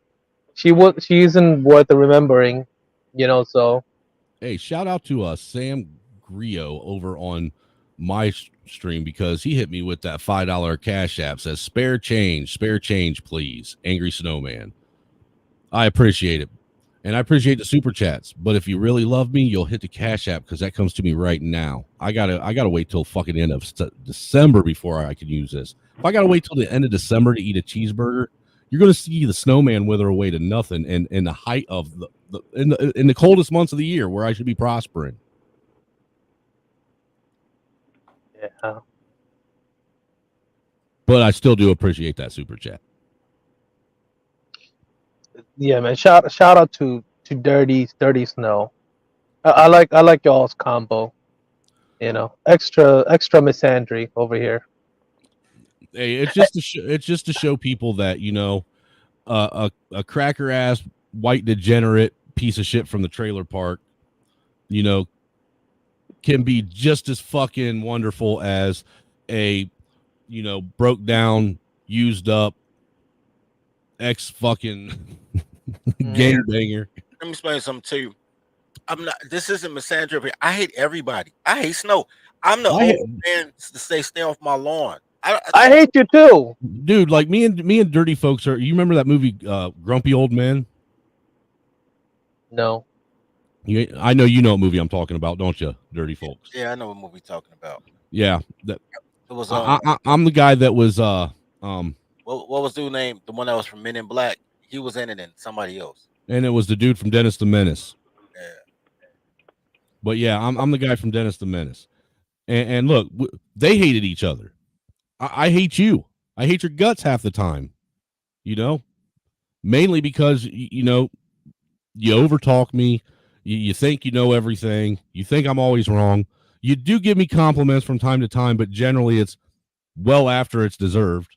she isn't worth remembering. So Hey, shout out to Sam Grio over on my stream because he hit me with that $5 cash app. Says spare change, please. Angry Snowman. I appreciate it. And I appreciate the super chats. But if you really love me, you'll hit the cash app because that comes to me right now. I gotta wait till fucking end of December before I can use this. If I gotta wait till the end of December to eat a cheeseburger, you're gonna see the snowman wither away to nothing and in the height of in the coldest months of the year where I should be prospering. yeah. But I still do appreciate that super chat. Yeah, man. Shout out to Dirty Snow. I like y'all's combo. Extra misandry over here. Hey, it's just to show people that a cracker ass white degenerate piece of shit from the trailer park, can be just as fucking wonderful as a broke down, used up ex fucking gangbanger. Let me explain something to you. I'm not. This isn't misandry. I hate everybody. I hate snow. I'm the old man to stay off my lawn. I hate you too, dude. Like me and dirty folks are. You remember that movie, Grumpy Old Men? No. I know you know what movie I'm talking about, don't you, dirty folks? Yeah, I know what movie you're talking about. Yeah, that it was. I'm the guy that was. What was the name? The one that was from Men in Black. He was in it, and somebody else. And it was the dude from Dennis the Menace. Yeah. But yeah, I'm the guy from Dennis the Menace. And look, they hated each other. I hate you. I hate your guts half the time. Mainly because you overtalk me. You think you know everything. You think I'm always wrong. You do give me compliments from time to time, but generally it's well after it's deserved.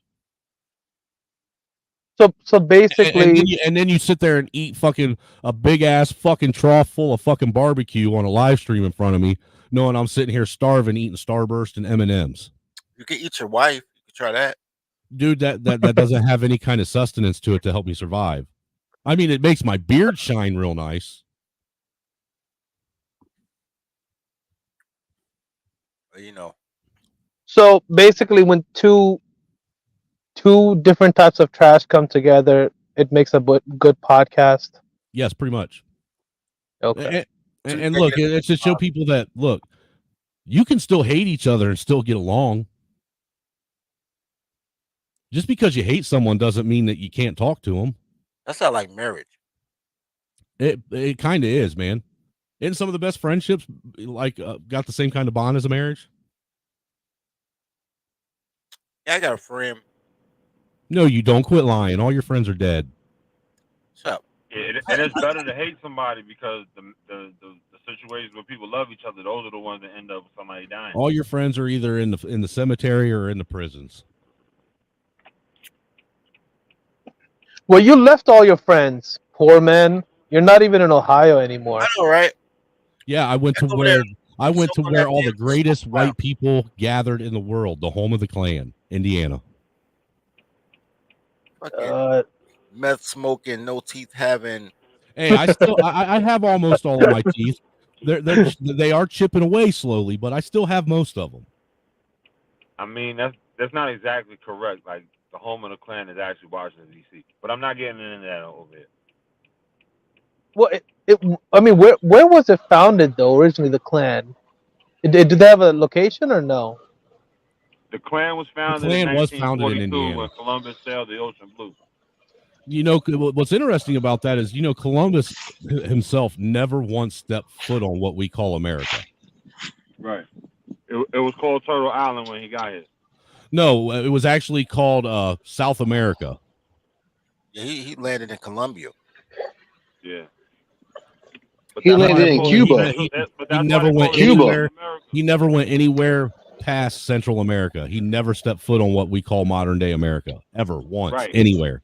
So basically, and then you sit there and eat fucking a big ass fucking trough full of fucking barbecue on a live stream in front of me, knowing I'm sitting here starving, eating Starburst and M&Ms. You can eat your wife. You can try that, dude. That doesn't have any kind of sustenance to it to help me survive. I mean, it makes my beard shine real nice. So basically, when two different types of trash come together, it makes a good podcast. Yes, pretty much. Okay. And look, it's to show people that look, you can still hate each other and still get along. Just because you hate someone doesn't mean that you can't talk to them. That's not like marriage. It kind of is, man. Isn't some of the best friendships got the same kind of bond as a marriage? Yeah, I got a friend. No, you don't. Quit lying. All your friends are dead. Shut up. Yeah, and it's better to hate somebody because the situations where people love each other, those are the ones that end up with somebody dying. All your friends are either in the cemetery or in the prisons. Well, you left all your friends, poor man. You're not even in Ohio anymore. I know, right? Yeah, I went to where all the greatest white people gathered in the world, the home of the Klan, Indiana. Meth smoking, no teeth having. Hey, I have almost all of my teeth. They are chipping away slowly, but I still have most of them. I mean, that's not exactly correct. Like the home of the Klan is actually Washington D.C., but I'm not getting into that over here. Well, I mean, where was it founded though? Originally, the Klan. Did they have a location or no? The Klan was founded in 1942 when Columbus sailed the ocean blue. You know, what's interesting about that is, Columbus himself never once stepped foot on what we call America. Right. It was called Turtle Island when he got here. No, it was actually called South America. Yeah, he landed in Colombia. Yeah. He landed in Cuba. He never went anywhere. He never went anywhere past Central America. He never stepped foot on what we call modern day America ever once anywhere.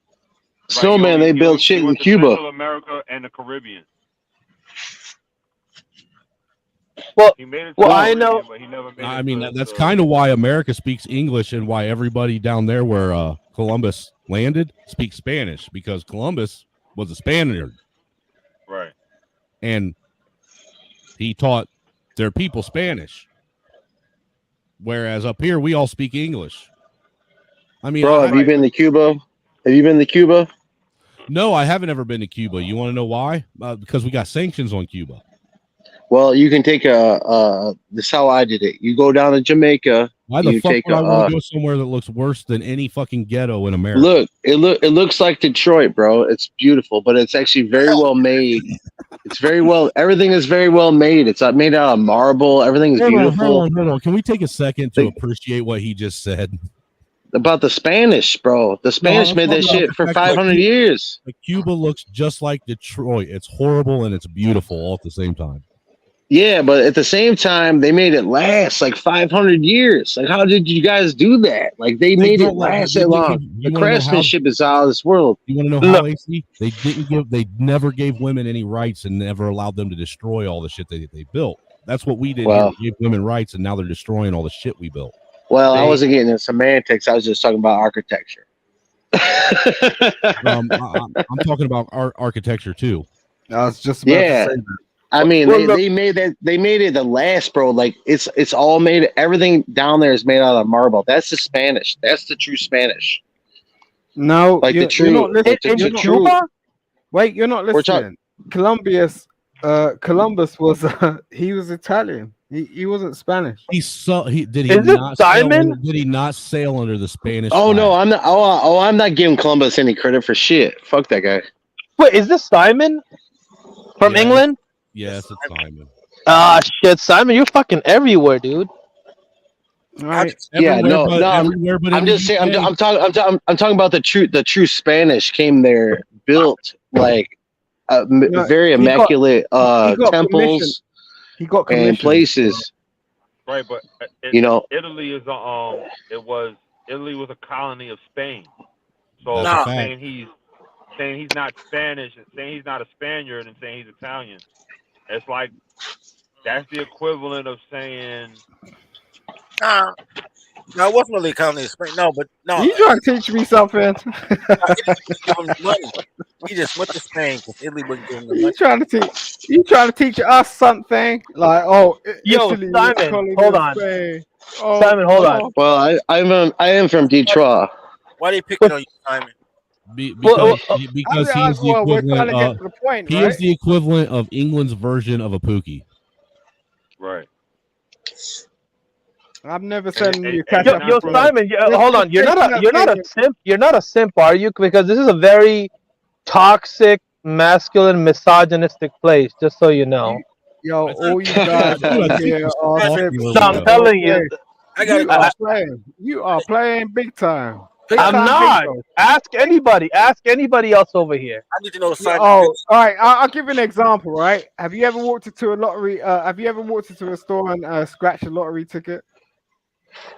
Snowman, they built shit in Cuba. Central America and the Caribbean. Well, he made it well, to I Caribbean, know. But he never made I it mean, to, that's kind of why America speaks English and why everybody down there where Columbus landed speaks Spanish, because Columbus was a Spaniard. Right. And he taught their people Spanish. Whereas up here, we all speak English. I mean, bro, have you been to Cuba? Have you been to Cuba? No, I haven't ever been to Cuba. You want to know why? Because we got sanctions on Cuba. Well, you can take this is how I did it. You go down to Jamaica. Why the you fuck take would I want to go somewhere that looks worse than any fucking ghetto in America? Look, it looks like Detroit, bro. It's beautiful, but it's actually very well made. It's very well. Everything is very well made. It's made out of marble. Everything is beautiful. Hold on. Can we take a second to appreciate what he just said? About the Spanish, bro. The Spanish made that shit for 500 years. Cuba looks just like Detroit. It's horrible and it's beautiful all at the same time. Yeah, but at the same time, they made it last like 500 years. Like, how did you guys do that? Like, they made it last that long. The craftsmanship is out of this world. You want to know how, AC? They never gave women any rights and never allowed them to destroy all the shit they built. That's what we did here. We gave women rights, and now they're destroying all the shit we built. Well, I wasn't getting into semantics. I was just talking about architecture. I'm talking about architecture too. I was just about to say that. I mean, they made that. They made it the last, bro. Like it's all made. Everything down there is made out of marble. That's the Spanish. That's the true Spanish. No, like the true. You're not listening. The true. Wait, you're not listening. Columbus was he was Italian. He wasn't Spanish. Did he not sail under the Spanish? Oh flag? no, I'm not. I'm not giving Columbus any credit for shit. Fuck that guy. Wait, is this Simon from England? Yes, it's Simon. Ah, shit, Simon, you're fucking everywhere, dude. Right. Yeah, no. I'm just saying. I'm talking about the true Spanish came there, built like very immaculate temples. He got and places. Right, but Italy is Italy was a colony of Spain. So saying he's not Spanish and saying he's not a Spaniard and saying he's Italian, it's like that's the equivalent of saying no, it wasn't really a colony of Spain. No, but no. You trying to teach me something? He just went to Spain because Italy wouldn't give him the money. You trying to teach us something? Like, Italy, Simon, hold on. Simon, hold on. Well, I am from Detroit. Why are they picking on you, Simon? Because he is the equivalent. He is the equivalent of England's version of a Pookie. Right. I'm never sending you. Yo, Simon, hold on. You're not a simp. You're not a simp, are you? Because this is a very toxic, masculine, misogynistic place. Just so you know. Yo, all you guys out here are simps. I'm telling you. You are playing big time. I'm not. Ask anybody else over here. I need to know. Simon. All right. I'll give you an example. Right? Have you ever walked into a lottery? Have you ever walked into a store and scratched a lottery ticket?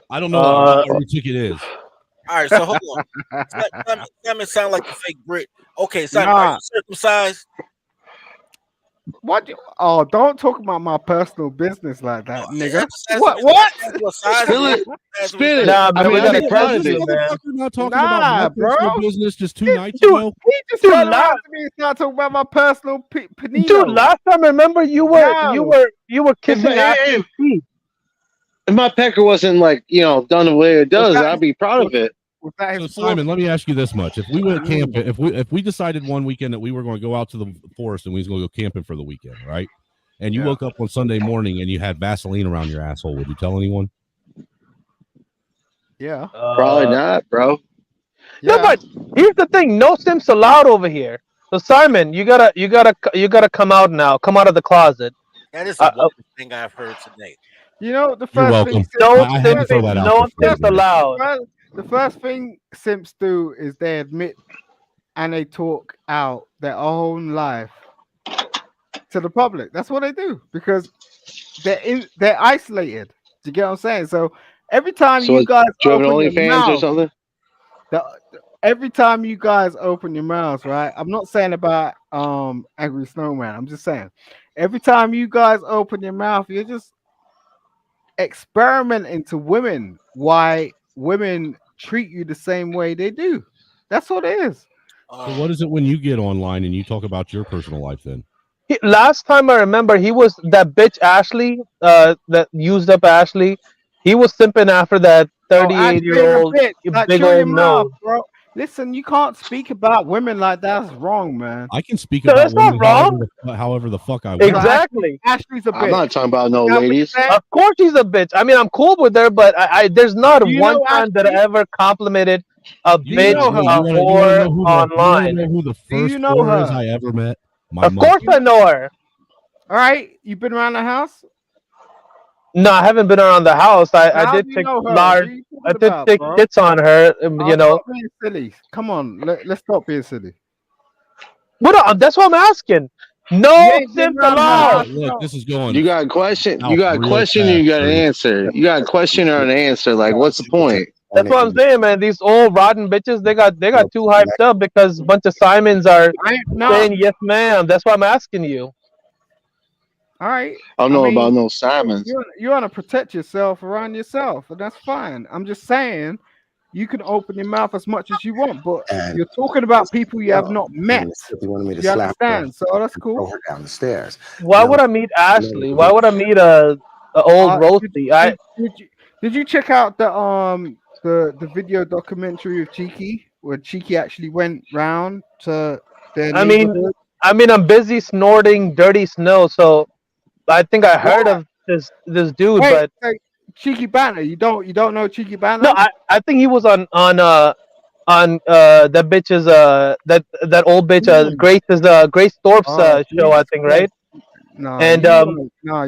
I don't know what a lottery ticket is. All right, so hold on. Simon sound like a fake Brit. Okay, Simon, are you circumcised? What? Don't talk about my personal business like that, nigga. What? Spill it. Nah, man, we got a private. Not talking about my personal business just 2 nights Dude, ago. He just turned around to me and started talking about my personal panino. Dude, last time, remember you were kissing Ashley's feet. If my pecker wasn't done the way it does, I'd be proud of it. So Simon, let me ask you this much: if we went camping, if we decided one weekend that we were going to go out to the forest and we was going to go camping for the weekend, right? And you woke up on Sunday morning and you had Vaseline around your asshole, would you tell anyone? Yeah, probably not, bro. No, but here's the thing: no simps allowed over here. So Simon, you gotta come out now. Come out of the closet. That is the wildest thing I've heard today. You know, the You're first thing welcome. No I had to simps, throw that out no there for you, simps Dirty. allowed. the first thing simps do is they admit and they talk out their own life to the public. That's what they do because they're isolated. Do you get what I'm saying? So every time So you guys do you have an open your OnlyFans or mouth, something? every time you guys open your mouths, right? I'm not saying about Angry Snowman. I'm just saying every time you guys open your mouth, you're just experimenting to women why women treat you the same way they do. That's what it is. So what is it when you get online and you talk about your personal life then? Last time I remember, he was that bitch Ashley, that used up Ashley. He was simping after that Oh, Ashley is a 38-year-old bitch. Like, big shut your old mouth, nose. bro. Listen, you can't speak about women like that. That's wrong, man. I can speak No, about that's not women wrong. however the fuck I want. Exactly. Ashley's a bitch. I'm not talking about no Now, ladies. Of course she's a bitch. I mean, I'm cool with her, but I there's not you one know time that I Ashley? ever complimented a Do you bitch, know a her? You want to whore know who you want to online. know who the Do you first know whore is her? I ever met? My Of mother. course I know her. All right, you been around the house? No, I haven't been around the house. I How did do you take know her? What large. are you I talking did about, take bro? hits on her. You know. Stop being silly. Come on, let's stop being silly. That's what I'm asking. You No ain't been simps around her allowed. house. Look, this is going You got a question. You south got a real question, and fast, you got an Dirty. answer. You got a question or an answer. Like, what's the point? That's what I'm saying, man. These old rotten bitches, they got too hyped up because a bunch of Simons are saying yes, ma'am. That's why I'm asking you. All right. I don't know about no Simons. You want to protect yourself around yourself, and that's fine. I'm just saying, you can open your mouth as much as you want, but you're talking about people you have not met. He wanted me to You slap her understand? So that's and cool. throw her down the stairs. Why would I meet Ashley? Why would I meet a old roasty? Did you check out the video documentary of Cheeky, where Cheeky actually went round to their I mean, neighborhood? I'm busy snorting dirty snow, so I think I heard of this dude, Wait, but wait, Cheeky Banner. You don't know Cheeky Banner? no, I think he was on that bitch's that old bitch Grace Thorpe's show, I think, right? No, And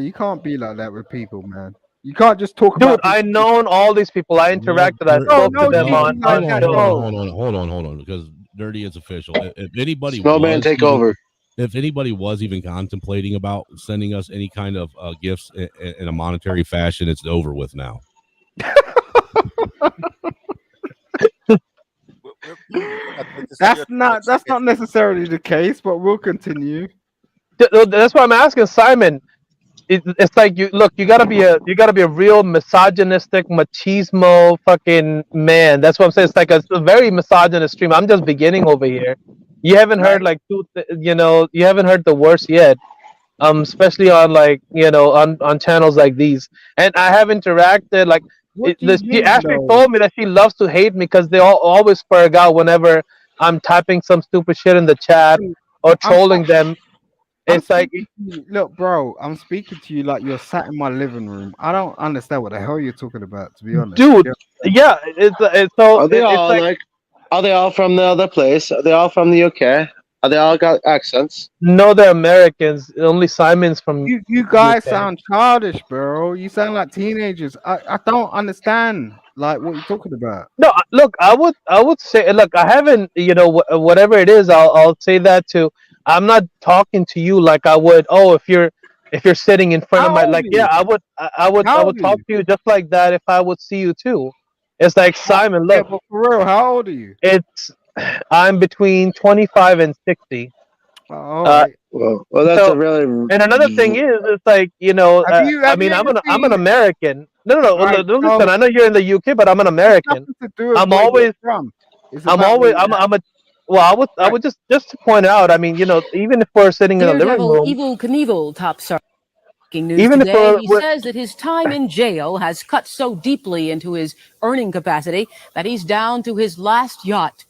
you can't be like that with people, man. You can't just talk dude, about. I known all these people. I interacted. I spoke to them on Hold on, because Dirty is official. If anybody Snowman, take over. If anybody was even contemplating about sending us any kind of gifts in a monetary fashion, it's over with now. That's not necessarily the case, but we'll continue. That's why I'm asking Simon. It's like you gotta be a real misogynistic machismo fucking man. That's what I'm saying. It's like a very misogynist stream. I'm just beginning over here. You haven't heard you haven't heard the worst yet. Especially on on channels like these. And I have interacted she actually told me that she loves to hate me because they always spur out whenever I'm typing some stupid shit in the chat or trolling them. It's like, look, bro, I'm speaking to you like you're sat in my living room. I don't understand what the hell you're talking about, to be honest. Dude, yeah, it's so. Are they all Are they all from the other place? Are they all from the UK? Are they all got accents? No, they're Americans. Only Simon's from. You guys UK. sound childish, bro. You sound like teenagers. I don't understand like what you're talking about. No, look, I would say, look, I haven't, whatever it is, I'll say that too. I'm not talking to you like I would. Oh, if you're sitting in front of my, like, yeah, I would talk to you just like that if I would see you too. It's like, Simon, look, but for real, how old are you? I'm between 25 and 60. Well, that's a really. And another thing is, it's like, I'm an American. No. Listen, I know you're in the UK, but I'm an American. I'm always. I would just to point out. I mean, even if we're sitting in a living room. Evel Knievel tops our breaking news Even if today. He says that his time in jail has cut so deeply into his earning capacity that he's down to his last yacht.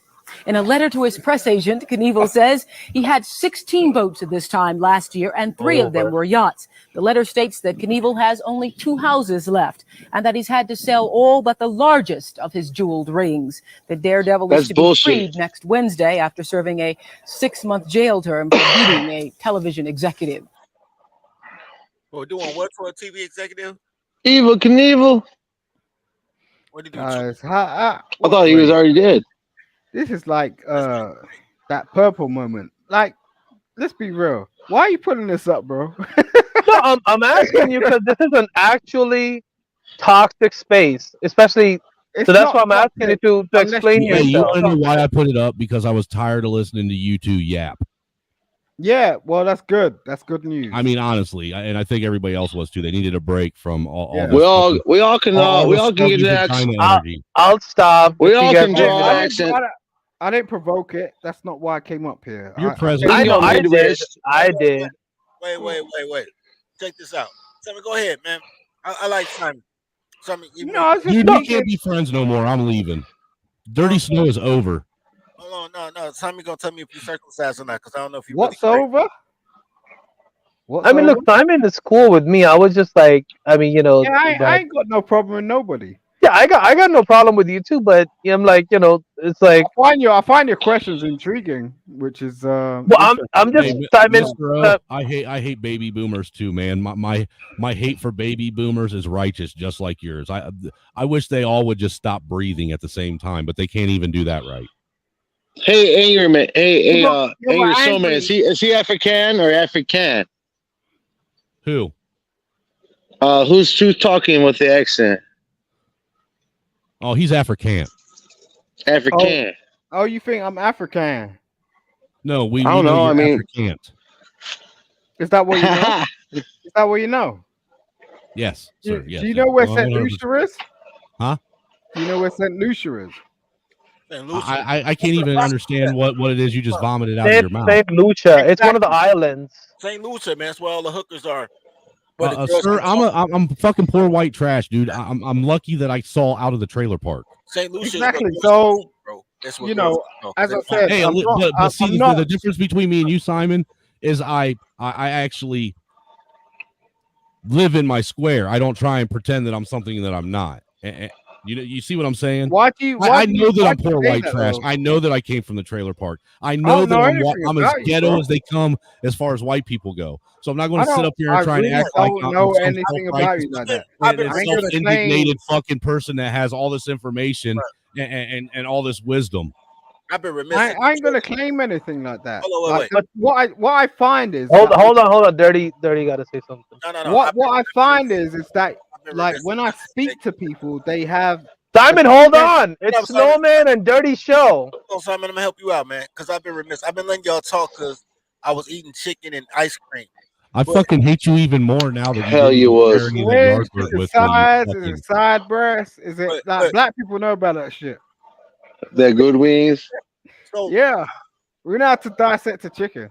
In a letter to his press agent, Knievel says he had 16 boats at this time last year, and 3 of them were yachts. The letter states that Knievel has only 2 houses left, and that he's had to sell all but the largest of his jeweled rings. The daredevil is That's to bullshit. be freed next Wednesday after serving a 6-month jail term for beating a television executive. We're doing what for a TV executive? Evil Knievel. What did he do? Guys, I thought he was already dead. This is like that purple moment. Like, let's be real. Why are you putting this up, bro? No, I'm asking you because this is an actually toxic space, especially. It's So that's not why I'm asking you to unless explain Yeah, you yourself. want to know why I put it up? Because I was tired of listening to you two yap. Yeah, well, that's good. That's good news. I mean, honestly, and I think everybody else was too. They needed a break from all Yeah. this We all fucking- we all can all we the all can get sluggish that. China I'll, energy. I'll stop. We if all you guys can want draw to. an accent. I didn't provoke it. That's not why I came up here. You're president. I know. I did. Midwest. I did. Wait. Check this out. Simon, go ahead, man. I like Simon. Simon, No, it's just Dude, we speaking. can't be friends no more. I'm leaving. Dirty Snow is over. Hold on, no. Simon gonna tell me if you circumcised or not, because I don't know if you. What's really over? What's I mean, look, over? Simon is cool with me. I was just like, I mean, Yeah, I that- ain't got no problem with nobody. yeah, I got no problem with you too, but I'm like, it's like, I find your questions intriguing, which is well, I'm just Hey, Simon. Mr. O, I hate baby boomers too, man. My hate for baby boomers is righteous, just like yours. I wish they all would just stop breathing at the same time, but they can't even do that right. Hey, Anger man. Hey, You're not Anger Soul man. angry. Is he African or African? Who? Who's talking with the accent? Oh, he's African. African. Oh, you think I'm African? No, we I don't know. you're I mean, African. Is that what you know? Is that what you know? Yes, sir. Yes. Do you know where Well, St. 100%. Lucia is? Huh? Do you know where St. Lucia is? I can't even understand what it is you just vomited out of your mouth. Saint Lucia. It's one of the islands. St. Lucia, man. That's where all the hookers are. Where the girls Sir, can talk. I'm fucking poor white trash, dude. I'm lucky that I saw out of the trailer park. St. Lucia. Exactly. So, That's what you know, as I said, Hey, I'm not, but see, I'm not. the difference between me and you, Simon, is I actually live in my square. I don't try and pretend that I'm something that I'm not. You see what I'm saying? Why do you? I know that I'm poor say white that, trash. though? I know that I came from the trailer park. I I know don't that know I'm anything as about you, ghetto bro. as they come as far as white people go. So I'm not going I to sit don't- up here and I try really and act like don't I'm know some anything about self-righteous you like that. and I ain't gonna self-indignated claim. fucking person that has all this information and all this wisdom. I've been remiss. I ain't gonna claim anything like that. Hold on, Like, wait. but what I find is Hold that- on. Dirty got to say something. No. What I find is that like when I speak to people, they have Simon, hold on. No, It's Simon. Snowman and Dirty Show. Oh, Simon, I'm gonna help you out, man, because I've been remiss. I've been letting y'all talk because I was eating chicken and ice cream. I fucking hate you even more now that Hell, you you didn't was. share any of the Wings, Yardbird is it with me. sides, is Fucking- it side breasts? Is it like black people know about that shit? They're good wings. Yeah, we know how to dissect a chicken.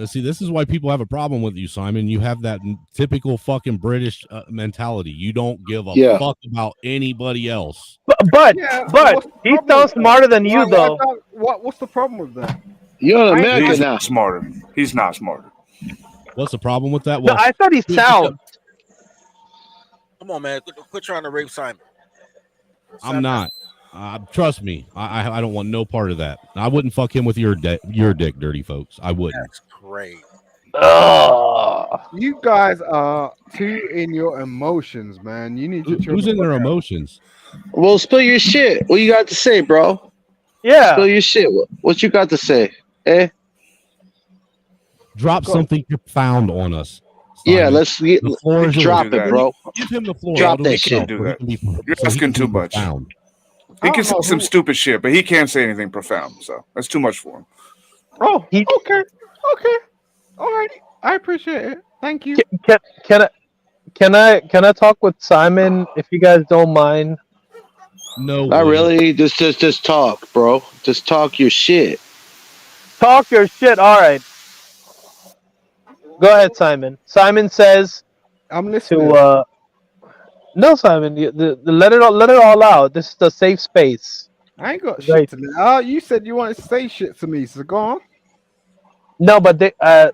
See, this is why people have a problem with you, Simon. You have that typical fucking British mentality. You don't give a Yeah. fuck about anybody else. But Yeah, but what's the he problem sounds with that? smarter than you, though. What's the problem with that? You're an I- American He's now. not smarter. He's not smarter. What's the problem with that? No, I thought he sound. Come on, man. Quit trying to rape Simon. I'm not. Trust me. I don't want no part of that. I wouldn't fuck him with your dick, dirty folks. I wouldn't. That's great. You guys are too in your emotions, man. You need to. chill Who's the in their fuck out. emotions? Well, spill your shit. What you got to say, bro? Yeah. Spill your shit. What you got to say? Eh? Drop something profound on us. Yeah, Simon. let's get, The floor is drop yours. it, bro. Give him the floor. Drop I'll do that it shit. Do so he that. can be- You're so he asking can too be much. profound. He I can don't say know some who- stupid shit, but he can't say anything profound. So that's too much for him. Oh, okay, all right. I appreciate it. Thank you. Can I talk with Simon if you guys don't mind? No, Not way. really. Just talk, bro. Just talk your shit. Talk your shit. All right. Go ahead, Simon. Simon says I'm listening. to no, Simon. Let it all out. This is a safe space. I ain't got Right. shit to do. Oh, you said you wanted to say shit to me, so go on. No, but they. I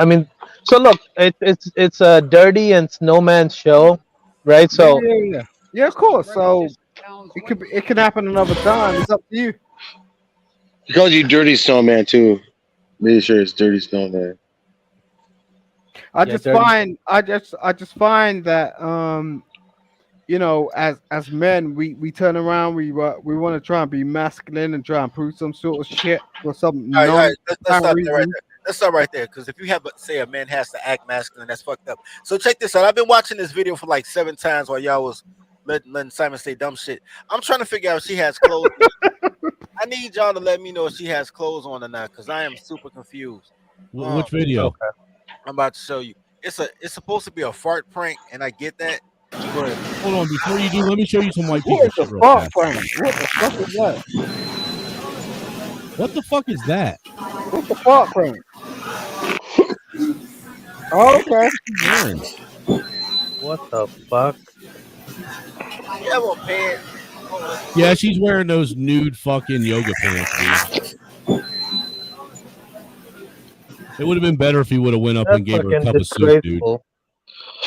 mean, so look, it's a Dirty and Snowman show, right? Yeah, So yeah, yeah. Yeah, of course. So it can happen another time. It's up to you. He calls you Dirty Snowman too. Pretty sure it's Dirty Snowman. I yeah, just Dirty. find I just find that you know, as men, we turn around, we want to try and be masculine and try and prove some sort of shit for some All right. Let's apparent stop there right reason. there. Let's stop right there. Because if you have say a man has to act masculine, that's fucked up. So check this out. I've been watching this video for like 7 times while y'all was letting Simon say dumb shit. I'm trying to figure out if she has clothes on. I need y'all to let me know if she has clothes on or not, because I am super confused. Which video? Okay. I'm about to show you. It's supposed to be a fart prank, and I get that. But hold on, before you do, let me show you some white What people is shit a real fart fast. prank? What the fuck is that? What the fuck is that? What's a fart prank? Oh, okay. Wearing? What the fuck? you have on pants. Yeah, she's wearing those nude fucking yoga pants, dude. It would have been better if he would have went up That's and gave her a fucking cup of soup, dude. disgraceful.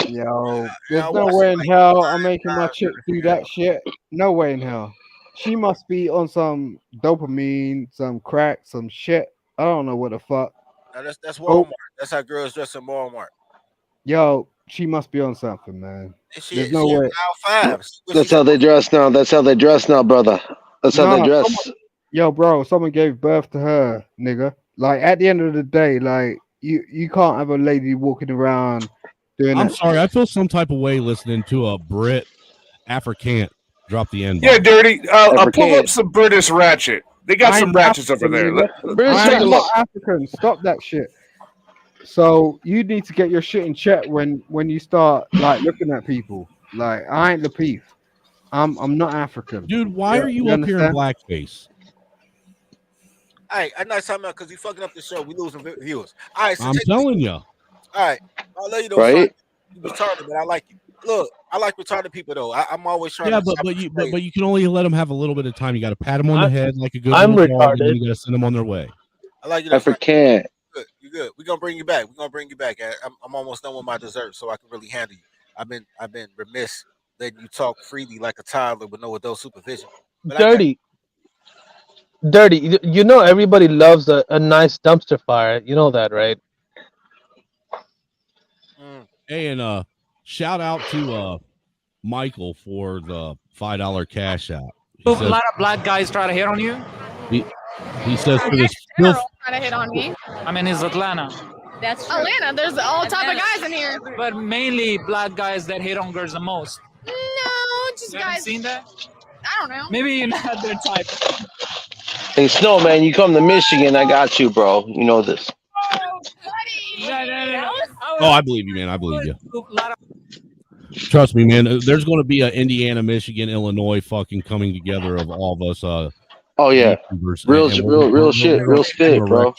Yo, there's no way in hell I'm making my chick do that shit. No way in hell. She must be on some dopamine, some crack, some shit. I don't know what the fuck. Now that's Oh, Walmart. That's how girls dress in Walmart. yo, she must be on something, man. She There's no in way. aisle 5. That's how they dress now. That's how they dress now, brother. That's how they Nah, dress. yo, bro, someone gave birth to her, nigga. Like at the end of the day, like you can't have a lady walking around doing I'm that. sorry, I feel some type of way listening to a Brit African drop the N Yeah, bomb. Dirty. Pull up African. some British ratchet. They got some I'm ratchets over African, there. nigga. British I am not ratchets. African. Stop that shit. So you need to get your shit in check when you start like looking at people. Like I ain't Lapeef. I'm not African. Dude, why Yeah, are you you up here in understand? blackface? All right, I'm not talking about because you fucking up the show. We losing viewers. All right, so I'm check telling you. All right, I love you though. Right? You retarded, but I like you. Look, I like retarded people though. I'm always trying Yeah, to. but you can only let them have a little bit of time. You got to pat them on the head like a good I'm little dog, and then retarded. you got to send them on their way. I like you though. Frank. African. Good, you good. We're gonna bring you back. I'm almost done with my dessert, so I can really handle you. I've been remiss letting you talk freely like a toddler with no adult supervision. But I got Dirty. You know everybody loves a nice dumpster fire. You know that, right? Hey, and shout out to Michael for the $5 cash out. A lot of black guys try to hit on you. He says for this Girl trying to hit on me. I mean, it's Atlanta. That's true. Atlanta, there's all type of guys in here. But mainly black guys that hit on girls the most. No, just You guys. haven't seen that? I don't know. Maybe you're not their type. Hey, Snowman, you come to Michigan, I got you, bro. You know this. Oh, I believe you, man. I believe you. Trust me, man. There's going to be a Indiana, Michigan, Illinois fucking coming together of all of us. Oh yeah, YouTubers, real and we're real shit, real spit, bro.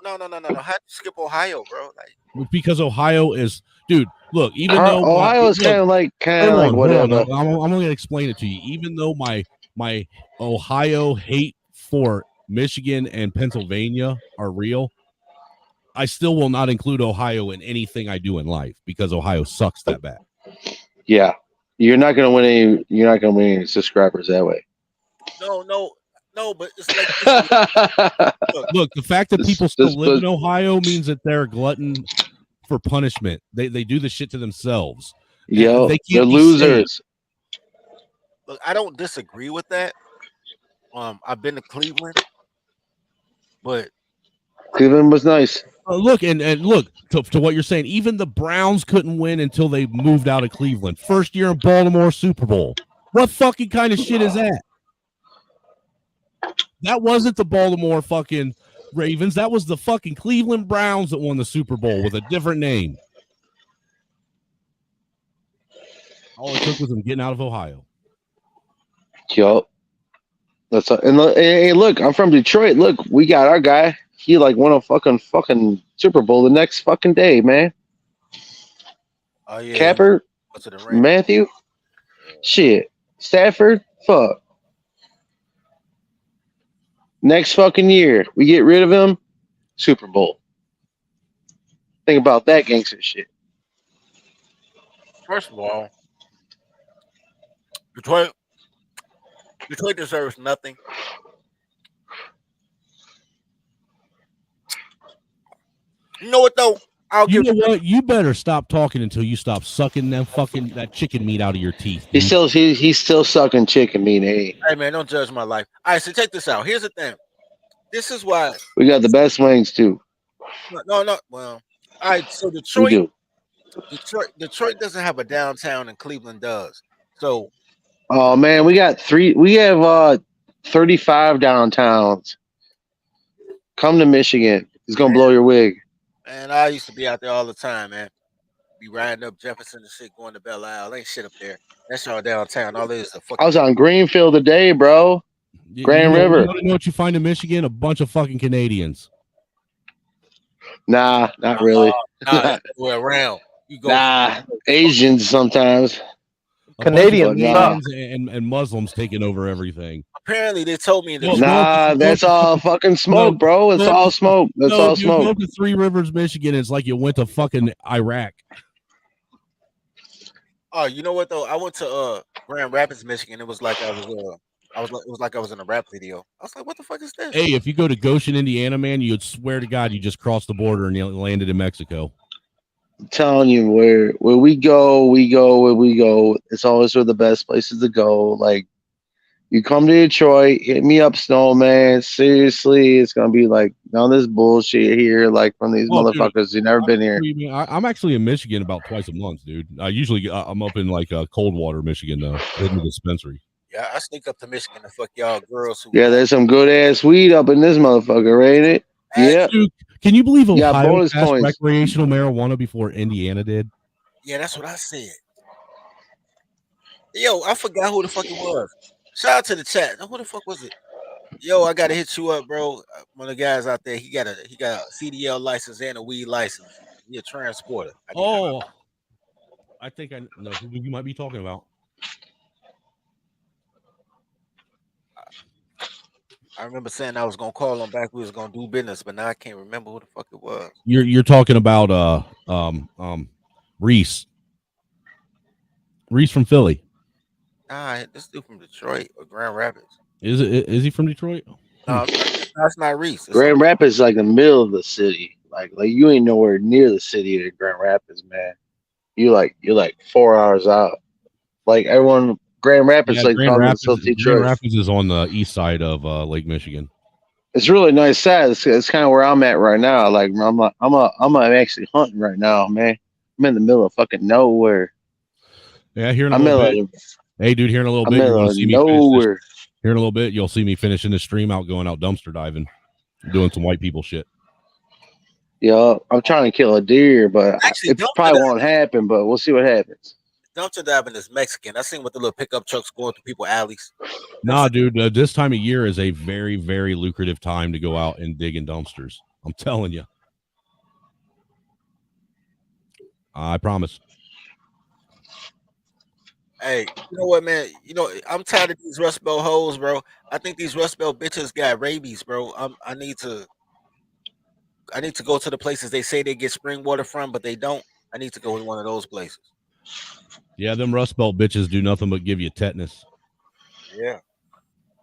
no. How'd you skip Ohio, bro? Like, because Ohio is, dude. Look, even though Ohio is kind of like whatever. I'm going to explain it to you. Even though my Ohio hate for Michigan and Pennsylvania are real, I still will not include Ohio in anything I do in life because Ohio sucks that bad. Yeah, you're not gonna win any. You're not gonna win any subscribers that way. No, but it's like look, the fact that people still live in Ohio means that they're a glutton for punishment. They do the shit to themselves. Yo, they're be losers. safe. Look, I don't disagree with that. I've been to Cleveland, but Cleveland was nice. Look, and look to what you're saying. Even the Browns couldn't win until they moved out of Cleveland. First year in Baltimore Super Bowl. What fucking kind of shit is that? That wasn't the Baltimore fucking Ravens. That was the fucking Cleveland Browns that won the Super Bowl with a different name. All it took was them getting out of Ohio. Yo, that's and hey, look, I'm from Detroit. Look, we got our guy. He like won a fucking Super Bowl the next fucking day, man. Oh yeah, Capper, Matthew, shit, Stafford, fuck. Next fucking year, we get rid of him. Super Bowl. Think about that gangster shit. First of all, Detroit deserves nothing. You know what though? You know what? You better stop talking until you stop sucking that chicken meat out of your teeth. Dude. He's still sucking chicken meat. Hey, Hey man, don't judge my life. All right, so check this out. Here's the thing. This is why we got the best wings too. No. Well, all right. So We do. Detroit doesn't have a downtown, and Cleveland does. So, Oh man, we have 35 downtowns. Come to Michigan. It's gonna blow your wig. and I used to be out there all the time, man. Be riding up Jefferson and shit, going to Belle Isle. Ain't shit up there. That's all downtown. All it is a fucking. I was on Greenfield today, bro. Grand River. You know what you find in Michigan? A bunch of fucking Canadians. Nah, not really. We're around. You go. Nah, Asians sometimes. Canadians and Muslims taking over everything. Apparently, they told me that. Nah, that's all fucking smoke, bro. It's all smoke. That's all smoke. You go to Three Rivers, Michigan. It's like you went to fucking Iraq. Oh, you know what though? I went to Grand Rapids, Michigan. It was like it was like I was in a rap video. I was like, what the fuck is this? Hey, if you go to Goshen, Indiana, man, you'd swear to God you just crossed the border and you landed in Mexico. I'm telling you, where we go. It's always where the best places to go. Like, you come to Detroit, hit me up, Snowman. Seriously, it's gonna be like none of this bullshit here, like from these motherfuckers who never been here. I'm actually in Michigan about twice a month, dude. I'm up in like Coldwater, Michigan, though, in the dispensary. Yeah, I sneak up to Michigan to fuck y'all girls. Yeah, there's some good ass weed up in this motherfucker, ain't it? Yeah. Dude, can you believe Ohio bonus passed points. recreational marijuana before Indiana did? Yeah, that's what I said. Yo, I forgot who the fuck it was. Shout out to the chat. Who the fuck was it? Yo, I gotta hit you up, bro. One of the guys out there, he got a CDL license and a weed license. He a transporter. I think I know who you might be talking about. I remember saying I was gonna call him back. We was gonna do business, but now I can't remember who the fuck it was. You're talking about Reese. Reese from Philly. Nah, this dude from Detroit or Grand Rapids. Is he from Detroit? No, that's not Reese. Grand Rapids is like the middle of the city. Like you ain't nowhere near the city of Grand Rapids, man. You're like 4 hours out. Like everyone, Grand Rapids, like Grand Rapids, Detroit. Grand Rapids is on the east side of Lake Michigan. It's really nice. Sad. It's kind of where I'm at right now. Like I'm actually hunting right now, man. I'm in the middle of fucking nowhere. Yeah, here in a little bit. Hey, dude, here in a little bit, you're gonna see me nowhere. Here in a little bit, you'll see me finishing the stream going out dumpster diving, doing some white people shit. Yeah, I'm trying to kill a deer, but it probably won't happen. But we'll see what happens. Dumpster diving is Mexican. I seen with the little pickup trucks going through people's alleys. Nah, dude, this time of year is a very, very lucrative time to go out and dig in dumpsters. I'm telling you. I promise. Hey, you know what, man? You know, I'm tired of these Rust Belt hoes, bro. I think these Rust Belt bitches got rabies, bro. I need to go to the places they say they get spring water from, but they don't. I need to go to one of those places. Yeah, them Rust Belt bitches do nothing but give you tetanus. Yeah.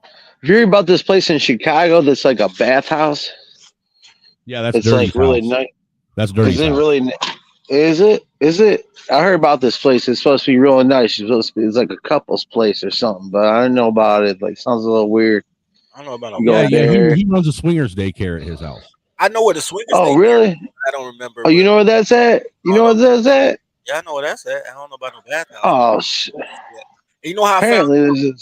Have you heard about this place in Chicago that's like a bathhouse? Yeah, that's it's dirty. Like really nice. That's dirty. Is it really? Is it? I heard about this place. It's supposed to be really nice. It's like a couple's place or something, but I don't know about it. Like, sounds a little weird. I don't know about he runs a swingers daycare at his house. I know where the swingers. Oh, really? I don't remember. Oh, you know where that's at? You know where that's at? Yeah, I know where that's at. I don't know about no bathhouse. Oh shit! You know how apparently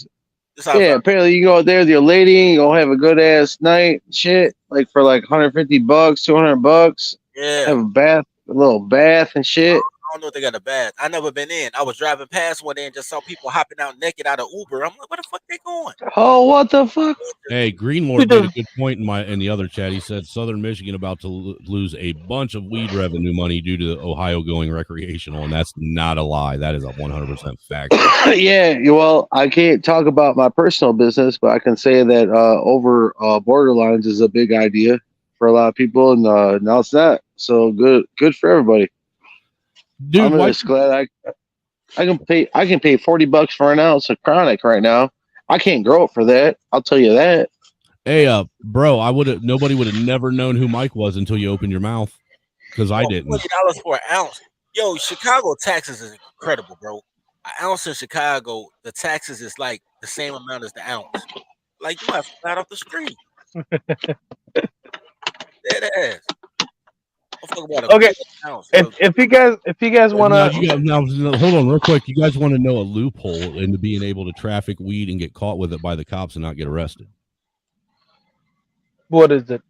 apparently you go out there with your lady and you go have a good ass night, shit, like for like $150, $200. Yeah. Have a little bath and shit. I don't know if they got a badge. I never been in. I was driving past one day and just saw people hopping out naked out of Uber. I'm like, where the fuck they going? Oh, what the fuck? Hey, Greenlord made a good point in the other chat. He said Southern Michigan about to lose a bunch of weed revenue money due to Ohio going recreational, and that's not a lie. That is a 100% fact. Yeah, well, I can't talk about my personal business, but I can say that over borderlines is a big idea for a lot of people, and now it's not. So good for everybody. Dude, I'm just glad I can pay $40 for an ounce of chronic right now. I can't grow it for that. I'll tell you that. Hey, bro, nobody would have never known who Mike was until you opened your mouth, because I didn't. $40 for an ounce. Yo, Chicago taxes is incredible, bro. An ounce in Chicago, the taxes is like the same amount as the ounce. Like you might fly off the street. Dead ass. Okay, if you guys want now, to, now, hold on real quick. You guys want to know a loophole into being able to traffic weed and get caught with it by the cops and not get arrested? what is it?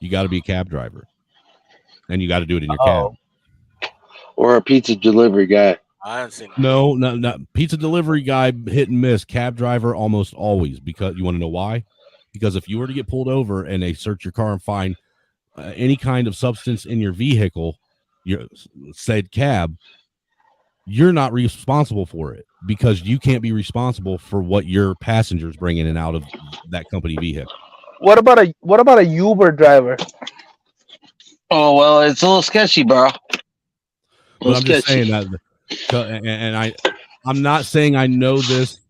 You got to be a cab driver, and you got to do it in your cab. Or a pizza delivery guy. I ain't seen No, pizza delivery guy, hit and miss. Cab driver, almost always. Because you want to know why? Because if you were to get pulled over and they search your car and find any kind of substance in your vehicle, your said cab, you're not responsible for it, because you can't be responsible for what your passengers bring in and out of that company vehicle. What about a Uber driver? Oh well, it's a little sketchy, bro. But I'm just saying that, and I'm not saying I know this,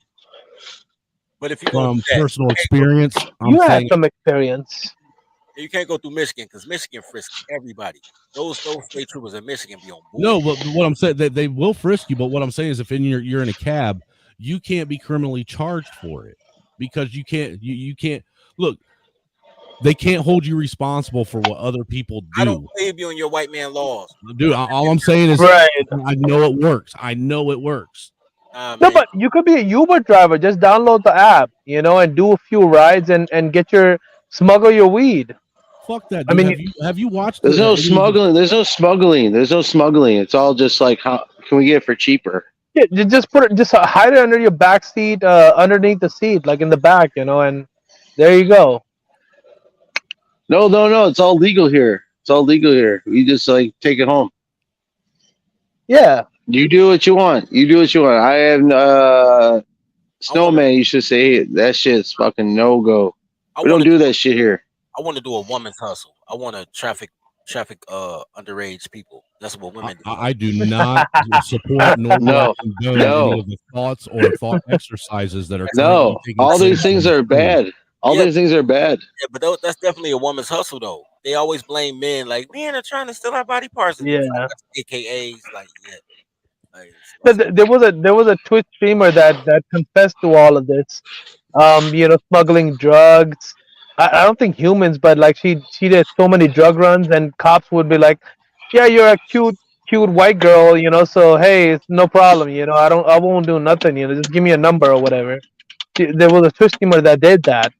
but if you from personal experience, I'm You had saying some experience. you can't go through Michigan because Michigan frisks everybody. Those state troopers in Michigan be on board. no. But what I'm saying, they will frisk you. But what I'm saying is, if you're in a cab, you can't be criminally charged for it, because you can't look. They can't hold you responsible for what other people do. I don't believe you in your white man laws. Dude, all I'm saying is, Right. I know it works. I know it works. No, but you could be a Uber driver. Just download the app, and do a few rides and smuggle your weed. Fuck that. Dude. I mean, have you watched? There's no smuggling. There's no smuggling. It's all just like, how can we get it for cheaper? Yeah, you just hide it under your back seat, underneath the seat, like in the back, and there you go. No. It's all legal here. You just like take it home. Yeah. You do what you want. I have Snowman used to say, hey, that shit's fucking no go. We don't do that shit here. I want to do a woman's hustle. I want to traffic underage people. That's what women do. I do not support nor condone any of the thoughts or thought exercises that are all these things are bad. These things are bad. Yeah, but that's definitely a woman's hustle, though. They always blame men, like, men are trying to steal our body parts. Yeah. AKAs, like, yeah. There was a Twitch streamer that confessed to all of this. Smuggling drugs. I don't think humans, but like she did so many drug runs, and cops would be like, "Yeah, you're a cute white girl, so hey, it's no problem, I won't do nothing, just give me a number or whatever." There was a Twitch streamer that did that,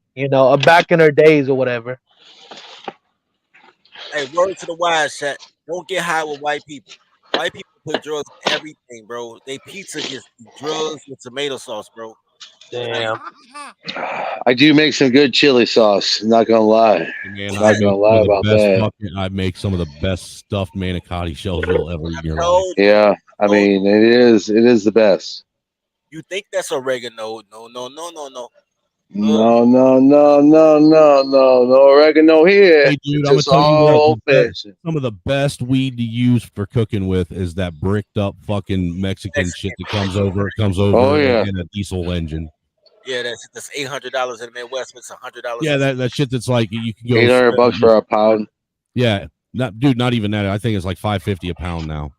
back in her days or whatever. Hey, word to the wise chat. Don't get high with white people. White people put drugs in everything, bro. They pizza gets drugs with tomato sauce, bro. Damn. I do make some good chili sauce. Not gonna lie. Man, not gonna lie about that. I make some of the best stuffed manicotti shells you'll ever eat in your life. Yeah, I mean it is the best. You think that's oregano? No. No oregano here. Hey, dude, it's I'm gonna all tell you some of the best weed to use for cooking with is that bricked up fucking Mexican shit that comes over. It comes over Oh, yeah. in a diesel engine. Yeah, that's $800 in the Midwest. It's $100. Yeah, that shit that's like you can go $800 for a pound. Yeah, not even that. I think it's like $5.50 a pound now.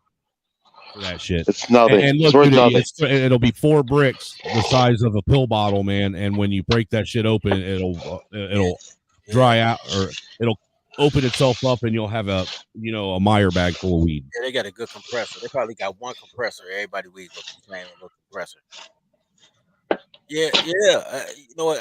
For that shit, it's nothing. And look, it's worth dude, nothing. it'll be 4 bricks the size of a pill bottle, man. And when you break that shit open, it'll dry out, or it'll open itself up, and you'll have a Meyer bag full of weed. Yeah, they got a good compressor. They probably got one compressor. Everybody weed goes playing with no compressor. Yeah. You know what?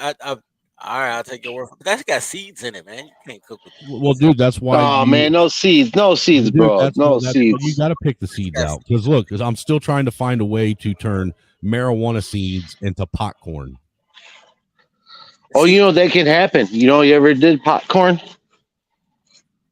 All right, I'll take your word. But that's got seeds in it, man. You can't cook with. Well, dude, that's why Oh you. man, no seeds, Dude, bro, no that's what you seeds. got to pick the seeds out. Because look, because I'm still trying to find a way to turn marijuana seeds into popcorn. Oh, you know that can happen. You know, you ever did popcorn?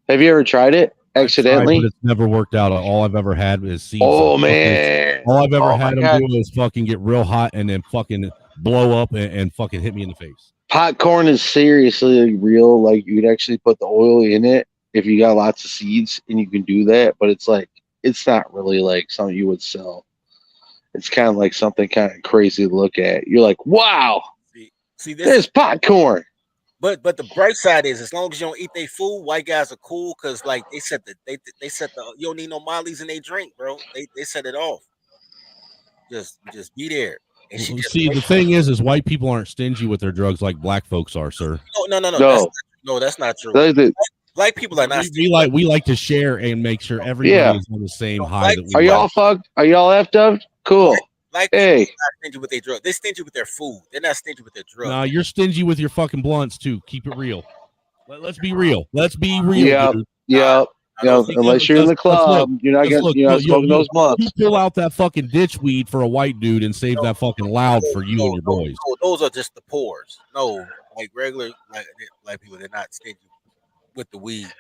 Have you ever tried it accidentally? But it's never worked out. All I've ever had is seeds. Oh man! All I've ever Oh, had my them God. do is fucking get real hot and then fucking blow up and fucking hit me in the face. Popcorn is seriously real. Like you could actually put the oil in it if you got lots of seeds, and you can do that. But it's like it's not really like something you would sell. It's kind of like something kind of crazy to look at. You're like, wow, See this. there's popcorn. But the bright side is, as long as you don't eat their food, white guys are cool because like they set the you don't need no mollies in their drink, bro. They set it off. Just be there. And she just See, the thing is white people aren't stingy with their drugs like black folks are, sir. No. That's not true. Black people are not. We like to share and make sure everybody is on the same high. That we Are y'all fucked? Are y'all effed up? Cool. Black Hey. people are not stingy with their drugs. They're stingy with their food. They're not stingy with their drugs. Nah, you're stingy with your fucking blunts too. Keep it real. Let's be real. Let's be real. Yep. Dude. Yep. Unless you're in the club, you're not smoking those blunts. You pull out that fucking ditch weed for a white dude and save that fucking loud for you and your boys. No, those are just the pores. No, like regular like people, they're not stingy with the weed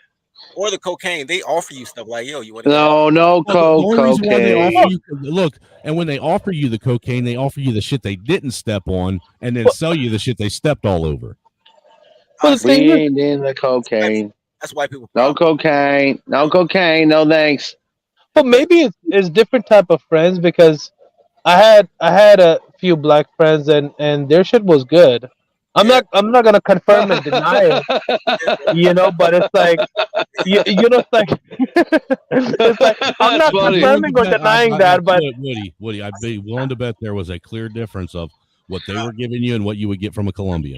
or the cocaine. They offer you stuff like, yo, you want to No cocaine. Look, and when they offer you the cocaine, they offer you the shit they didn't step on, and then sell you the shit they stepped all over. We ain't in the cocaine. That's why people. No cocaine. No cocaine. No thanks. Well, maybe it's different type of friends because I had a few black friends and their shit was good. I'm not gonna confirm and deny it, but it's like it's like it's like I'm not confirming or denying that, but Woody, I'd be willing to bet there was a clear difference of what they were giving you and what you would get from a Colombian.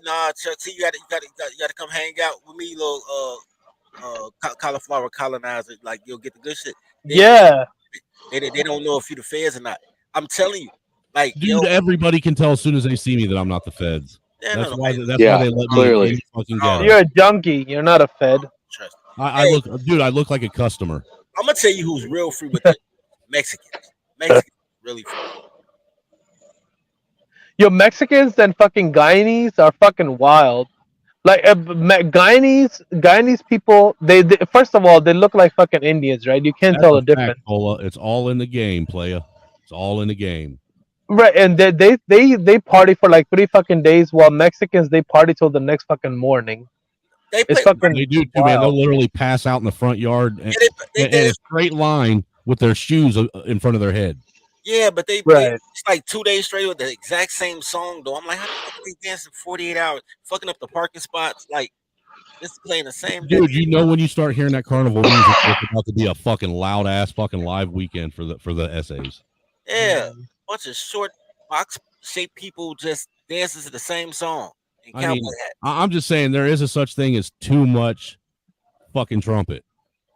Nah, see, you gotta come hang out with me, little cauliflower colonizer. Like you'll get the good shit. They don't know if you the feds or not. I'm telling you, like, dude, everybody can tell as soon as they see me that I'm not the feds. That's why they let clearly. me fucking get you're a junkie. You're not a fed. I look like a customer. I'm gonna tell you who's real free with the Mexicans. Mexicans really free. Yo, Mexicans and fucking Guyanese are fucking wild. Like Guyanese people, they first of all they look like fucking Indians, right? You can't tell the difference. It's all in the game, playa. It's all in the game. Right, and they party for like 3 fucking days, while Mexicans they party till the next fucking morning. They do too, man. They'll literally pass out in the front yard in a straight line with their shoes in front of their head. Yeah, but it's like 2 days straight with the exact same song, though. I'm like, how the fuck are they dancing 48 hours, fucking up the parking spots? Like, it's playing the same. Dude, you know when you start hearing that carnival music, it's about to be a fucking loud ass fucking live weekend for the essays. Yeah, bunch of short box shaped people just dancing to the same song. I'm just saying there is a such thing as too much fucking trumpet.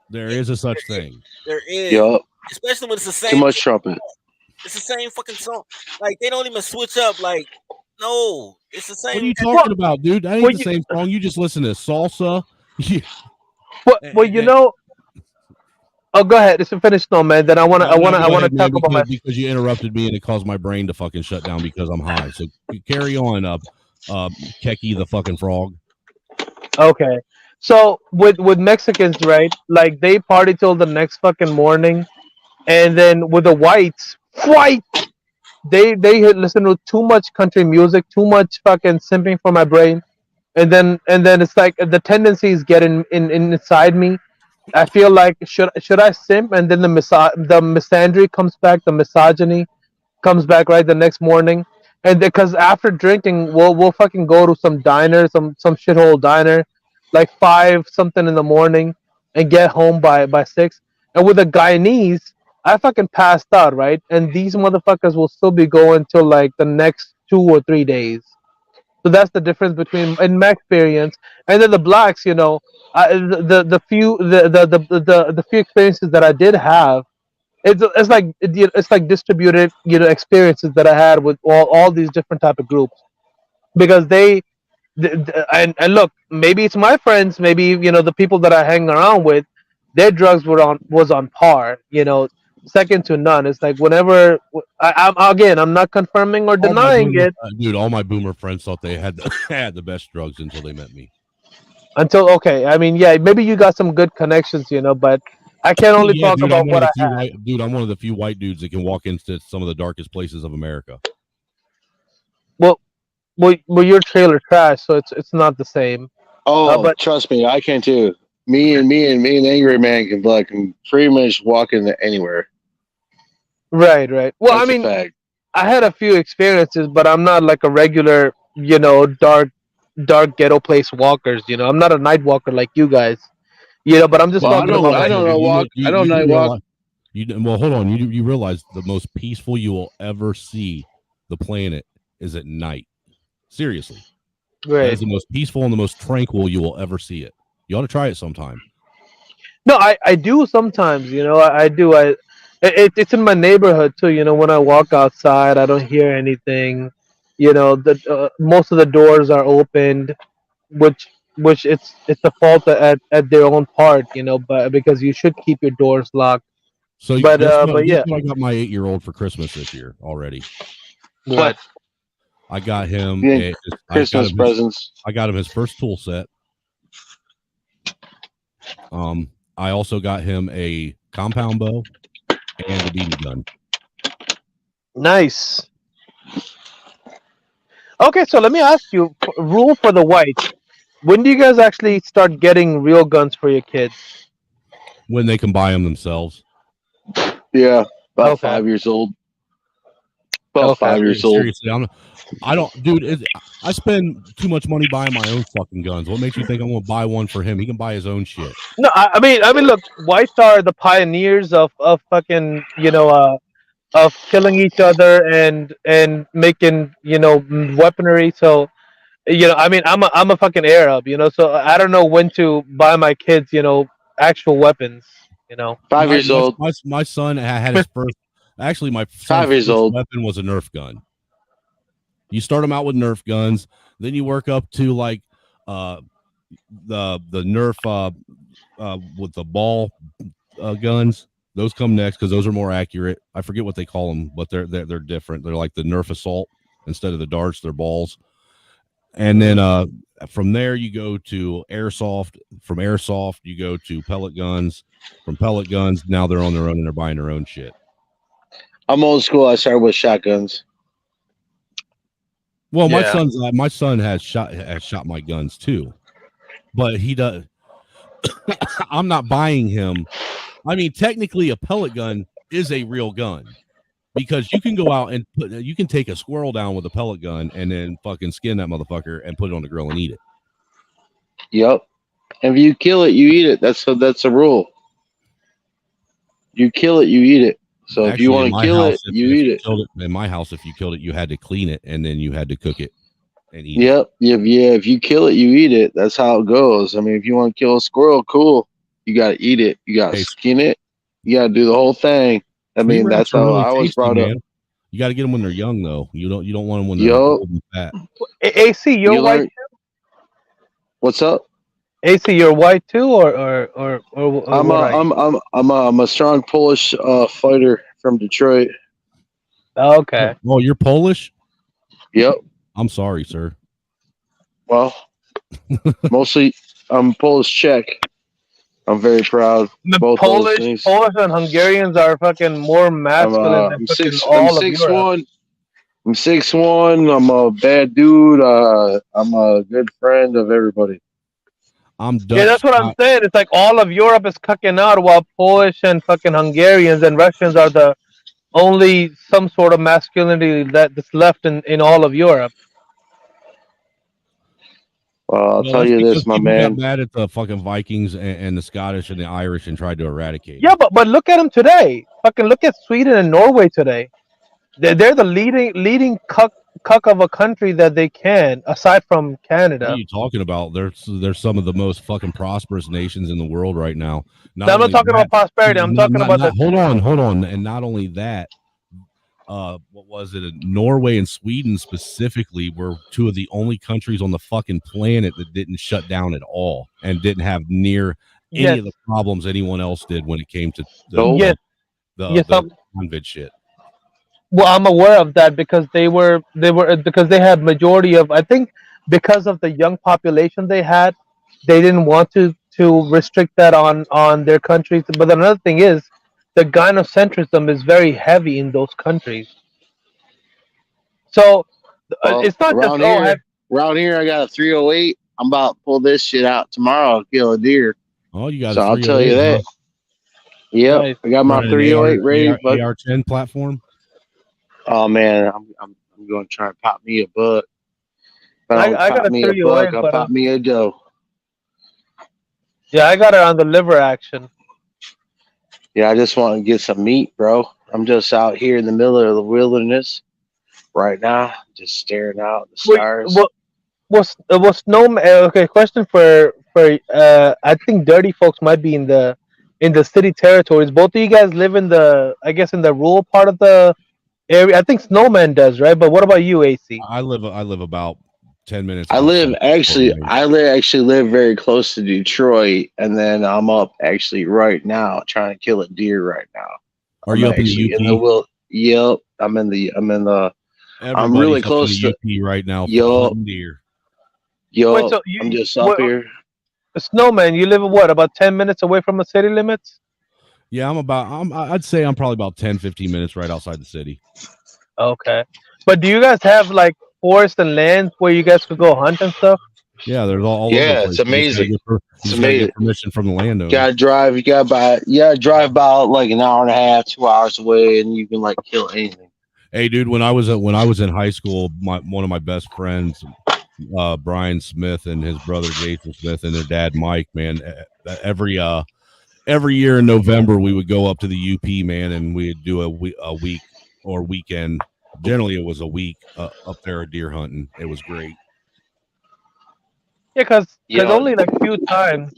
There is a such thing. There is, Yep. Especially when it's the same. Too much trumpet. It's the same fucking song. Like they don't even switch up. Like, no, it's the same. What are you talking about, dude? That ain't the same song. You just listen to salsa. Oh, go ahead. It's finished, no man. Then I want to talk about my because you interrupted me and it caused my brain to fucking shut down because I'm high. So carry on, Keki the fucking frog. Okay, so with Mexicans, right? Like they party till the next fucking morning, and then with the whites, they listen to too much country music, too much fucking simping for my brain, and then it's like the tendencies get inside me. I feel like should I simp, and then the misandry comes back, the misogyny comes back right the next morning, and because after drinking, we'll fucking go to some diner, some shithole diner, like 5 something in the morning, and get home by 6. And with the Guyanese, I fucking passed out, right? And these motherfuckers will still be going till like the next 2 or 3 days. So that's the difference between in my experience, and then the blacks. The few experiences that I did have, it's like distributed experiences that I had with all these different type of groups, because they And look, maybe it's my friends, maybe the people that I hang around with, their drugs was on par, second to none. It's like whenever I'm not confirming or denying it Dude, all my boomer friends thought they had had the best drugs until they met me. until okay. I mean, yeah, maybe you got some good connections, but I can only Yeah, talk dude, about what I have. I'm one of the few white dudes that can walk into some of the darkest places of America. Well, you're trailer trash, so it's not the same. Oh, But trust me, I can too. Me and Angry Man can pretty much walk into anywhere. right. Well, That's I a mean, fact. I had a few experiences, but I'm not like a regular, dark ghetto place walkers. I'm not a night walker like you guys. But I'm just Well, talking about I like don't know walk. I don't night walk. Well, hold on. You realize the most peaceful you will ever see the planet is at night. Seriously. That right. is the most peaceful and the most tranquil you will ever see it. You ought to try it sometime. No, I do sometimes. I do. It's in my neighborhood too. When I walk outside, I don't hear anything. Most of the doors are opened, which it's a fault at their own part. But because you should keep your doors locked. So But guess yeah. what I got my 8-year-old for Christmas this year already? What? I got him Christmas presents. I got him his first tool set. I also got him a compound bow and a BB gun. Nice. Okay, so let me ask you, rule for the whites. When do you guys actually start getting real guns for your kids? When they can buy them themselves. Yeah, about 5 years old. About 5 years old. Seriously, dude. I spend too much money buying my own fucking guns. What makes you think I'm going to buy one for him? He can buy his own shit. No, I mean, look, whites are the pioneers of fucking, of killing each other and making, weaponry. So, I mean, I'm a fucking Arab, so I don't know when to buy my kids, actual weapons, 5 years old. My son had his first. Actually, my 5 years old weapon was a Nerf gun. You start them out with Nerf guns, then you work up to like the Nerf with the ball guns. Those come next because those are more accurate. I forget what they call them, but they're different. They're like the Nerf Assault instead of the darts. They're balls. And then from there you go to airsoft. From airsoft you go to pellet guns. From pellet guns now they're on their own and they're buying their own shit. I'm old school. I started with shotguns. Well, my son has shot my guns too, but he does. I'm not buying him. I mean, technically, a pellet gun is a real gun because you can go out and you can take a squirrel down with a pellet gun and then fucking skin that motherfucker and put it on the grill and eat it. Yep. If you kill it, you eat it. That's a rule. You kill it, you eat it. So actually, if you want to kill it, you eat it. In my house, if you killed it, you had to clean it and then you had to cook it and eat it. Yeah. If you kill it, you eat it. That's how it goes. I mean, if you want to kill a squirrel, cool. You got to eat it. You got to skin it. You got to do the whole thing. I mean, that's how I was brought up. You got to get them when they're young, though. You don't want them when they're old and fat. AC, you're white too? What's up? AC, you're white too, or I'm a strong Polish fighter from Detroit. Okay. Oh, you're Polish? Yep. I'm sorry, sir. Well, mostly I'm Polish Czech. I'm very proud. Both Polish and Hungarians are fucking more masculine than all of Europe. I'm 6'1". I'm a bad dude. I'm a good friend of everybody. I'm Dutch. Yeah, that's what I'm saying. It's like all of Europe is cucking out while Polish and fucking Hungarians and Russians are the only some sort of masculinity that's left in all of Europe. Well, I'll tell you this, my man. Got mad at the fucking Vikings and the Scottish and the Irish and tried to eradicate. Yeah, but look at them today. Fucking look at Sweden and Norway today. They're the leading cuck of a country that they can, aside from Canada. What are you talking about? They're some of the most fucking prosperous nations in the world right now. I'm not talking about prosperity. I'm talking about hold on. And not only that, what was it? Norway and Sweden specifically were two of the only countries on the fucking planet that didn't shut down at all and didn't have near any Yes. of the problems anyone else did when it came to Yes. Yes, the COVID shit. Well, I'm aware of that because they because they had majority of, I think, because of the young population they had, they didn't want to restrict that on their countries. But another thing is, the gynocentrism is very heavy in those countries. So Well, it's not just around here, I got a 308. I'm about to pull this shit out tomorrow to kill a deer. Oh, you got so a I'll tell you 308, that. Yep, Nice. I got my Running an 308 ready. But AR-10 platform. oh man, I'm going to try and pop me a buck. If I don't I got pop a me a 308, buck, I'll but pop me a doe. yeah, I got it on the liver action. Yeah, I just want to get some meat, bro. I'm just out here in the middle of the wilderness right now, just staring out at the stars. Was snowman? Okay, question for I think dirty folks might be in the city territories. Both of you guys live in the, I guess, in the rural part of the area. I think Snowman does, right? But what about you, AC? I live about 10 minutes. I live very close to Detroit, and then I'm up actually right now trying to kill a deer right now. Are you up in the UP? Yep, I'm Everybody's really up close in the to UP right now. Yup. Hunting deer. Yo, so I'm just up here. Snowman, you live what, about 10 minutes away from the city limits? Yeah, I'd say I'm probably about 10, 15 minutes right outside the city. Okay, but do you guys have like forest and land where you guys could go hunt and stuff? Yeah, there's all over the Yeah, place. it's amazing. You just gotta get permission from the landowner. You gotta drive about like an hour and a half, 2 hours away, and you can like kill anything. Hey, dude, when I was in high school, one of my best friends, Brian Smith, and his brother Jason Smith, and their dad Mike, man, every year in November we would go up to the UP, man, and we'd do a week or weekend. Generally, it was a week up there deer hunting. It was great. Yeah, because only like few times.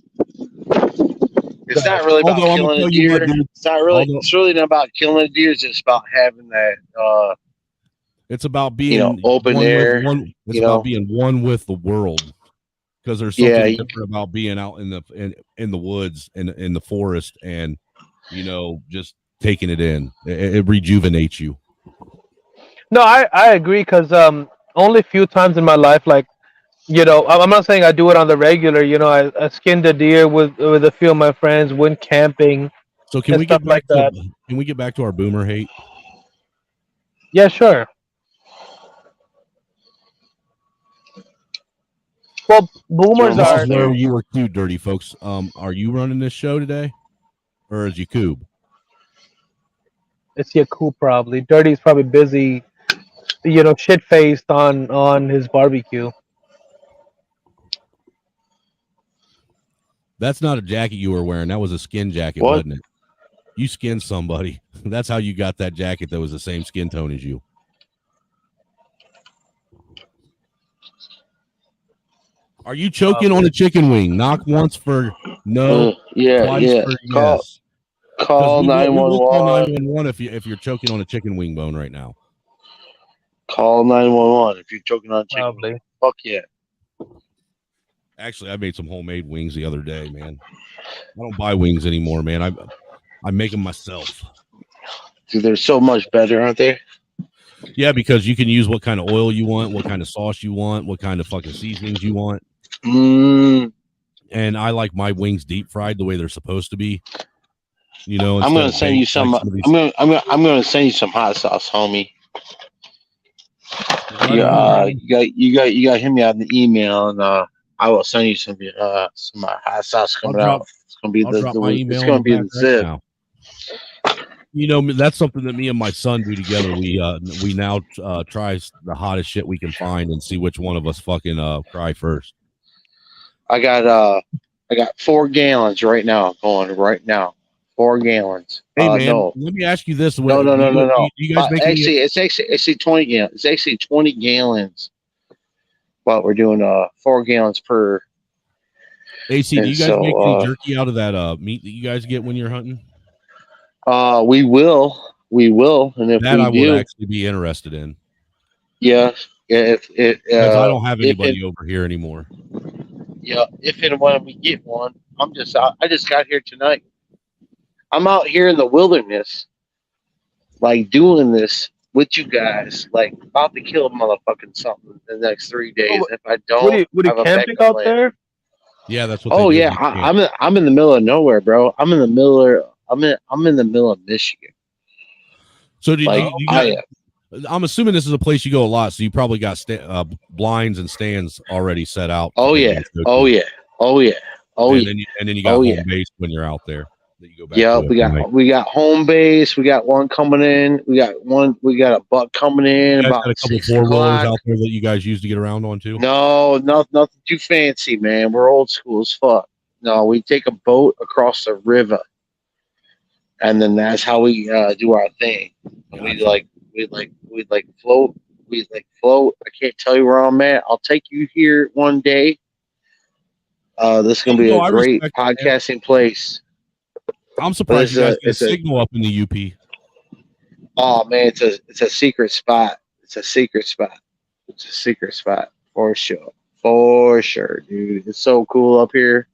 It's not really about killing a deer. It's really not about killing a deer. It's just about having that. It's about being open air. It's about being one with the world, because there's something different about being out in the woods and in the forest, and just taking it in. It rejuvenates you. No, I agree, because only few times in my life, like, I'm not saying I do it on the regular. I skinned a deer with a few of my friends, went camping. So can we get back to our boomer hate? Yeah, sure. Well, boomers This are is where you were too, dirty folks. Are you running this show today, or is Yakub? It's Yakub probably. Dirty's probably busy, shit faced on his barbecue. That's not a jacket you were wearing. That was a skin jacket, wasn't it? You skinned somebody. That's how you got that jacket that was the same skin tone as you. Are you choking on a chicken wing? Knock once for no. Twice for yes. Call 911. We'll call 911 if you're choking on a chicken wing bone right now. Call 911 if you're choking on a chicken wing. Fuck yeah. Actually, I made some homemade wings the other day, man. I don't buy wings anymore, man. I make them myself. Dude, they're so much better, aren't they? Yeah, because you can use what kind of oil you want, what kind of sauce you want, what kind of fucking seasonings you want. And I like my wings deep fried the way they're supposed to be. I'm gonna send you some. I'm gonna send you some hot sauce, homie. You got to hit me out in the email, and I will send you some hot sauce coming out. It's gonna be it's gonna be the zip. That's something that me and my son do together. We now try the hottest shit we can find and see which one of us fucking cry first. I got 4 gallons right now going right now. 4 gallons. Hey man, no. Let me ask you this: No. You guys it's actually 20 gallons. It's actually 20 gallons. But we're doing 4 gallons per. AC, do you guys make any jerky out of that meat that you guys get when you're hunting? We will. we will, and if That we I would do, actually be interested in yeah. If it because I don't have if anybody it over here anymore. yeah, if and when we get one, I just got here tonight. I'm out here in the wilderness, like doing this with you guys, like about to kill a motherfucking something in the next 3 days. If I don't, What are you I have a camping backup out plan. there? Yeah, that's what Oh they do. yeah, I'm in the middle of nowhere, bro. I'm in the middle of Michigan. So did Like you got? I'm assuming this is a place you go a lot, so you probably got blinds and stands already set out. Oh that you yeah, just go oh to. yeah, oh yeah, oh and yeah. then you got Oh home yeah. base when you're out there that you go back Yeah, to. every night. we got home base. We got one coming in. We got a buck coming in You guys about got a couple 6 4 wheelers o'clock. out there that you guys use to get around on too. No, nothing too fancy, man. We're old school as fuck. No, we take a boat across the river, and then that's how we do our thing. We float. We like float. I can't tell you where I'm at. I'll take you here one day. This is gonna be No, a I great respect it, man. podcasting place. I'm surprised you guys get a it's a signal up in the UP. Oh man, it's a secret spot. It's a secret spot. It's a secret spot for sure. For sure, dude. It's so cool up here.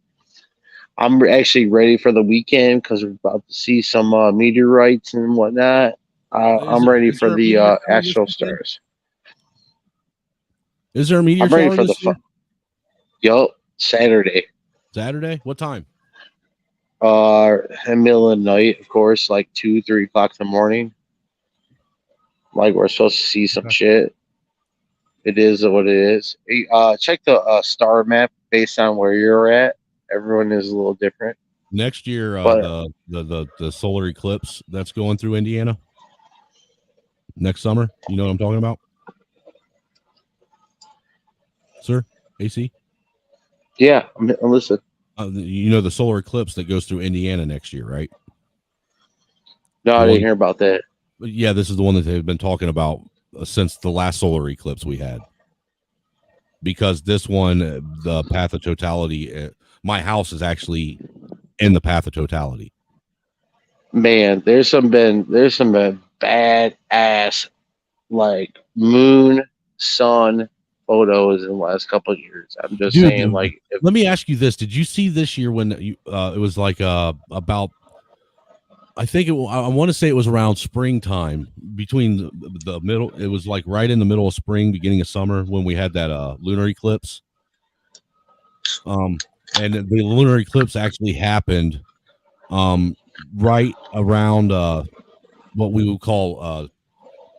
I'm actually ready for the weekend because we're about to see some meteorites and whatnot. I'm ready for the astral stars. Is there a meteor I'm ready shower for the this year? fun. Yup, Saturday. Saturday? What time? In the middle of the night, of course, like 2-3 o'clock in the morning. Like we're supposed to see some shit. It is what it is. Hey, check the star map based on where you're at. Everyone is a little different. Next year, But- the solar eclipse that's going through Indiana next summer. You know what I'm talking about, sir? AC? Yeah, I'm listening. You know the solar eclipse that goes through Indiana next year, right? No, I didn't hear about that. Yeah, this is the one that they've been talking about since the last solar eclipse we had. Because this one, the path of totality, my house is actually in the path of totality. Man, there's some bad ass like moon, sun photos in the last couple of years. I'm just saying, like, let me ask you this: did you see this year when it was like about? I think I want to say it was around springtime, between the middle. It was like right in the middle of spring, beginning of summer, when we had that lunar eclipse. And the lunar eclipse actually happened right around what we would call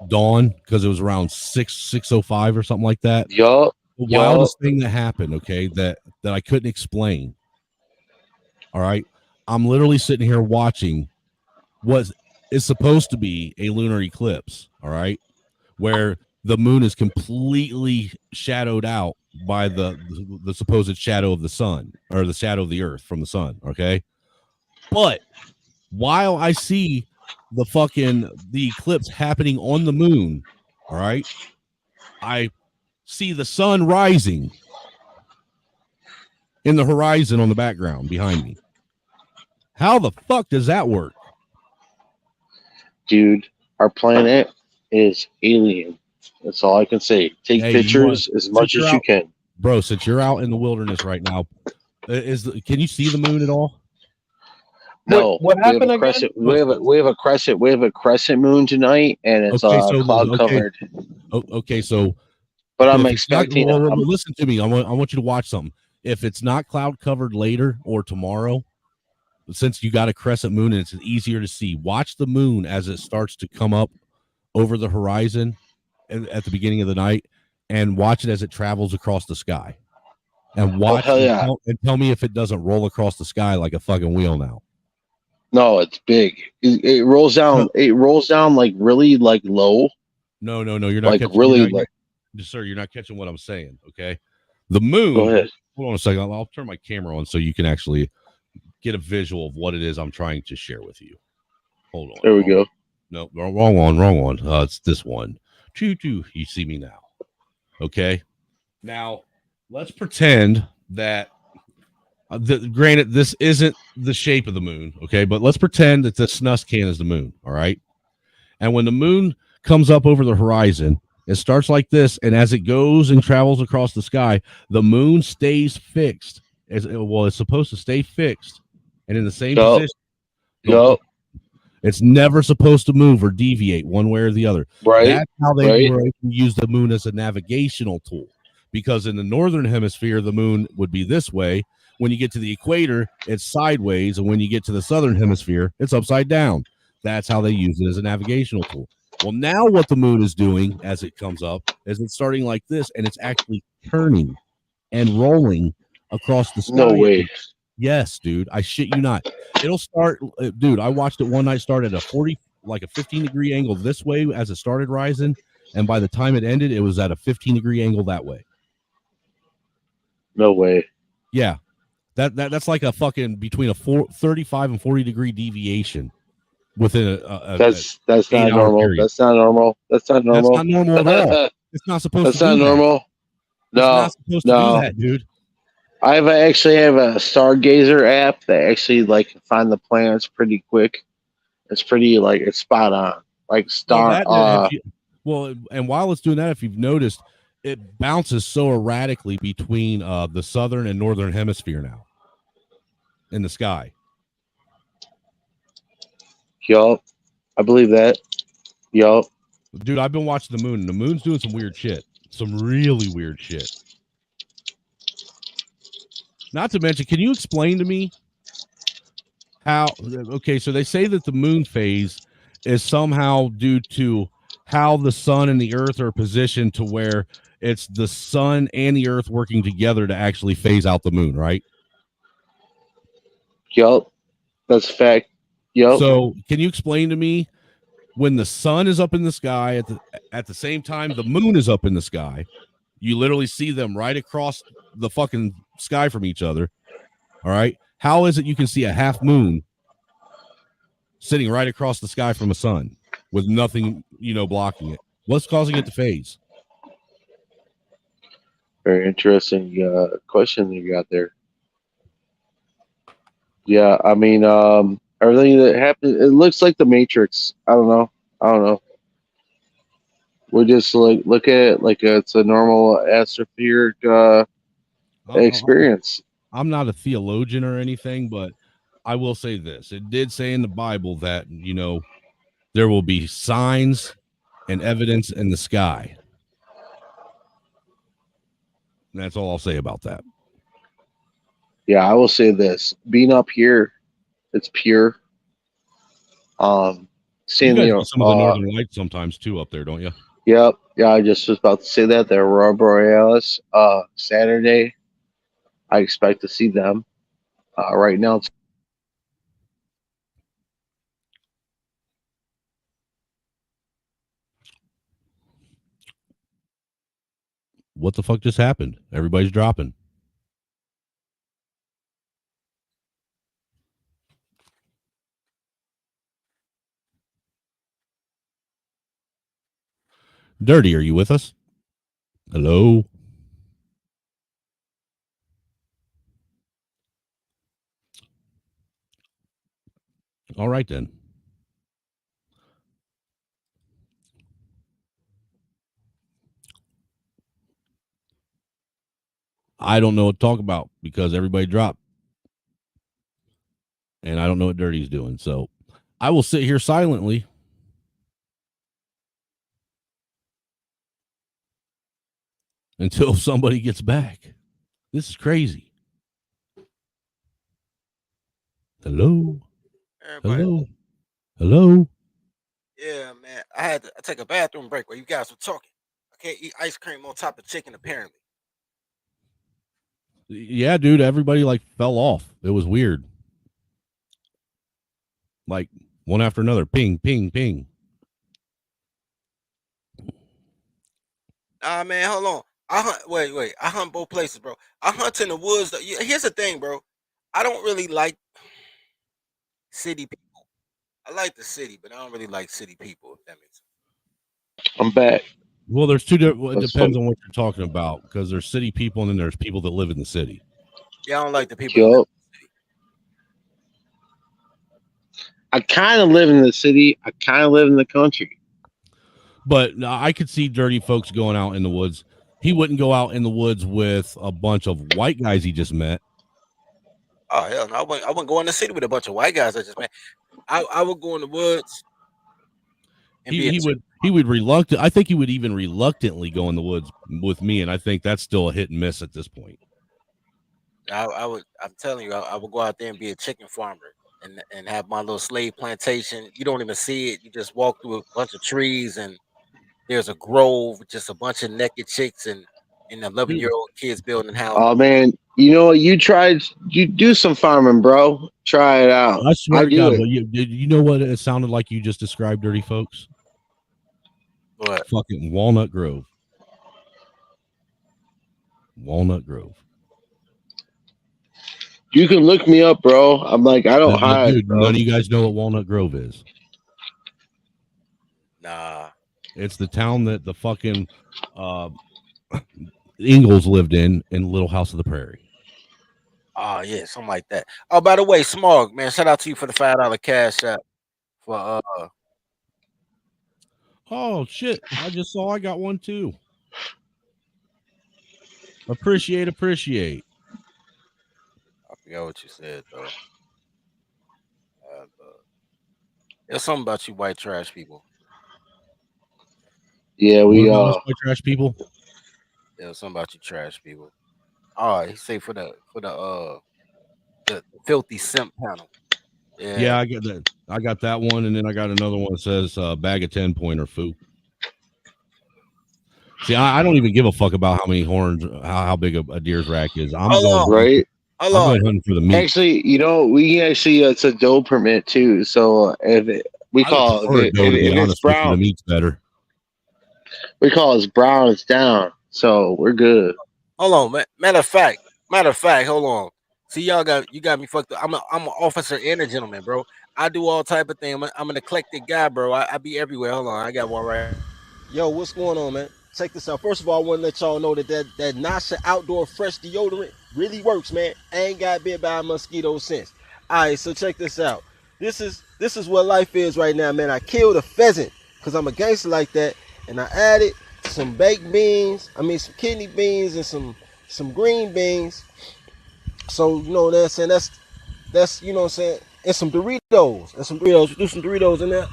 dawn, because it was around 6:05 or something like that. Yup. The wildest thing that happened, okay, that I couldn't explain. All right, I'm literally sitting here watching what is supposed to be a lunar eclipse. All right, where the moon is completely shadowed out by the supposed shadow of the sun, or the shadow of the earth from the sun. Okay, but while I see the eclipse happening on the moon, all right, I see the sun rising in the horizon on the background behind me. How the fuck does that work? Dude, our planet is alien. That's all I can say. Take pictures as much as you can. Bro, since you're out in the wilderness right now, can you see the moon at all? No, what happened again? We have a crescent moon tonight, and it's cloud covered. Okay, so but I'm if it's not- expecting. Listen to me. I want you to watch something. If it's not cloud covered later or tomorrow, since you got a crescent moon and it's easier to see, watch the moon as it starts to come up over the horizon at the beginning of the night, and watch it as it travels across the sky. And watch and tell me if it doesn't roll across the sky like a fucking wheel now. No, it's big. It rolls down. It rolls down like really like low. No, you're not like catching, really you're not, sir. You're not catching what I'm saying. Okay, the moon. Go ahead. Hold on a second. I'll turn my camera on so you can actually get a visual of what it is I'm trying to share with you. Hold on. There we go. No, wrong one. It's this one. Choo. You see me now. Okay. Now let's pretend that. Granted, this isn't the shape of the moon, okay, but let's pretend that the snus can is the moon, all right? And when the moon comes up over the horizon, it starts like this, and as it goes and travels across the sky, the moon stays fixed. It's supposed to stay fixed and in the same Yup. position. It's never supposed to move or deviate one way or the other. Right. That's how they Right. were able to use the moon as a navigational tool. Because in the northern hemisphere, the moon would be this way. When you get to the equator, it's sideways. And when you get to the southern hemisphere, it's upside down. That's how they use it as a navigational tool. Well, now what the moon is doing as it comes up is it's starting like this, and it's actually turning and rolling across the sky. No way. Yes, dude. I shit you not. It'll start, dude. I watched it one night start at a 15-degree angle this way as it started rising, and by the time it ended, it was at a 15-degree angle that way. No way. Yeah, that's like a fucking between a 35 and 40-degree deviation within That's not 8-hour normal. period. That's not normal. That's not normal. That's not normal at all. It's not supposed That's to not do normal. that. No, It's not supposed to do that, dude. I actually have a Stargazer app that actually can find the planets pretty quick. It's pretty it's spot on. Like star. And while it's doing that, if you've noticed, it bounces so erratically between the southern and northern hemisphere now in the sky. Yup, I believe that. Yup. Dude, I've been watching the moon, and the moon's doing some weird shit. Some really weird shit. Not to mention, can you explain to me how, okay, so they say that the moon phase is somehow due to how the sun and the earth are positioned to where it's the sun and the earth working together to actually phase out the moon, right? Yup. That's a fact. Yup. So can you explain to me when the sun is up in the sky at the same time the moon is up in the sky, you literally see them right across the fucking sky from each other. All right. How is it you can see a half moon sitting right across the sky from a sun with nothing, blocking it? What's causing it to phase? Very interesting question you got there. Yeah, I mean, everything that happened, it looks like the Matrix. I don't know. We just look at it like it's a normal astrophysic experience. I'm not a theologian or anything, but I will say this. It did say in the Bible that, there will be signs and evidence in the sky. And that's all I'll say about that. Yeah, I will say this. Being up here, it's pure. Seeing you guys see some of the northern lights sometimes too up there, don't you? Yep. Yeah, I just was about to say that. The Aurora Borealis, Saturday. I expect to see them. Right now, it's What the fuck just happened? Everybody's dropping. Dirty, are you with us? Hello? All right, then. I don't know what to talk about because everybody dropped. And I don't know what Dirty's doing. So I will sit here silently until somebody gets back. This is crazy. Hello? Hello? Hello? Yeah, man. I had to take a bathroom break while you guys were talking. I can't eat ice cream on top of chicken, apparently. Yeah, dude, everybody fell off. It was weird. One after another. Ping, ping, ping. Nah, man, hold on. Wait. I hunt both places, bro. I hunt in the woods. Here's the thing, bro. I don't really like city people. I like the city, but I don't really like city people, if that makes sense. I'm back. Well, there's two different. It depends on what you're talking about because there's city people and then there's people that live in the city. Yeah, I don't like the people. I kind of live in the city. I kind of live in the country. But I could see dirty folks going out in the woods. He wouldn't go out in the woods with a bunch of white guys he just met. Oh hell no! I wouldn't go in the city with a bunch of white guys I just met. I would go in the woods. And He would reluctant. I think he would even reluctantly go in the woods with me, and I think that's still a hit and miss at this point. I would. I'm telling you, I would go out there and be a chicken farmer and have my little slave plantation. You don't even see it. You just walk through a bunch of trees and there's a grove with just a bunch of naked chicks and 11-year-old kids building houses. Oh man, you know what? You do some farming, bro. Try it out. I swear to do God, it. but you know what it sounded like you just described, dirty folks? What? Fucking Walnut Grove. Walnut Grove. You can look me up, bro. I'm like, I don't hide, dude, bro. none of you guys know what Walnut Grove is. Nah. It's the town that the fucking Ingalls lived in Little House of the Prairie. Oh yeah, something like that. Oh, by the way, Smog, man, shout out to you for the $5 cash app for Oh shit! I just saw I got one too. Appreciate. I forgot what you said though. There's something about you white trash people. Yeah, we white trash people. There's something about you trash people. Oh, he say for the filthy simp panel. Yeah, I got that. I got that one, and then I got another one that says bag of 10-pointer foo. See, I don't even give a fuck about how many horns, how big a deer's rack is. I'm going right. I'm going hunting for the meat. Actually, you know, we actually it's a doe permit too. So we call it, if it's brown, the meat's better. We call it brown. It's down. So we're good. Hold on, man. Matter of fact, hold on. See, you got me fucked up. I'm an officer and a gentleman, bro. I do all type of things. I'm an eclectic guy, bro. I be everywhere. Hold on, I got one right. Yo, what's going on, man? Check this out. First of all, I want to let y'all know that Nasha Outdoor Fresh Deodorant really works, man. I ain't got bit by a mosquito since. All right, so check this out. This is what life is right now, man. I killed a pheasant because I'm a gangster like that, and I added some baked beans. I mean, some kidney beans and some green beans. So you know what I'm saying? That's you know what I'm saying. And some Doritos. Do some Doritos in there.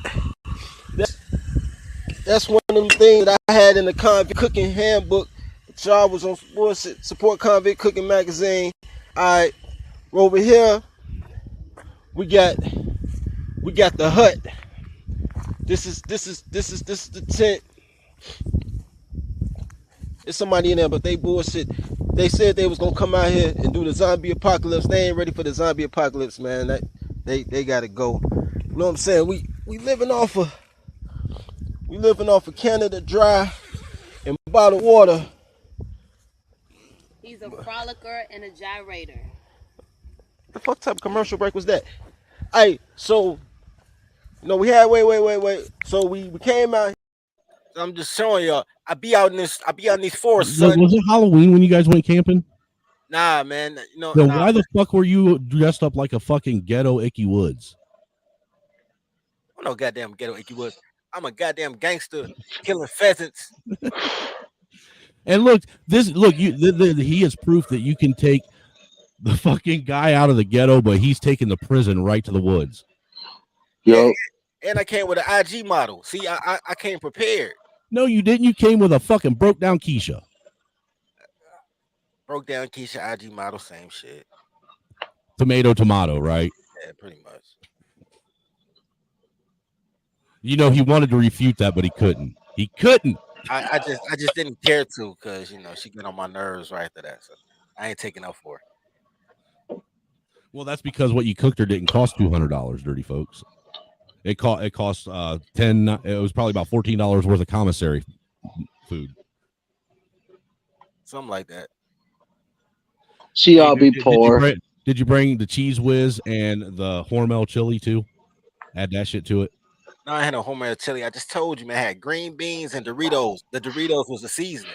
That's one of them things that I had in the convict cooking handbook. Y'all was on support convict cooking magazine. All right, over here we got the hut. This is the tent. There's somebody in there, but they bullshit. They said they was gonna come out here and do the zombie apocalypse. They ain't ready for the zombie apocalypse, man. They gotta go. You know what I'm saying? We living off of Canada Dry and bottled water. He's a frolicker and a gyrator. The fuck type of commercial break was that? Hey, so you know we had wait. So we came out. I'm just showing y'all. I be out in these forests, son. Was it Halloween when you guys went camping? Nah, man. You know, Why the fuck were you dressed up like a fucking ghetto Icky Woods? I'm no goddamn ghetto Icky Woods. I'm a goddamn gangster killing pheasants. And look, he is proof that you can take the fucking guy out of the ghetto, but he's taking the prison right to the woods. Yo. And I came with an IG model. See, I came prepared. No, you didn't. You came with a fucking broke down Keisha. Broke down Keisha IG model, same shit. Tomato, right? Yeah, pretty much. You know, he wanted to refute that, but he couldn't. I just didn't care to, because you know she get on my nerves right after that. So I ain't taking up for her. Well, that's because what you cooked her didn't cost $200, dirty folks. It cost $10. It was probably about $14 worth of commissary food. Something like that. See, I'll be poor. Did you bring the cheese whiz and the Hormel chili too? Add that shit to it. No, I had no homemade chili. I just told you, man. I had green beans and Doritos. The Doritos was the seasoning.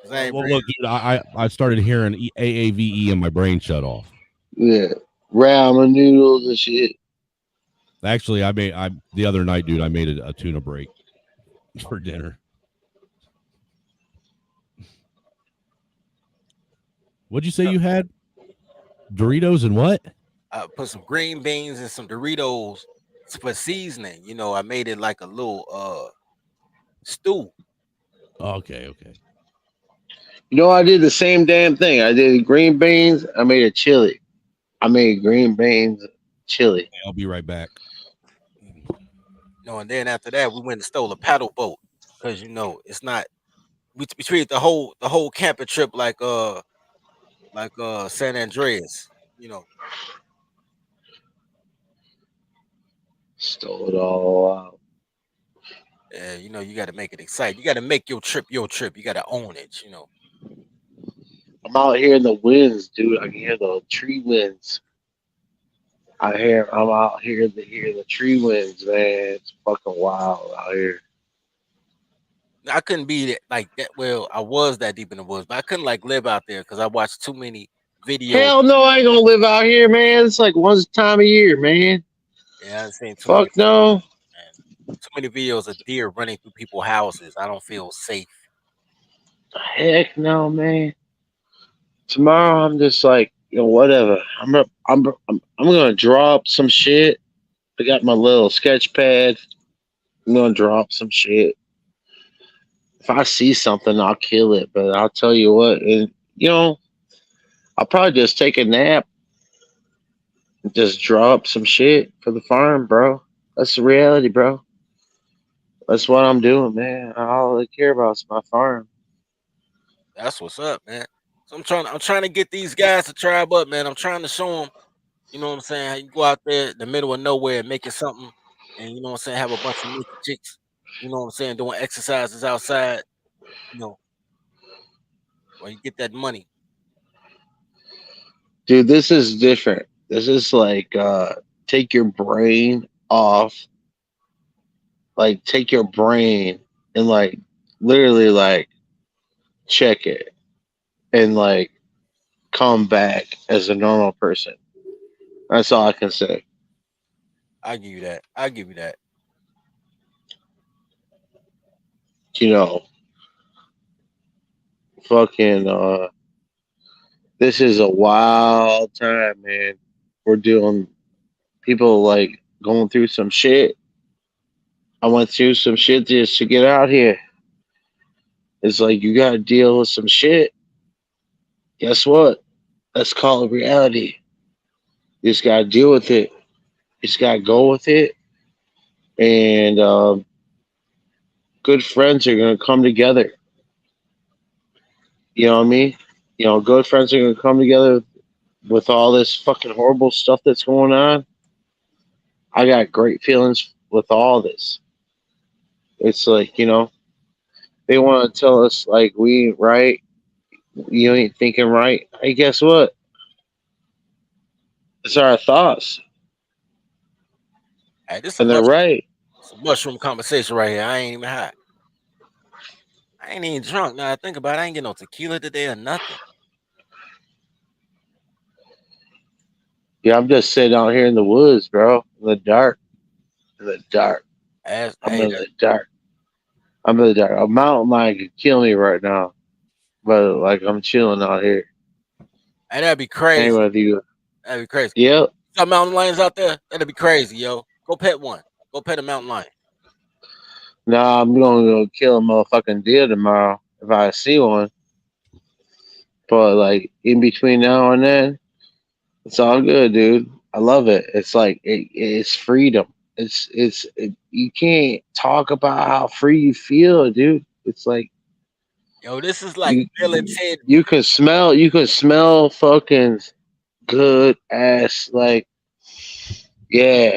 Well, look, dude, I started hearing AAVE and my brain shut off. Yeah, ramen noodles and shit. Actually, the other night, dude, I made a tuna break for dinner. What'd you say you had? Doritos and what? I put some green beans and some Doritos for seasoning. You know, I made it like a little stew. Okay. You know, I did the same damn thing. I did green beans. I made a chili. I made green beans chili. I'll be right back. You know, and then after that, we went and stole a paddle boat because you know it's not. We treated the whole camping trip like San Andreas. You know, Stole it all out. you know, you got to make it exciting. You got to make your trip your trip. You got to own it. You know. I'm out here in the winds, dude. I can hear the tree winds. I'm out here to hear the tree winds, man. It's fucking wild out here. I couldn't be like that. Well, I was that deep in the woods, but I couldn't like live out there because I watched too many videos. Hell no, I ain't gonna live out here, man. It's like one time a year, man. Yeah, I've seen Fuck no. too many videos of deer running through people's houses. I don't feel safe. Heck no, man. Tomorrow I'm just like, whatever. I'm gonna draw up some shit. I got my little sketch pad. I'm gonna draw up some shit. If I see something, I'll kill it. But I'll tell you what, and I'll probably just take a nap and just draw up some shit for the farm, bro. That's the reality, bro. That's what I'm doing, man. All I care about is my farm. That's what's up, man. So I'm trying to get these guys to tribe up, man. I'm trying to show them, you know what I'm saying, how you go out there in the middle of nowhere and make it something, and you know what I'm saying, have a bunch of naked chicks, you know what I'm saying, doing exercises outside, you know, where you get that money. Dude, this is different. This is like take your brain off. Like take your brain and like literally like check it and like come back as a normal person. That's all I can say. I give you that. I give you that. Fucking this is a wild time, man. We're doing people like going through some shit. I went through some shit just to get out here. It's like you gotta deal with some shit. Guess what? That's called reality. You just gotta deal with it. You just gotta go with it. And good friends are gonna come together. You know what I mean? Good friends are gonna come together with all this fucking horrible stuff that's going on. I got great feelings with all this. It's like, they want to tell us like we ain't right. You ain't thinking right. Hey, guess what? It's our thoughts. Hey, this is And they're right. It's a mushroom conversation right here. I ain't even high. I ain't even drunk. Now I think about it, I ain't getting no tequila today or nothing. Yeah, I'm just sitting out here in the woods, bro. In the dark. I'm in the dark. I'm in the dark. A mountain lion could kill me right now. But like I'm chilling out here. Hey, that'd be crazy. Anyway, with you. That'd be crazy. Yep. Got mountain lions out there? That'd be crazy, yo. Go pet one. Go pet a mountain lion. Nah, I'm gonna go kill a motherfucking deer tomorrow if I see one. But like in between now and then, it's all good, dude. I love it. It's like it's freedom. You can't talk about how free you feel, dude. It's like Yo, this is like Bill and Ted. You can smell fucking good ass like yeah.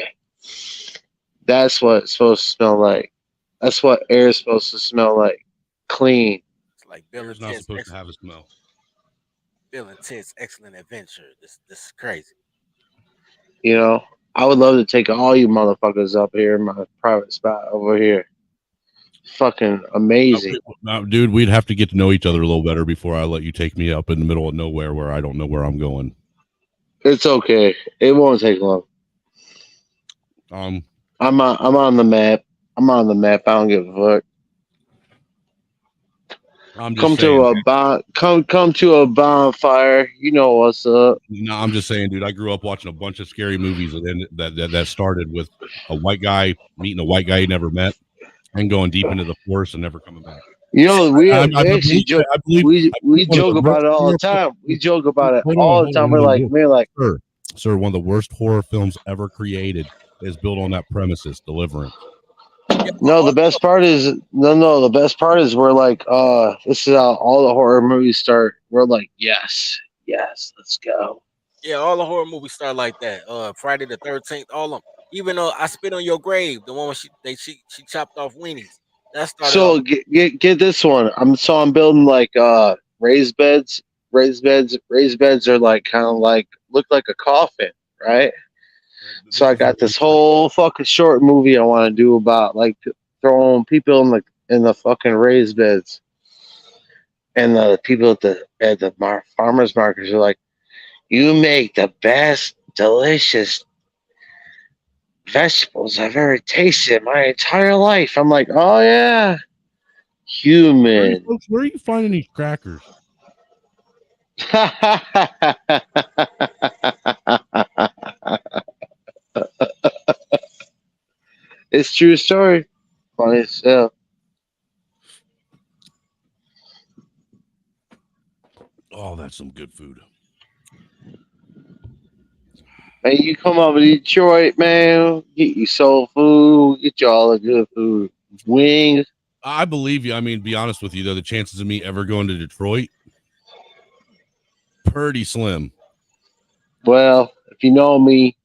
That's what it's supposed to smell like. That's what air is supposed to smell like. Clean. It's like Bill and It's not Ted's supposed to have a smell. Bill and Ted's Excellent Adventure. This is crazy. I would love to take all you motherfuckers up here in my private spot over here. Fucking amazing. Now, dude, we'd have to get to know each other a little better before I let you take me up in the middle of nowhere where I don't know where I'm going. It's okay. It won't take long. Um, I'm on the map. I'm on the map. I don't give a fuck. I'm just Come saying. to a come to a bonfire. You know what's up. No, I'm just saying, dude. I grew up watching a bunch of scary movies that started with a white guy meeting a white guy he never met and going deep into the forest and never coming back. You know, we actually believe, joke. I believe We one of joke the about worst it all horror the time. We joke about it Hold all on, the time. We're one of like, the man, like, sir, one of the worst horror films ever created is built on that premises, Deliverance. no. The best part is no. The best part is we're like, this is how all the horror movies start. We're like, yes, let's go. Yeah, all the horror movies start like that. Friday the 13th, all of them. Even I Spit on Your Grave, the one where she chopped off weenies. That started off. So get this one. I'm building like raised beds. Raised beds are like kind of like look like a coffin, right? So I got this whole fucking short movie I want to do about like throwing people in the fucking raised beds, and the people at the farmers markets are like, "You make the best, delicious vegetables I've ever tasted in my entire life." I'm like, "Oh yeah, human." Folks, where are you finding these crackers? It's true story. Funny as hell. Oh, that's some good food. Man, you come over to Detroit, man. Get you soul food. Get you all the good food. Wings. I believe you. I mean, be honest with you, though, the chances of me ever going to Detroit, pretty slim. Well, if you know me,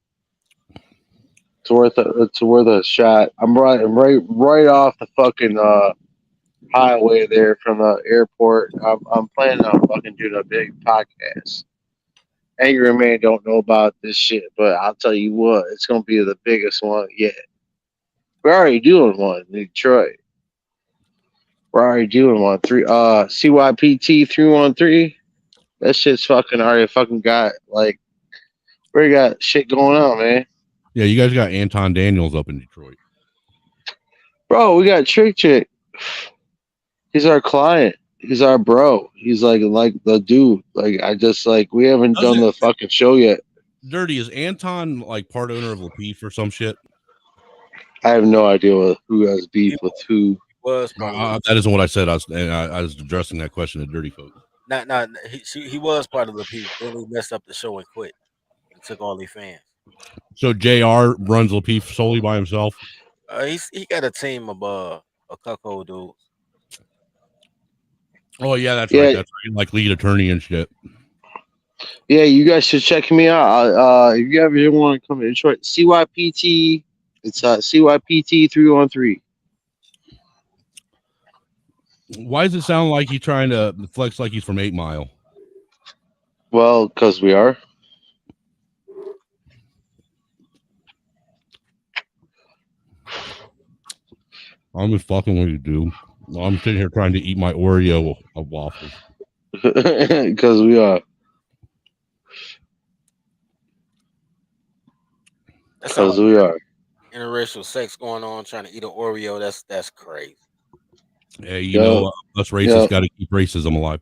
it's worth a shot. I'm right off the fucking highway there from the airport. I'm planning on fucking doing a big podcast. Angry Man don't know about this shit, but I'll tell you what, it's gonna be the biggest one yet. We're already doing one in Detroit. We're already doing one. CYPT 313. That shit's fucking already fucking got like we got shit going on, man. Yeah, you guys got Anton Daniels up in Detroit. Bro, we got Trick Chick. He's our client. He's our bro. He's like the dude. Like I just like we haven't done the fucking show yet. Dirty, is Anton like part owner of Lapeef or some shit? I have no idea who has beef with who. That isn't what I said. I was addressing that question to Dirty Folk. He was part of the people. Then he messed up the show and quit. And took all their fans. So JR runs Lapeef solely by himself. He got a team of a cuckold dudes. Oh yeah, that's right. That's right. Like lead attorney and shit. Yeah, you guys should check me out. If you ever want to come to Detroit, CYPT. It's CYPT 313. Why does it sound like he's trying to flex like he's from 8 Mile? Well, because we are. I'm just fucking with you, dude. I'm sitting here trying to eat my Oreo of waffles. Because we are. Because we are. Interracial sex going on, trying to eat an Oreo. That's crazy. Hey, you know, us racists got to keep racism alive.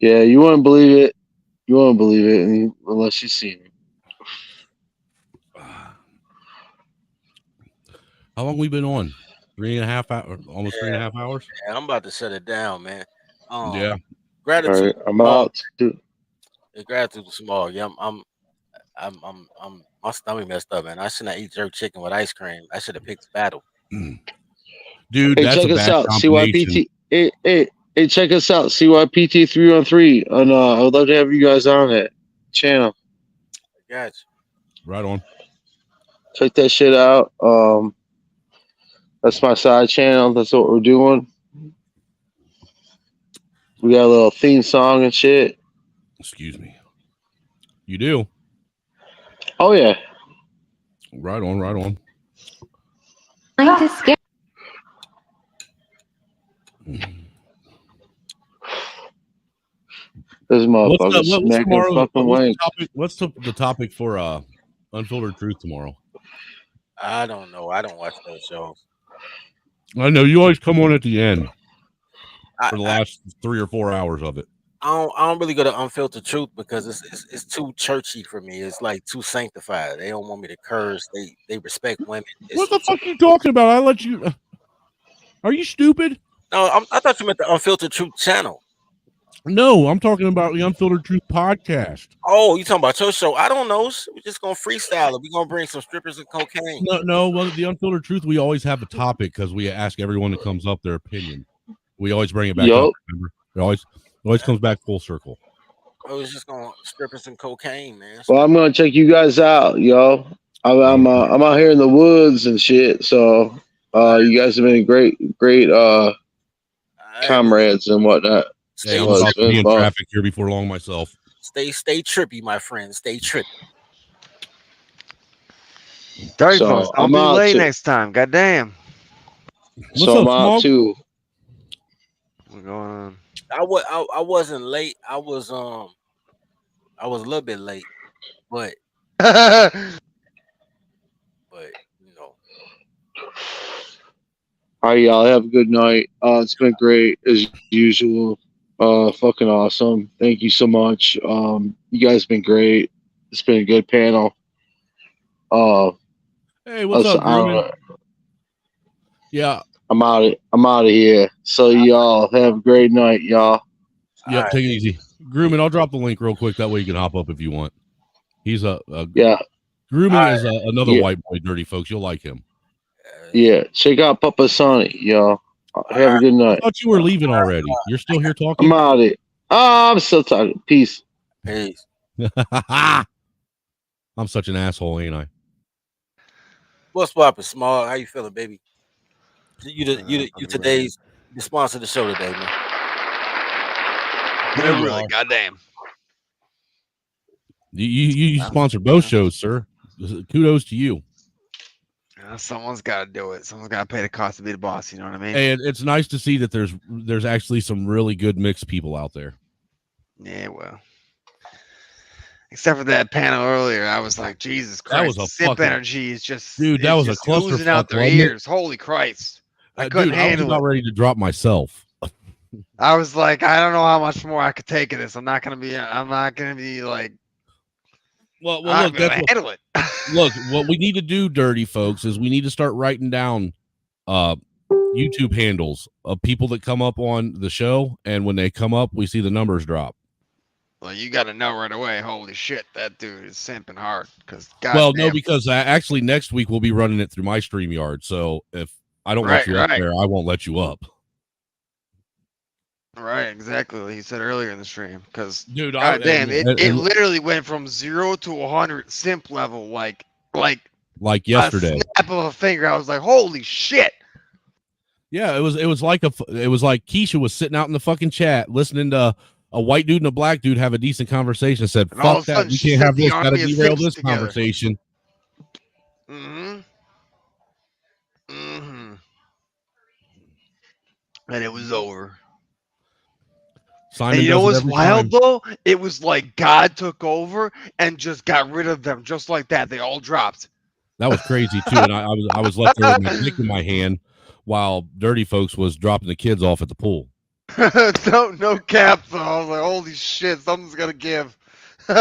Yeah, you wouldn't believe it. You wouldn't believe it unless you see it. How long we been on? 3.5 hours, almost 3.5 hours. Yeah, I'm about to shut it down, man. Yeah. Gratitude. All right, I'm out too. Gratitude to small. Yeah, my stomach messed up, man. I shouldn't eat jerk chicken with ice cream. I should have picked battle. Dude, Hey, that's check a us bad out. combination. CYPT. Hey, check us out. CYPT 313. And I would love to have you guys on that channel. Gotcha. Right on. Check that shit out. That's my side channel. That's what we're doing. We got a little theme song and shit. Excuse me. You do? Oh yeah. Right on, right on. Like to scare. This motherfucker smacking fucking wank. What's the topic for Unfiltered Truth tomorrow. I don't know. I don't watch those shows. I know you always come on at the end I, for the last 3 or 4 hours of it. I don't really go to Unfiltered Truth because it's too churchy for me. It's like too sanctified. They don't want me to curse. They respect women. What the fuck are you talking about? I let you. Are you stupid? No, I thought you meant the Unfiltered Truth channel. No, I'm talking about the Unfiltered Truth podcast. Oh, you talking about your show? I don't know. We're just gonna freestyle it. We're gonna bring some strippers and cocaine. No. Well, the Unfiltered Truth, we always have a topic because we ask everyone that comes up their opinion. We always bring it back up. Remember, it always comes back full circle. I was just gonna strippers and cocaine, man. Well, I'm gonna check you guys out, yo. I'm out here in the woods and shit. So you guys have been great comrades and whatnot. Hey, I'm about to be in traffic here before long myself. Stay trippy, my friend. Stay trippy. Dirty So, folks, I'm don't be out late too. next time. Goddamn. So I'm out too. What's going on? I wasn't late. I was a little bit late, but you know. All right, y'all have a good night. It's been great as usual. Fucking awesome. Thank you so much. You guys have been great. It's been a good panel. Hey, what's up, Grumman? Yeah, I'm out of here. So y'all have a great night, y'all. Yep, take it easy. Grumman, I'll drop the link real quick. That way you can hop up if you want. He's yeah. Grumman is another white boy, dirty folks. You'll like him. Yeah, check out Papa Sonny, y'all. Have a good night. I thought you were leaving already. You're still here talking? I'm out of it. Oh, I'm still talking. Peace. Peace. I'm such an asshole, ain't I? What's poppin', Small? How you feeling, baby? You today's the sponsor of the show today, man. Yeah, really, goddamn. You sponsored both shows, sir. Kudos to you. Someone's got to do it. Someone's got to pay the cost to be the boss. You know what I mean? And it's nice to see that there's actually some really good mixed people out there. Yeah, well, except for that panel earlier, I was like, Jesus Christ, That was a simp fucking- energy is just Dude, that was a oozing out clusterfuck, their wasn't it? ears. Holy Christ, I couldn't Dude, I was handle about it. ready to drop myself. I was like, I don't know how much more I could take of this. I'm not gonna be like. Well, I'm look, gonna that's handle it. Look, what we need to do, dirty folks, is we need to start writing down YouTube handles of people that come up on the show, and when they come up, we see the numbers drop. Well, you got to know right away. Holy shit, that dude is simping hard. Because Well, no, because actually next week we'll be running it through my StreamYard. So if I don't let you up there, I won't let you up. Right, exactly. Like he said earlier in the stream. Because dude, damn, it literally went from 0 to 100 simp level, like yesterday. A snap of a finger. I was like, holy shit. Yeah, it was like Keisha was sitting out in the fucking chat listening to a white dude and a black dude have a decent conversation. Said, And all "Fuck of a that, sudden we she can't said have the this. Got to army of derail simps this together." conversation." And it was over. Simon And you know does it what's every wild time. though? It was like God took over and just got rid of them just like that. They all dropped. That was crazy too, and I was left there with my dick in my hand while dirty folks was dropping the kids off at the pool. no cap though. I was like, holy shit, something's gonna give. Yo,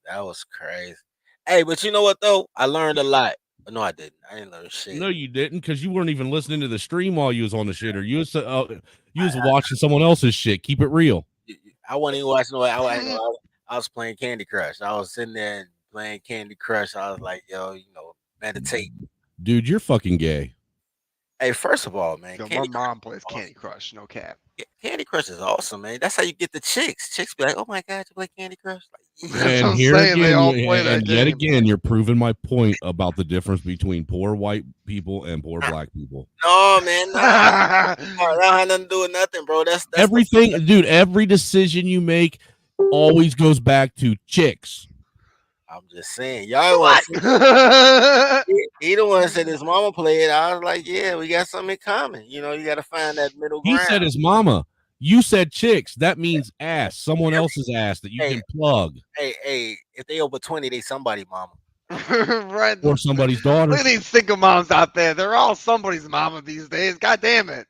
that was crazy. Hey, but you know what though? I learned a lot. No, I didn't. I didn't learn shit. No, you didn't, because you weren't even listening to the stream while you was on the shit, or you was watching someone else's shit. Keep it real. I wasn't even watching. I was playing Candy Crush. I was sitting there and playing Candy Crush. I was like, yo, meditate. Dude, you're fucking gay. Hey, first of all, man, Yo, my Candy mom plays Candy Crush, no cap. Candy Crush is awesome, man. That's how you get the chicks. Chicks be like, oh my god, you play Candy Crush? Like, And here again, and yet again, you're proving my point about the difference between poor white people and poor black people. No, man, no. That don't have nothing to do with nothing, bro. That's Everything, dude. Every decision you make always goes back to chicks. I'm just saying, y'all want he the one said his mama played. I was like, yeah, we got something in common. You got to find that middle He ground. said his mama. You said chicks. That means ass. Someone else's ass that you Hey. can plug. Hey, if they over 20, they somebody mama. Right. Or somebody's daughter. Look at these single moms out there. They're all somebody's mama these days. God damn it.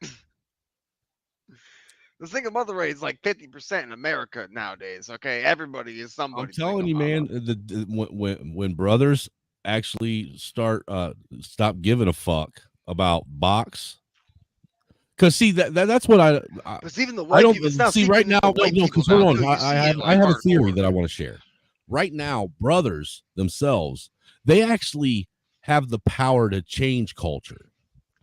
The single mother rate is like 50% in America nowadays. Okay, everybody is I'm somebody's telling single you, mama. man, when brothers actually start stop giving a fuck about box. Because see that's what I Because even the I white don't people, it's not see right secret now. to the white people Because now, hold too. on, You see it, I like, have a theory hardcore. that I want to share. Right now, brothers themselves, they actually have the power to change culture.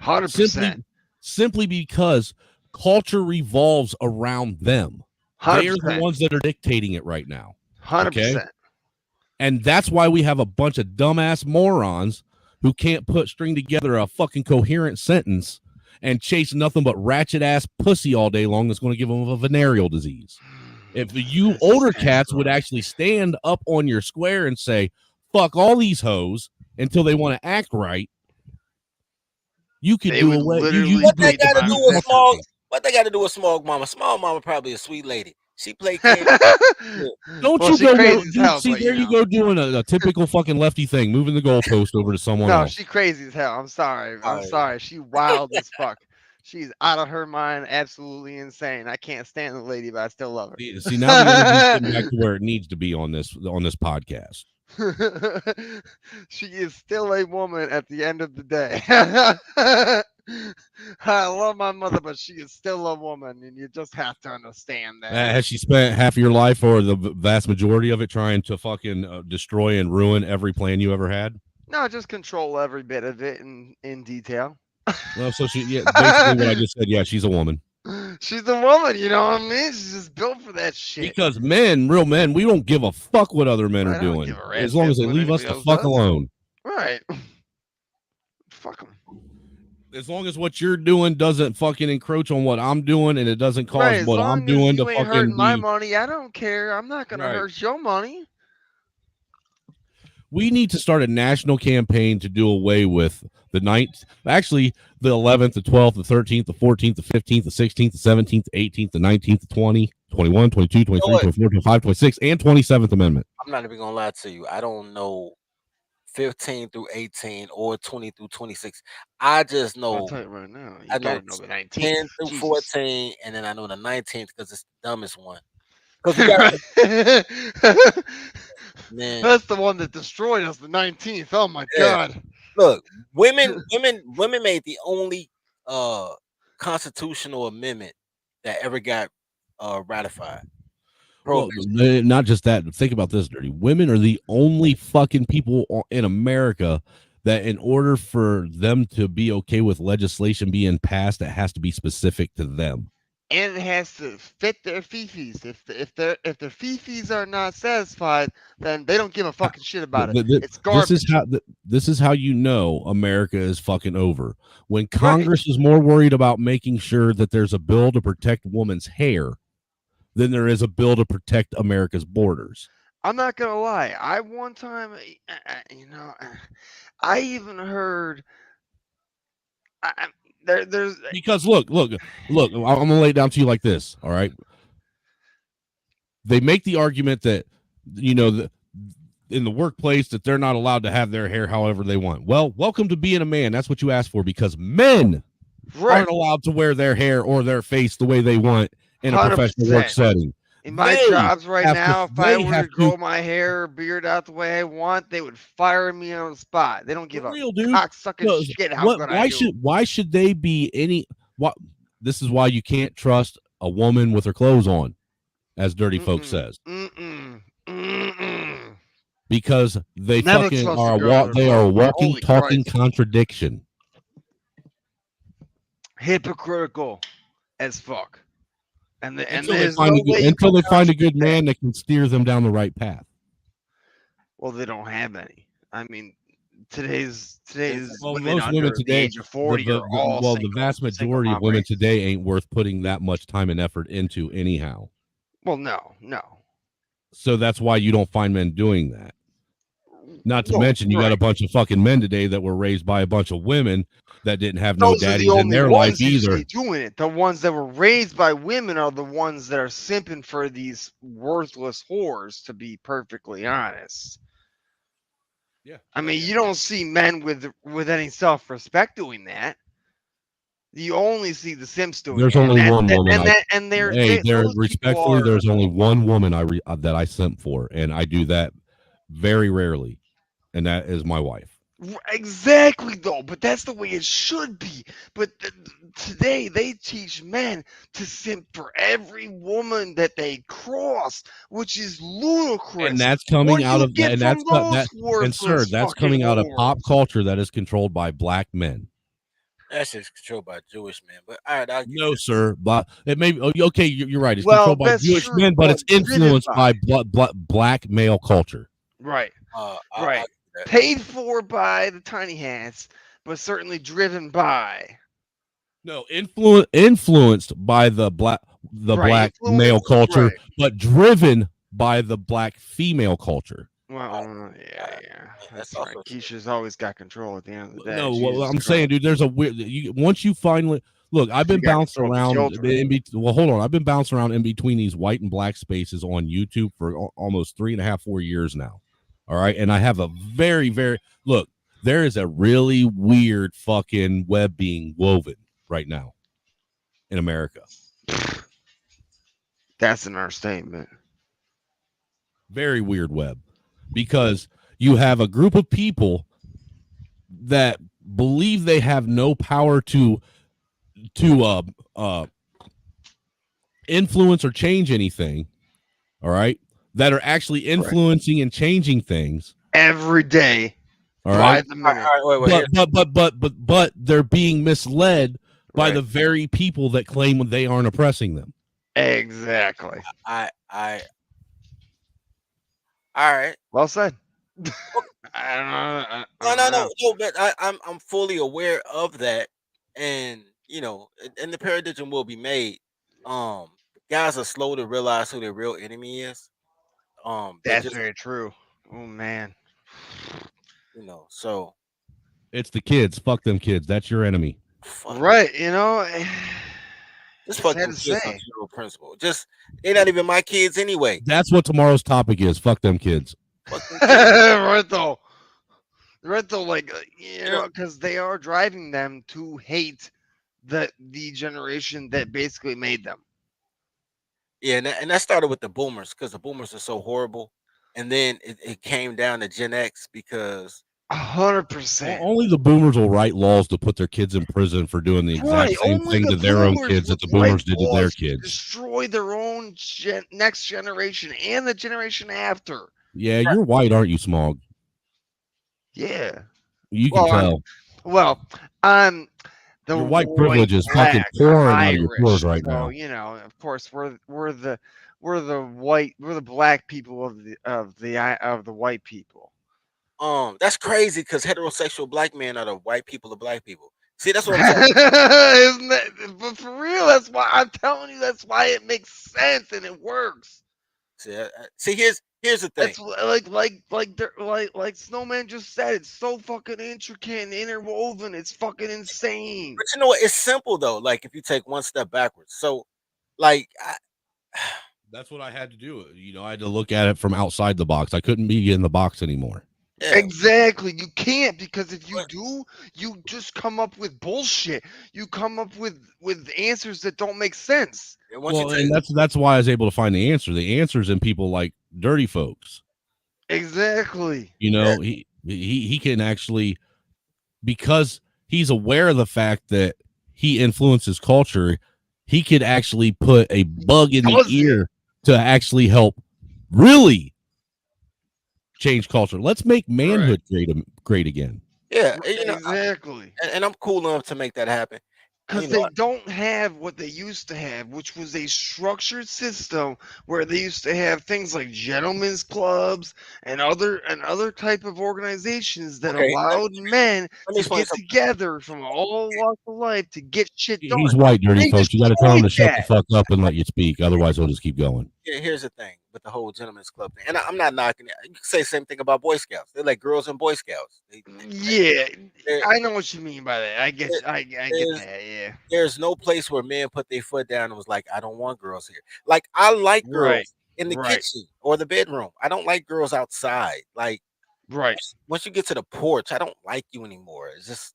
100%. Simply because culture revolves around them. They are the 100%. ones that are dictating it right now. 100%. And that's why we have a bunch of dumbass morons who can't string together a fucking coherent sentence and chase nothing but ratchet ass pussy all day long that's going to give them a venereal disease. If you older cats would actually stand up on your square and say, fuck all these hoes until they want to act right, you could do away. What they got to do with small? What they got to do with small mama? Small mama probably a sweet lady. She play candy. Don't Well, you she go crazy as hell, see but, there you you go doing a typical fucking lefty thing, moving the goalpost over to someone No, else. she crazy as hell. I'm sorry. I'm Alright. sorry. She wild as fuck. She's out of her mind, absolutely insane. I can't stand the lady, but I still love her. See now the energy's getting back to where it needs to be on this podcast. She is still a woman at the end of the day. I love my mother, but she is still a woman, and you just have to understand that. Has she spent half of your life or the vast majority of it trying to fucking destroy and ruin every plan you ever had? No, just control every bit of it in detail. Well, so basically what I just said, yeah, she's a woman. She's a woman, you know what I mean? She's just built for that shit. Because real men, we don't give a fuck what other men are doing. As long as they leave us the fuck alone. Right. Fuck them. As long as what you're doing doesn't fucking encroach on what I'm doing and it doesn't cause Right, as what I'm long doing as to you ain't fucking hurting my be. money, I don't care. I'm not gonna Right. hurt your money. We need to start a national campaign to do away with the 9th, actually the 11th, the 12th, the 13th, the 14th, the 15th, the 16th, the 17th, the 18th, the 19th, the 20, 21, 22, 23, 24, 25, 26, and 27th Amendment. I'm not even gonna lie to you. I don't know 15 through 18 or 20 through 26. I just know. I'll tell you right now. You I know gotta know the 19th. 10 through Jesus. 14, and then I know the 19th because it's the dumbest one. Man. That's the one that destroyed us, the 19th. Oh my Yeah. god. Look, women made the only constitutional amendment that ever got ratified. Well, not just that. Think about this, Dirty. Women are the only fucking people in America that in order for them to be okay with legislation being passed, it has to be specific to them. And it has to fit their fifis. If their fifis are not satisfied, then they don't give a fucking shit about it. It's garbage. This is how you know America is fucking over. When Congress is more worried about making sure that there's a bill to protect women's hair than there is a bill to protect America's borders. I'm not gonna lie. I one time, I even heard. There's because look, I'm gonna lay it down to you like this. All right. They make the argument that in the workplace that they're not allowed to have their hair however they want. Well, welcome to being a man. That's what you asked for, because men aren't allowed to wear their hair or their face the way they want in a 100%. professional work setting. In my jobs right now, if I were to grow my hair or beard out the way I want, they would fire me on the spot. They don't give a cocksucking shit how good I do. Why should they be any? What? This is why you can't trust a woman with her clothes on, as Dirty Folk says. Because they Never fucking trust are a girl with they her are a clothes on. walking, Holy talking Christ. contradiction. Hypocritical as fuck. And Until they there's find, no way you until they can find a good man that can steer them down the right path. Well, they don't have any. I mean, today's Well, women most under women the today, age of 40 are all the vast majority of mom women raised. today ain't worth putting that much time and effort into anyhow. Well, no. So that's why you don't find men doing that. Not to mention, you got a bunch of fucking men today that were raised by a bunch of women that didn't have no Those are daddies the in only their life ones either. usually doing it. The ones that were raised by women are the ones that are simping for these worthless whores, to be perfectly honest. Yeah. I mean, you don't see men with any self-respect doing that. You only see the simps doing There's that. only one woman. Respectfully, there's only one woman that I simp for, and I do that very rarely, and that is my wife. Exactly, though, but that's the way it should be. But today they teach men to simp for every woman that they cross, which is ludicrous. And that's coming out of that, and that's that's coming out of pop culture that is controlled by black men. That's just controlled by Jewish men. But all right, I'll no, sir. But it may okay. You're right. It's Well, controlled by that's Jewish true, men, but but it's influenced driven by black male culture. Right. Right. Paid for by the tiny hats, but certainly driven by. No, influenced by the black male culture, right. but driven by the black female culture. Well, yeah. That's right. Keisha's always got control at the end of the day. No, Jesus well, I'm Christ. saying, dude, there's a weird. Once you finally look, I've been bouncing around. Well, hold on, I've been bouncing around in between these white and black spaces on YouTube for almost 3.5-4 years now. All right, and I have a very, very look. There is a really weird fucking web being woven right now in America. That's an understatement. Very weird web, because you have a group of people that believe they have no power to influence or change anything. All right, that are actually influencing and changing things every day. All right, the minute. But they're being misled by the very people that claim they aren't oppressing them. Exactly. All right. Well said. No, but I'm fully aware of that, and and the paradigm will be made. Guys are slow to realize who their real enemy is. That's very true. Oh man. So it's the kids. Fuck them kids. That's your enemy. Right. Just fuck them kids on general principle. Just they're not even my kids anyway. That's what tomorrow's topic is. Fuck them kids. Right though, like because they are driving them to hate the generation that basically made them. Yeah, and that started with the boomers, because the boomers are so horrible, and then it came down to Gen X because 100%. Only the boomers will write laws to put their kids in prison for doing the exact same thing to their own kids that the boomers did to their kids. Destroy their own next generation and the generation after. Yeah, you're white, aren't you, Smog? Yeah. You can tell. The your white privilege is fucking pouring out of your pores right now. Of course, we're the black people of the white people. That's crazy, because heterosexual black men are the white people of black people. See, that's what I'm saying. Isn't that, but for real, that's why I'm telling you. That's why it makes sense and it works. See, here's the thing. It's like Snowman just said. It's so fucking intricate and interwoven. It's fucking insane. But you know what? It's simple though. Like if you take one step backwards. So, like, that's what I had to do. I had to look at it from outside the box. I couldn't be in the box anymore. Yeah. Exactly. You can't, because if you do, you just come up with bullshit. You come up with answers that don't make sense. Well, and that's why I was able to find the answer. The answer's in people like Dirty Folks. Exactly. He can actually, because he's aware of the fact that he influences culture, he could actually put a bug in the ear to actually help really change culture. Let's make manhood great again. Yeah, exactly. And I'm cool enough to make that happen. Because they don't have what they used to have, which was a structured system where they used to have things like gentlemen's clubs and other type of organizations that allowed men to get together from all walks of life to get shit done. He's white, Dirty Folks. You got to tell him to shut the fuck up and let you speak. Otherwise, he'll just keep going. Yeah, here's the thing. with the whole gentleman's club thing. And I'm not knocking it. You can say the same thing about Boy Scouts. They let girls in Boy Scouts. Yeah, There- I know what you mean by that. I get there- you. I get there's, that. Yeah. there's no place where men put their foot down and was like, I don't want girls here. Like I like Right. girls in the Right. kitchen or the bedroom. I don't like girls outside. Like Right. once you get to the porch, I don't like you anymore. It's just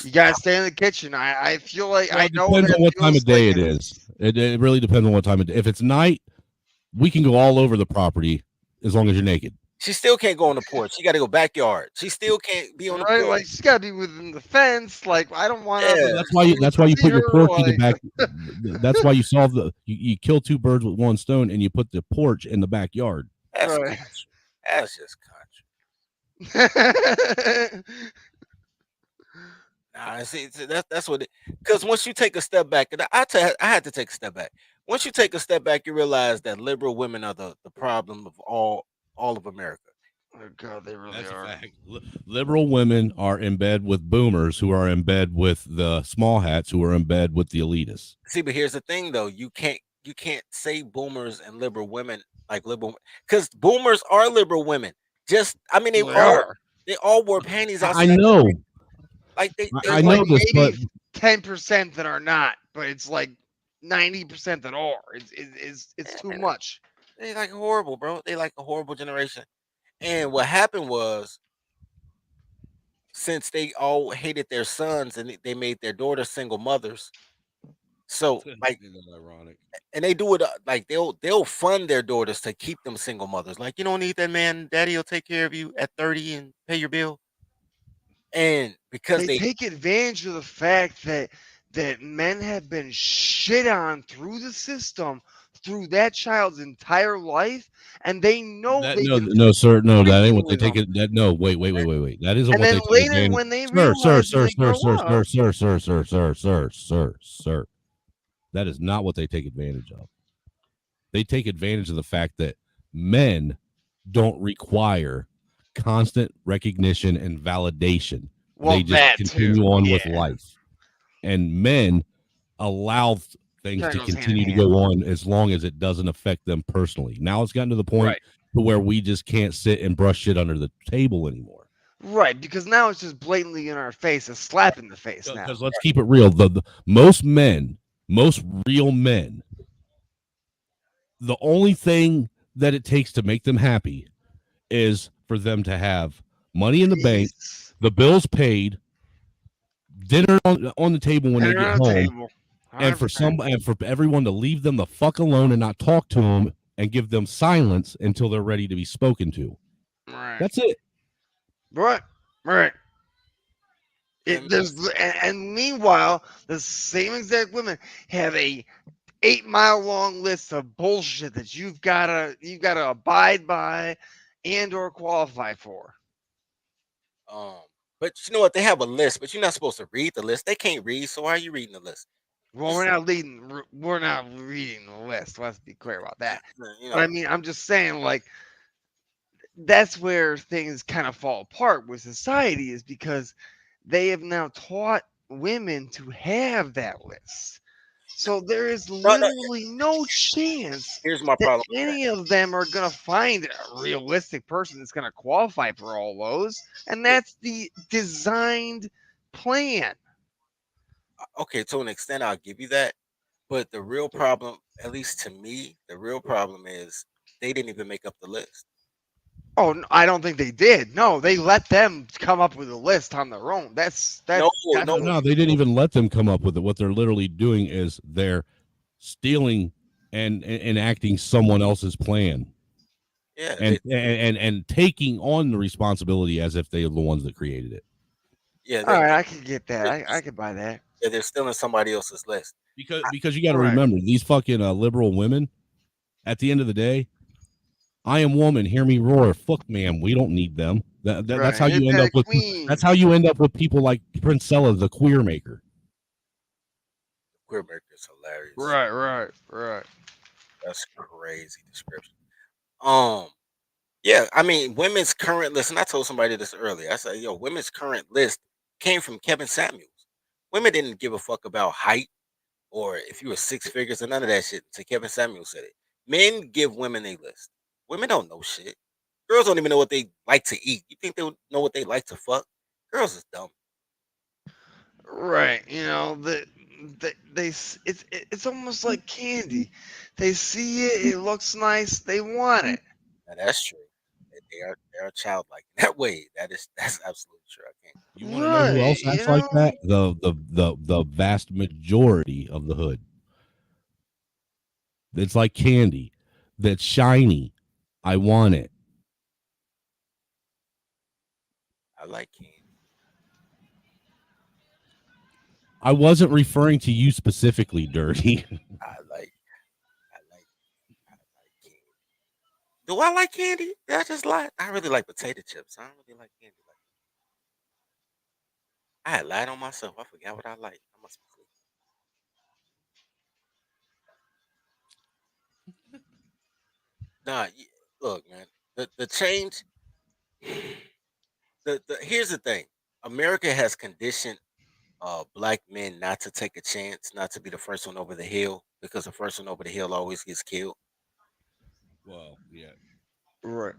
You gotta stay in the kitchen. I feel like Well, I it know depends that on what time feels of day like it is. It really depends on what time of day. If it's night, we can go all over the property as long as you're naked. she still can't go on the porch. She got to go backyard. She still can't be on the right. porch. Like she's gotta be within the fence. Like I don't want Yeah. to. That's why you put your porch in the back. Like, That's why you solve you kill two birds with one stone, and you put the porch in the backyard. That's Right. country. That's just country. Nah, see, that's what it. Because once you take a step back, and I had to take a step back. Once you take a step back, you realize that liberal women are the problem of all of America. oh God, they really That's a are. fact. Liberal women are in bed with boomers, who are in bed with the small hats, who are in bed with the elitists. See, but here's the thing, though. You can't say boomers and liberal women like liberal, because boomers are liberal women. Just I mean, They are. they all wore panties I outside. know. Like they I There's know like this, but maybe 10% that are not, but it's like 90% that are. It's too much. they like horrible, bro. They like a horrible generation. And what happened was, since they all hated their sons and they made their daughters single mothers, so like, ironic. and they do it like they'll fund their daughters to keep them single mothers. Like you don't need that man, daddy will take care of you at 30 and pay your bill. And because They take advantage of the fact that men have been shit on through the system through that child's entire life, and they know That, they no, can no, sir, no, that ain't what they with take them. it. That no, wait. That isn't And what then they take later advantage. when they Sir, realize when they grow up, sir. That is not what they take advantage of. They take advantage of the fact that men don't require constant recognition and validation. Well, they just that continue too, on with yeah. life. And men allow things Kinda to goes hand in continue to hand. go on as long as it doesn't affect them personally. Now it's gotten to the point Right. to where we just can't sit and brush shit under the table anymore. Right, because now it's just blatantly in our face, a slap in the face now. Because let's keep it real. The most real men, the only thing that it takes to make them happy is for them to have money in the bank, the bills paid, dinner on the table when they Dinner get on the home, table. and for 100%. everyone to leave them the fuck alone and not talk to them and give them silence until they're ready to be spoken to. Right. That's it. Right. And meanwhile, the same exact women have a 8-mile long list of bullshit that you've gotta abide by and or qualify for. But you know what? They have a list, but you're not supposed to read the list. They can't read, so why are you reading the list? Well, we're not reading the list. Let's be clear about that. You But know, I mean, I'm just saying, like, that's where things kind of fall apart with society, is because they have now taught women to have that list. So there is literally no chance here's my that problem. any of them are going to find a realistic person that's going to qualify for all those. And that's the designed plan. Okay, to an extent, I'll give you that. But the real problem, at least to me, the real problem is they didn't even make up the list. Oh, I don't think they did. No, they let them come up with a list on their own. That's No, they didn't even let them come up with it. What they're literally doing is they're stealing and enacting someone else's plan. Yeah, and taking on the responsibility as if they are the ones that created it. Yeah, all right, I can get that. I can buy that. Yeah, they're stealing somebody else's list. Because you got to remember, these fucking liberal women, at the end of the day, I am woman, hear me roar. Fuck, man, we don't need them. That's how you end up with. That's how you end up with people like Princella, the queer maker. Queer maker is hilarious. Right. That's crazy description. Yeah, I mean, women's current list, and I told somebody this earlier. I said, yo, women's current list came from Kevin Samuels. Women didn't give a fuck about height or if you were six figures or none of that shit until Kevin Samuels said it. Men give women a list. Women don't know shit. Girls don't even know what they like to eat. You think they know what they like to fuck? Girls is dumb. Right, it's almost like candy. They see it, it looks nice, they want it. Now, that's true. They are childlike in that way. That's absolutely true. I can't. You want to know who else acts like that? The vast majority of the hood. It's like candy. That's shiny. I want it. I like candy. I wasn't referring to you specifically, Dirty. I like candy. Do I like candy? Did I just lie? I really like potato chips. I don't really like candy. I had lied on myself. I forgot what I like. I must be sleeping. Nah, look, man. The change. Here's the thing. America has conditioned black men not to take a chance, not to be the first one over the hill, because the first one over the hill always gets killed. Well, yeah. Right.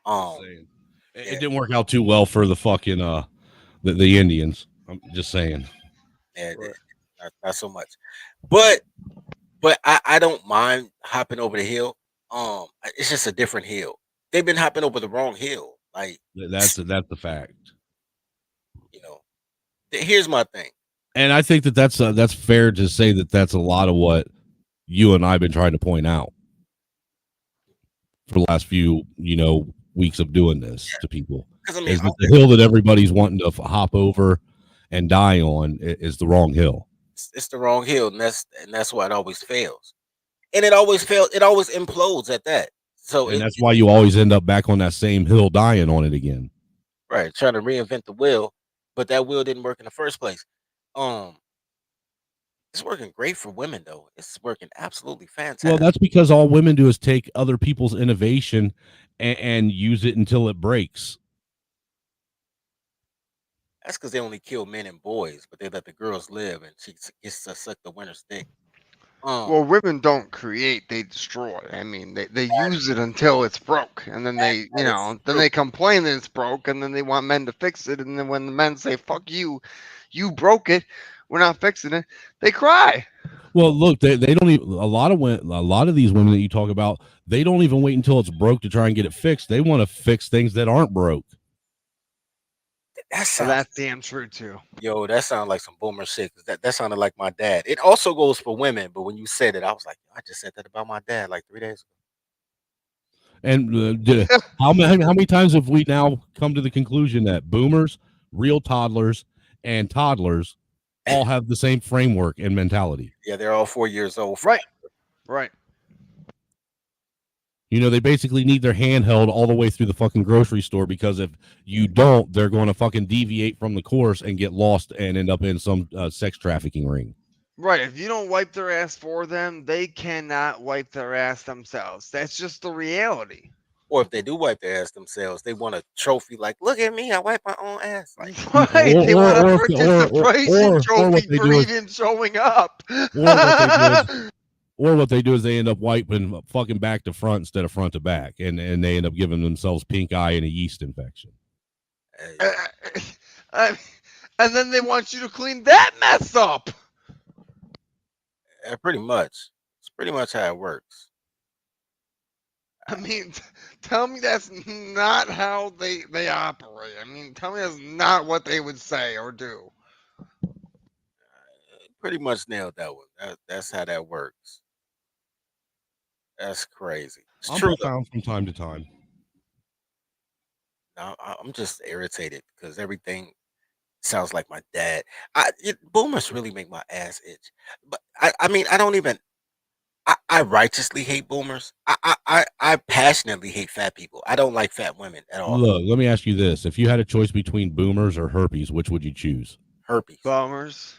Just saying. It didn't work out too well for the fucking the Indians. I'm just saying. Yeah, not so much. But I don't mind hopping over the hill. It's just a different hill. They've been hopping over the wrong hill. Like that's the fact. Here's my thing. And I think that's fair to say that that's a lot of what you and I've been trying to point out for the last few, weeks of doing this to people. Is that the hill that everybody's wanting to hop over and die on is the wrong hill. It's the wrong hill, and that's why it always fails. And it always fails. It always implodes at that. So that's why you always end up back on that same hill dying on it again. Right, trying to reinvent the wheel, but that wheel didn't work in the first place. It's working great for women though. It's working absolutely fantastic. Well, that's because all women do is take other people's innovation and use it until it breaks. That's because they only kill men and boys, but they let the girls live, and she gets to suck the winner's dick. Well, women don't create; they destroy. I mean, they use it until it's broke, and then they complain that it's broke, and then they want men to fix it, and then when the men say "fuck you," you broke it, we're not fixing it, they cry. Well, look, they don't even a lot of these women that you talk about, they don't even wait until it's broke to try and get it fixed. They want to fix things that aren't broke. That's damn true too. Yo, that sounds like some boomer shit. That sounded like my dad. It also goes for women, but when you said it, I was like, I just said that about my dad like 3 days ago. And how many times have we now come to the conclusion that boomers, real toddlers, and toddlers all have the same framework and mentality? Yeah, they're all 4 years old. Right. They basically need their hand held all the way through the fucking grocery store, because if you don't, they're going to fucking deviate from the course and get lost and end up in some sex trafficking ring. Right. If you don't wipe their ass for them, they cannot wipe their ass themselves. That's just the reality. Or if they do wipe their ass themselves, they want a trophy like, look at me, I wipe my own ass. Like, right. They want a participation trophy for even showing up. Or what they do is they end up wiping fucking back to front instead of front to back, and they end up giving themselves pink eye and a yeast infection. And then they want you to clean that mess up. Pretty much. It's pretty much how it works. I mean, tell me that's not how they operate. I mean, tell me that's not what they would say or do. Pretty much nailed that one. That's how that works. That's crazy. It's I'm true profound from time to time. No, I'm just irritated because everything sounds like my dad. Boomers really make my ass itch. But I mean, I don't even. I righteously hate boomers. I passionately hate fat people. I don't like fat women at all. Look, let me ask you this: if you had a choice between boomers or herpes, which would you choose? Herpes. Boomers.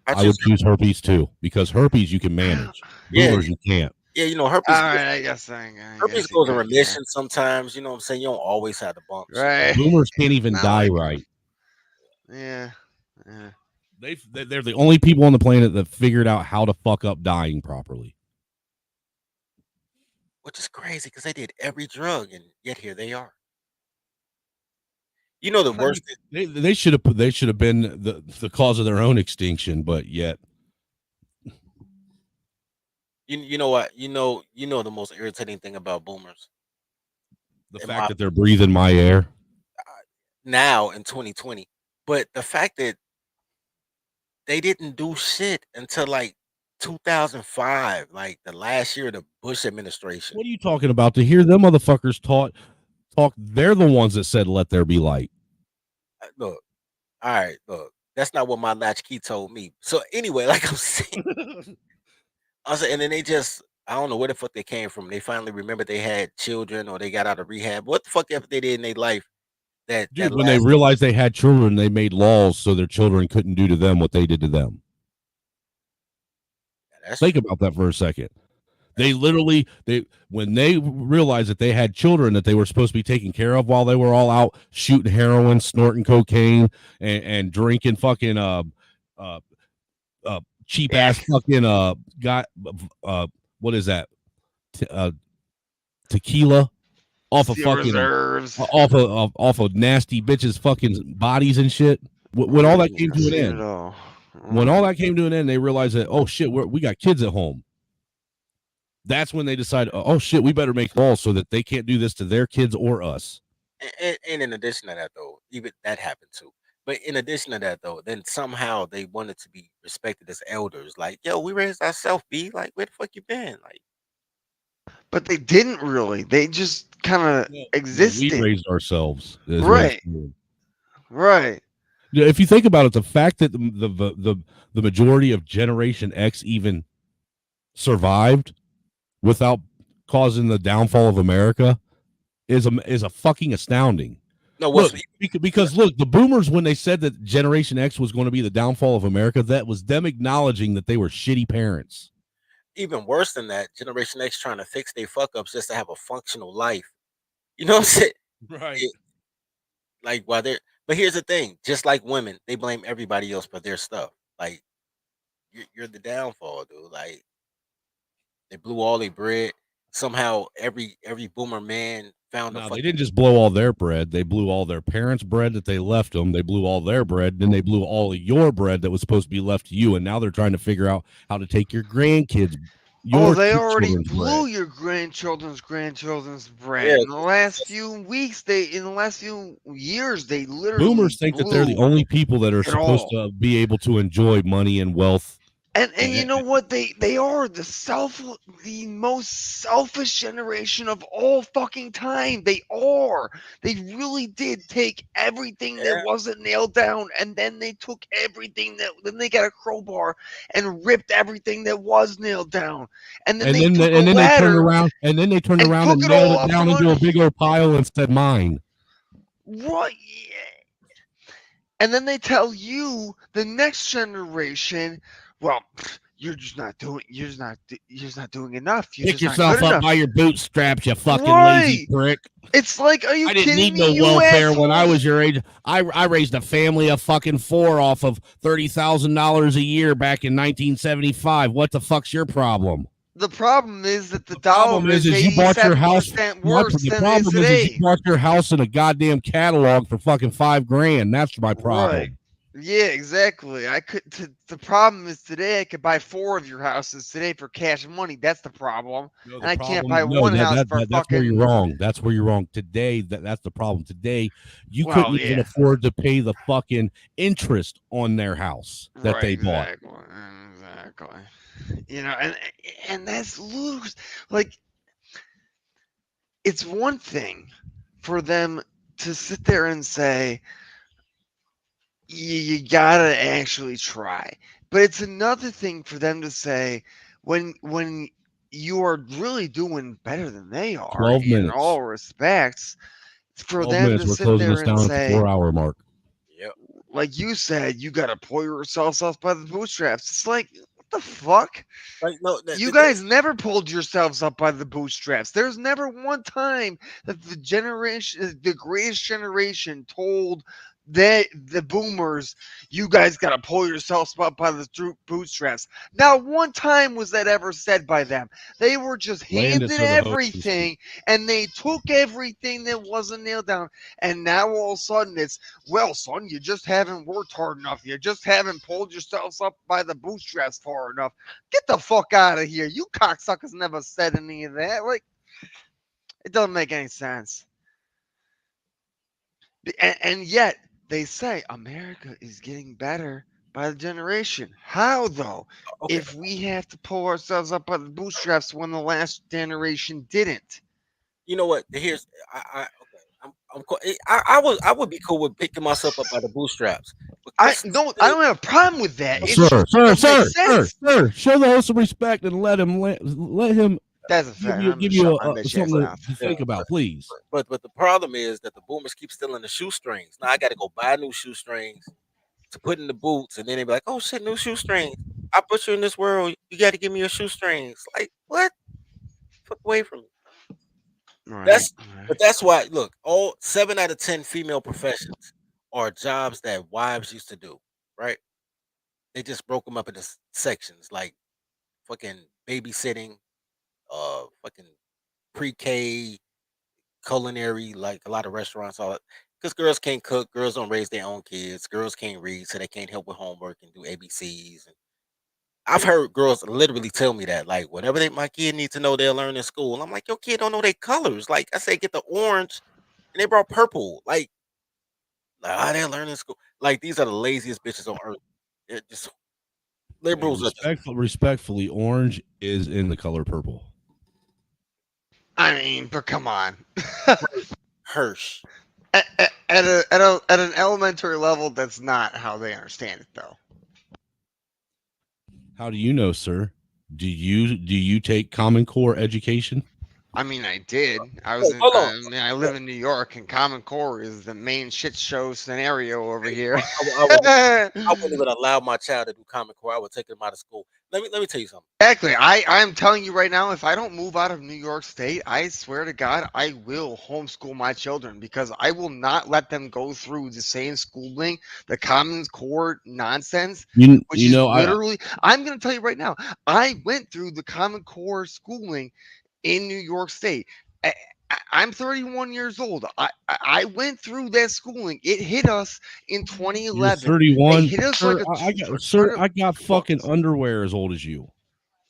I would choose herpes too, because herpes you can manage. Boomers you can't. Yeah, herpes. All right, I guess herpes goes in remission sometimes. You know what I'm saying? You don't always have the bumps. Right. Boomers can't even die right. Yeah. They're the only people on the planet that figured out how to fuck up dying properly. which is crazy because they did every drug, and yet here they are. You know the I worst. mean, they should have been the cause of their own extinction, but yet You know what? You know the most irritating thing about boomers the in fact my that they're breathing my air. now in 2020, but the fact that they didn't do shit until like 2005, like the last year of the Bush administration. What are you talking about? To hear them motherfuckers talk, they're the ones that said let there be light. Look, all right, look, that's not what my latchkey told me. So anyway, like I'm saying, and then they just, I don't know where the fuck they came from. They finally remembered they had children or they got out of rehab. What the fuck ever they did in their life that Dude, when they lasted. realized they had children, they made laws so their children couldn't do to them what they did to them. Think about that for a second. They literally, when they realized that they had children that they were supposed to be taking care of while they were all out shooting heroin, snorting cocaine, and drinking fucking cheap ass fucking what is that? Tequila off of Steel fucking reserves. off of nasty bitches fucking bodies and shit. When all that came to an end, when all that came to an end, they realized that, oh shit, we got kids at home. That's when they decided, oh shit, we better make laws so that they can't do this to their kids or us. And in addition to that, though, even that happened too. But in addition to that, though, then somehow they wanted to be respected as elders. Like, yo, we raised ourselves, B. Like, where the fuck you been? Like, But they didn't really. They just kind of existed. We raised ourselves, Right. Right. If you think about it, the fact that the majority of Generation X even survived without causing the downfall of America is a fucking astounding. No, look, because look, the boomers, when they said that Generation X was going to be the downfall of America, that was them acknowledging that they were shitty parents. even worse than that, Generation X trying to fix their fuck ups just to have a functional life. You know what I'm saying? Right. Like, while they're, but here's the thing: just like women, they blame everybody else for their stuff. Like, you're the downfall, dude. Like, they blew all their bread. Somehow, every boomer man found a No, fucking. they didn't just blow all their bread. They blew all their parents' bread that they left them. They blew all their bread. Then they blew all of your bread that was supposed to be left to you. And now they're trying to figure out how to take your grandkids. They already blew your grandchildren's bread. Yeah. In the last few weeks, in the last few years, they literally Boomers think that they're the only people that are it supposed all. to be able to enjoy money and wealth. And you know what? They are the most selfish generation of all fucking time. They are. They really did take everything that wasn't nailed down, and then they took everything then they got a crowbar and ripped everything that was nailed down. And then they took a they ladder turned around and then they turned around and took it nailed all it up down from into a under. big old pile and said mine. Right. And then they tell you, the next generation, well, you're just not doing enough. You're Pick just not yourself good up enough. by your bootstraps, you fucking lazy prick. It's like, are you I didn't kidding need me? no welfare when I assholes? was your age. I raised a family of fucking 4 off of $30,000 a year back in 1975. What the fuck's your problem? The problem is that the dollar Problem is is you bought your house. 87% worse The than it is problem is today. you bought your house in a goddamn catalog for fucking $5,000. That's my problem. Right. Yeah, exactly. The problem is today I could buy 4 of your houses today for cash money. That's the problem. And I can't buy one house for that's where fucking. you're wrong. That's where you're wrong. Today, that's the problem. Today, you Well, couldn't even yeah. afford to pay the fucking interest on their house that Right, they bought. Exactly. You know, and that's ludicrous. Like, it's one thing for them to sit there and say, you gotta actually try. But it's another thing for them to say, when you are really doing better than they are 12 in minutes. all respects, for 12 them minutes. to We're sit closing there this and down at the say, 4-hour mark. Yep. like you said, you gotta pull yourself up by the bootstraps. It's like, what the fuck? Like, no, You guys never pulled yourselves up by the bootstraps. There's never one time that the greatest generation told the boomers, you guys got to pull yourselves up by the bootstraps. Not one time was that ever said by them. They were just Landis handed or the host can everything, and they took everything that wasn't nailed down. And now all of a sudden it's, well, son, you just haven't worked hard enough. You just haven't pulled yourselves up by the bootstraps far enough. Get the fuck out of here. You cocksuckers never said any of that. Like, it doesn't make any sense. And yet they say America is getting better by the generation. How though? If we have to pull ourselves up by the bootstraps when the last generation didn't. You know what? Here's I would be cool with picking myself up by the bootstraps. But I don't have a problem with that. It's Sir, just, it sir, makes sir, sense. sir, show the host some respect and let him That's a fact. give you something to think about, please. But the problem is that the boomers keep stealing the shoestrings. Now I got to go buy new shoestrings to put in the boots, and then they be like, "Oh shit, new shoestrings! I put you in this world. You got to give me your shoestrings." Like what? Fuck away from me. But that's why. Look, all 7 out of 10 female professions are jobs that wives used to do. Right? They just broke them up into sections, like fucking babysitting, fucking pre-K, culinary, like a lot of restaurants, all that. Because girls can't cook, girls don't raise their own kids, girls can't read, so they can't help with homework and do ABCs. And I've heard girls literally tell me that, like, whatever my kid needs to know, they'll learn in school. I'm like, your kid don't know their colors. Like I say, get the orange, and they brought purple. Like they'll learn in school. Like these are the laziest bitches on earth. They're just liberals are just Respectfully, orange is in the color purple. I mean, but come on. Hirsch. At an elementary level, that's not how they understand it, though. How do you know, sir? Do you take Common Core education? I mean, I did. I was. I live in New York, and Common Core is the main shit show scenario over here. I wouldn't even allow my child to do Common Core. I would take him out of school. Let me tell you something. Exactly. I'm telling you right now, if I don't move out of New York State, I swear to God, I will homeschool my children because I will not let them go through the same schooling, the Common Core nonsense. Literally, I'm going to tell you right now, I went through the Common Core schooling in New York State. I'm 31 years old. I went through that schooling. It hit us in 2011. You're 31. It hit us I got fucking underwear as old as you.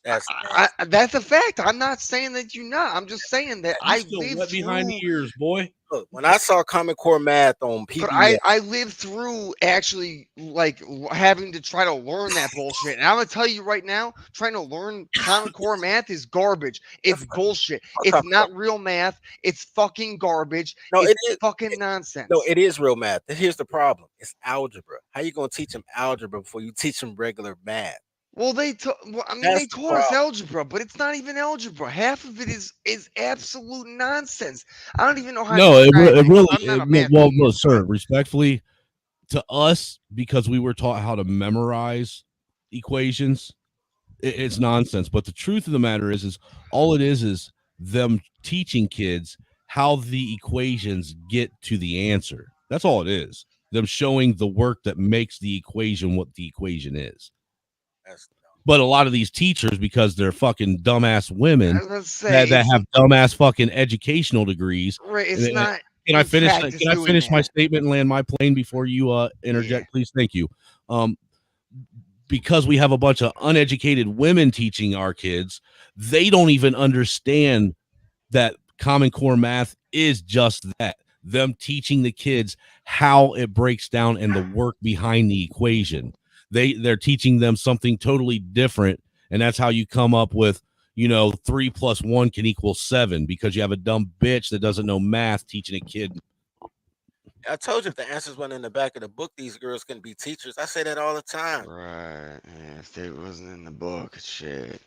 That's a fact. I'm not saying that you're not. I'm just saying that I lived wet behind the ears, boy. Look, when I saw Common Core math on PBS, but I lived through actually like having to try to learn that bullshit. And I'm gonna tell you right now, trying to learn Common Core math is garbage. It's bullshit. It's not real math. It's fucking garbage. No, it's fucking nonsense. No, it is real math. Here's the problem: it's algebra. How you gonna teach them algebra before you teach them regular math? Well, they taught us algebra, but it's not even algebra. Half of it is absolute nonsense. I don't even know how. No, to it really. I'm not a math Well, genius, sir, respectfully, to us, because we were taught how to memorize equations, it's nonsense. But the truth of the matter is all it is them teaching kids how the equations get to the answer. That's all it is. Them showing the work that makes the equation what the equation is. But a lot of these teachers, because they're fucking dumbass women that have dumbass fucking educational degrees. Right, it's not. Can I finish my statement and land my plane before you interject, please? Thank you. Because we have a bunch of uneducated women teaching our kids, they don't even understand that Common Core math is just that. Them teaching the kids how it breaks down and the work behind the equation. They're teaching them something totally different, and that's how you come up with 3 + 1 can equal 7 because you have a dumb bitch that doesn't know math teaching a kid. I told you if the answers weren't in the back of the book, these girls couldn't be teachers. I say that all the time. Right. Yeah, if it wasn't in the book, shit.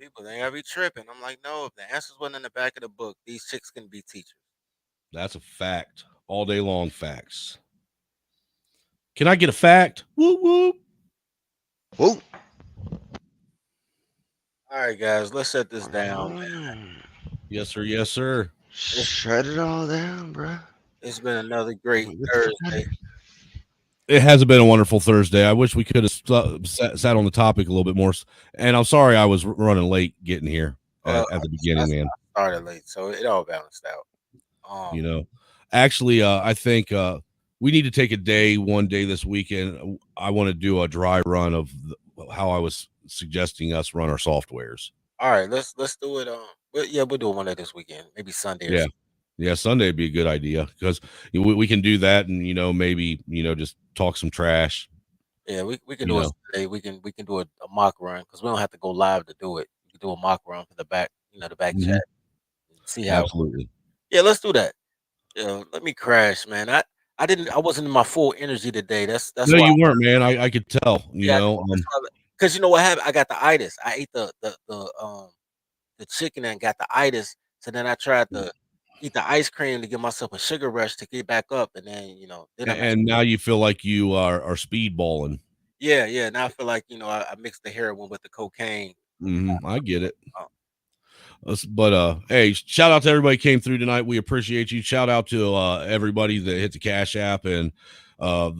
People, they gotta be tripping. I'm like, no, if the answers wasn't in the back of the book, these chicks can be teachers. That's a fact. All day long facts. Can I get a fact? Whoop, whoop. Whoop. All right, guys, let's set this down. Yes, sir. Yes, sir. Shut it all down, bro. It's been another great Thursday. It hasn't been a wonderful Thursday. I wish we could have sat on the topic a little bit more. And I'm sorry I was running late getting here at the beginning, man. I started late, so it all balanced out. You know, actually, I think we need to take one day this weekend. I want to do a dry run of how I was suggesting us run our softwares. All right, let's do it. We'll do one day this weekend, maybe Sunday. Or Yeah. something. Yeah, Sunday would be a good idea because we can do that and maybe just talk some trash. Yeah, we can do it Sunday. We can do a mock run because we don't have to go live to do it. We can do a mock run for the back, the back chat. See how. Absolutely. Yeah, let's do that. Yeah, let me crash, man. I wasn't in my full energy today. That's no, why you weren't, man. I could tell. Because you know what happened? I got the itis. I ate the chicken and got the itis. So then I tried to eat the ice cream to give myself a sugar rush to get back up, and then and now you feel like you are speedballing. Yeah. Now I feel like I mixed the heroin with the cocaine. I get it. But hey, shout out to everybody who came through tonight. We appreciate you. Shout out to everybody that hit the Cash App and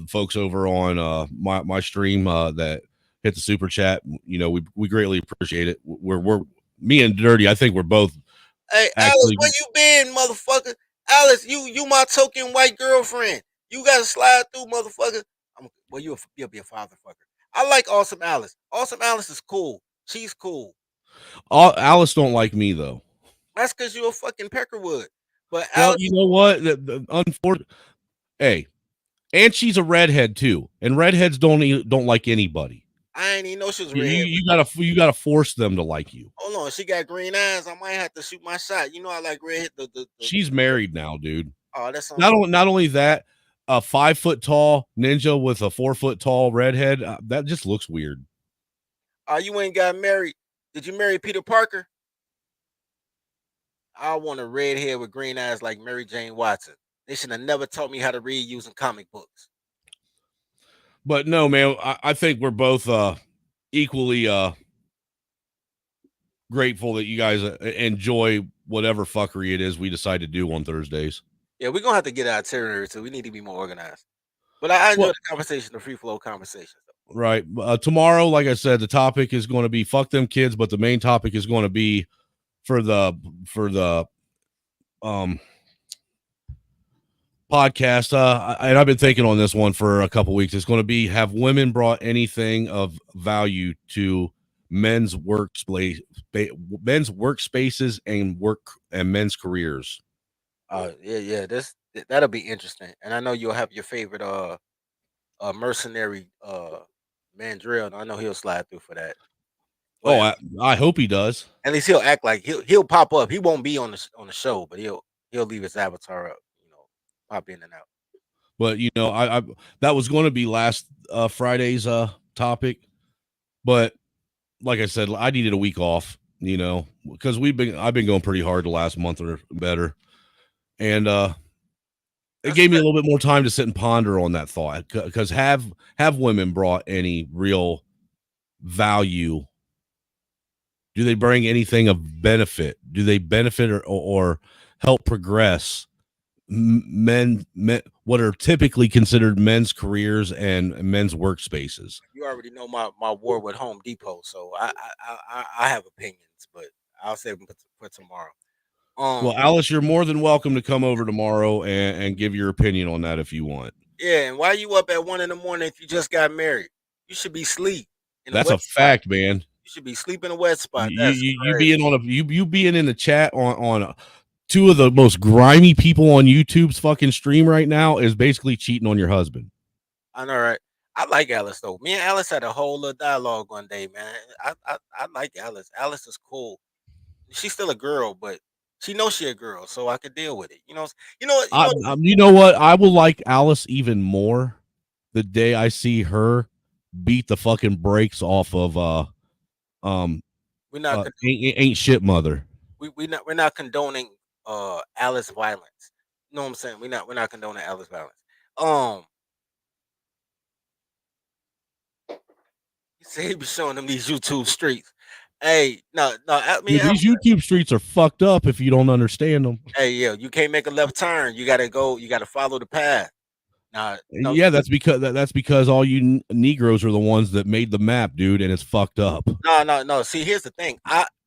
folks over on my stream that hit the super chat. We greatly appreciate it. We're me and Dirty. I think we're both. Hey, Alice, where you been, motherfucker? Alice, you my token white girlfriend. You gotta slide through, motherfucker. You'll be a father fucker. I like Awesome Alice. Awesome Alice is cool. She's cool. Alice don't like me though. That's because you're a fucking peckerwood. But well, Alice, you know what? The unfortunate. Hey, and she's a redhead too, and redheads don't like anybody. I ain't even know she was a redhead. You gotta force them to like you. Hold on, she got green eyes. I might have to shoot my shot. I like redhead. She's married now, dude. Oh, that's not only that. A 5 foot tall ninja with a 4 foot tall redhead. That just looks weird. You ain't got married. Did you marry Peter Parker? I want a redhead with green eyes like Mary Jane Watson. They should have never taught me how to read using comic books. But no, man, I think we're both equally grateful that you guys enjoy whatever fuckery it is we decide to do on Thursdays. Yeah, we're gonna have to get our territory too. We need to be more organized. But I enjoy the conversation, the free flow conversation. Right. Tomorrow, like I said, the topic is going to be fuck them kids, but the main topic is going to be for the podcast. And I've been thinking on this one for a couple weeks. It's going to be, have women brought anything of value to men's workspaces and men's careers? Yeah. That'll be interesting. And I know you'll have your favorite mercenary Mandrill. I know he'll slide through for that. But, I hope he does. At least he'll act like he'll pop up. He won't be on the show, but he'll leave his avatar up, pop in and out. But I that was going to be last Friday's topic, but like I said, I needed a week off, because I've been going pretty hard the last month or better, and it gave me a little bit more time to sit and ponder on that thought. Because have women brought any real value? Do they bring anything of benefit? Do they benefit or help progress men what are typically considered men's careers and men's workspaces? You already know my war with Home Depot, so I have opinions, but I'll save them for tomorrow. Well, Alice, you're more than welcome to come over tomorrow and give your opinion on that if you want. Yeah, and why you up at 1 a.m. if you just got married? You should be asleep. That's a fact, man. You should be sleeping in a wet spot. You being on you being in the chat on two of the most grimy people on YouTube's fucking stream right now is basically cheating on your husband. I know, right? I like Alice though. Me and Alice had a whole little dialogue one day, man. I like Alice. Alice is cool. She's still a girl, but she knows she a girl, so I could deal with it. You know what? I will like Alice even more the day I see her beat the fucking brakes off of we're not ain't shit mother. We're not condoning Alice violence. You know what I'm saying? We're not condoning Alice violence. He said he be showing them these YouTube streets. Hey, no, I mean, Dude, these YouTube streets are fucked up if you don't understand them. hey, yeah, you can't make a left turn. You gotta go. You gotta follow the path. Nah, no, Yeah, that's because all you Negroes are the ones that made the map, dude, and it's fucked up. no. See, here's the thing.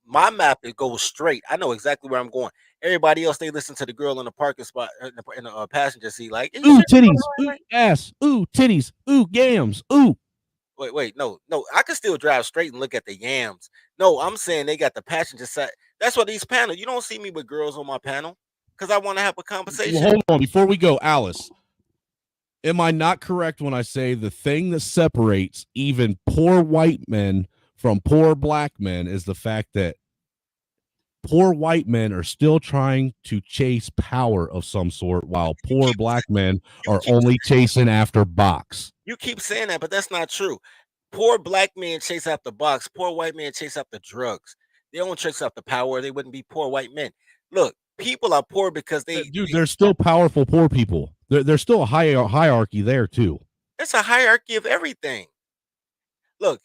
My map it goes straight. I know exactly where I'm going. Everybody else, they listen to the girl in the parking spot in the passenger seat, like, Ooh, titties, ooh, ass, ooh, titties, ooh, gams, ooh. Wait, no. I can still drive straight and look at the yams. No, I'm saying they got the passenger side. That's what these panel. You don't see me with girls on my panel because I want to have a conversation. Well, hold on, before we go, Alice. Am I not correct when I say the thing that separates even poor white men from poor black men is the fact that poor white men are still trying to chase power of some sort, while poor black men are only chasing after box. You keep saying that, but that's not true. Poor black men chase after box. Poor white men chase after drugs. They don't chase after power. They wouldn't be poor white men. Look, people are poor because Dude, there's still powerful poor people. There's still a hierarchy there too. It's a hierarchy of everything. Look,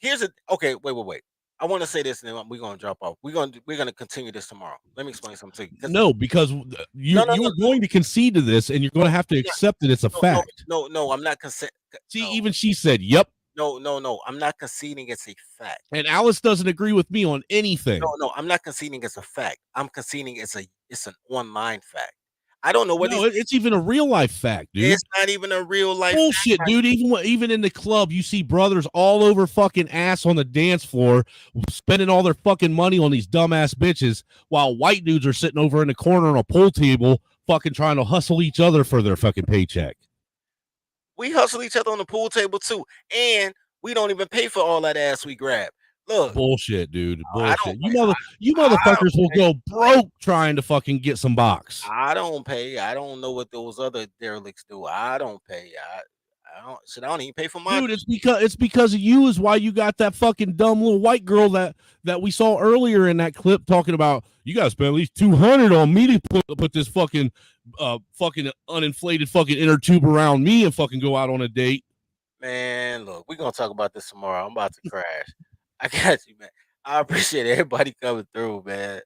okay. Wait. I want to say this, and then we're gonna drop off. We're gonna continue this tomorrow. Let me explain something to you. No, because you are going to concede to this, and you're going to have to accept that it's a fact. No, I'm not conceding. See, even she said, "Yep." No, I'm not conceding it's a fact. And Alice doesn't agree with me on anything. No, I'm not conceding it's a fact. I'm conceding it's an online fact. I don't know what. No, it's even a real life fact, dude. It's not even a real life bullshit, fact. dude. Even in the club, you see brothers all over fucking ass on the dance floor, spending all their fucking money on these dumbass bitches, while white dudes are sitting over in the corner on a pool table, fucking trying to hustle each other for their fucking paycheck. We hustle each other on the pool table too, and we don't even pay for all that ass we grab. Look, bullshit, dude. Bullshit. You motherfuckers will go broke trying to fucking get some box. I don't pay. I don't know what those other derelicts do. I don't pay. I don't even pay for my dude. It's because of you is why you got that fucking dumb little white girl that we saw earlier in that clip talking about you gotta spend at least $200 on me to put this fucking uninflated fucking inner tube around me and fucking go out on a date. Man, look, we're gonna talk about this tomorrow. I'm about to crash. I got you, man. I appreciate everybody coming through, man.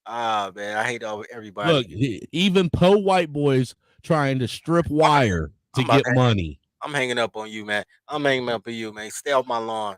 Man, I hate everybody. Look, even po white boys trying to strip wire to get money. I'm hanging up on you, man. I'm hanging up on you, man. Stay off my lawn.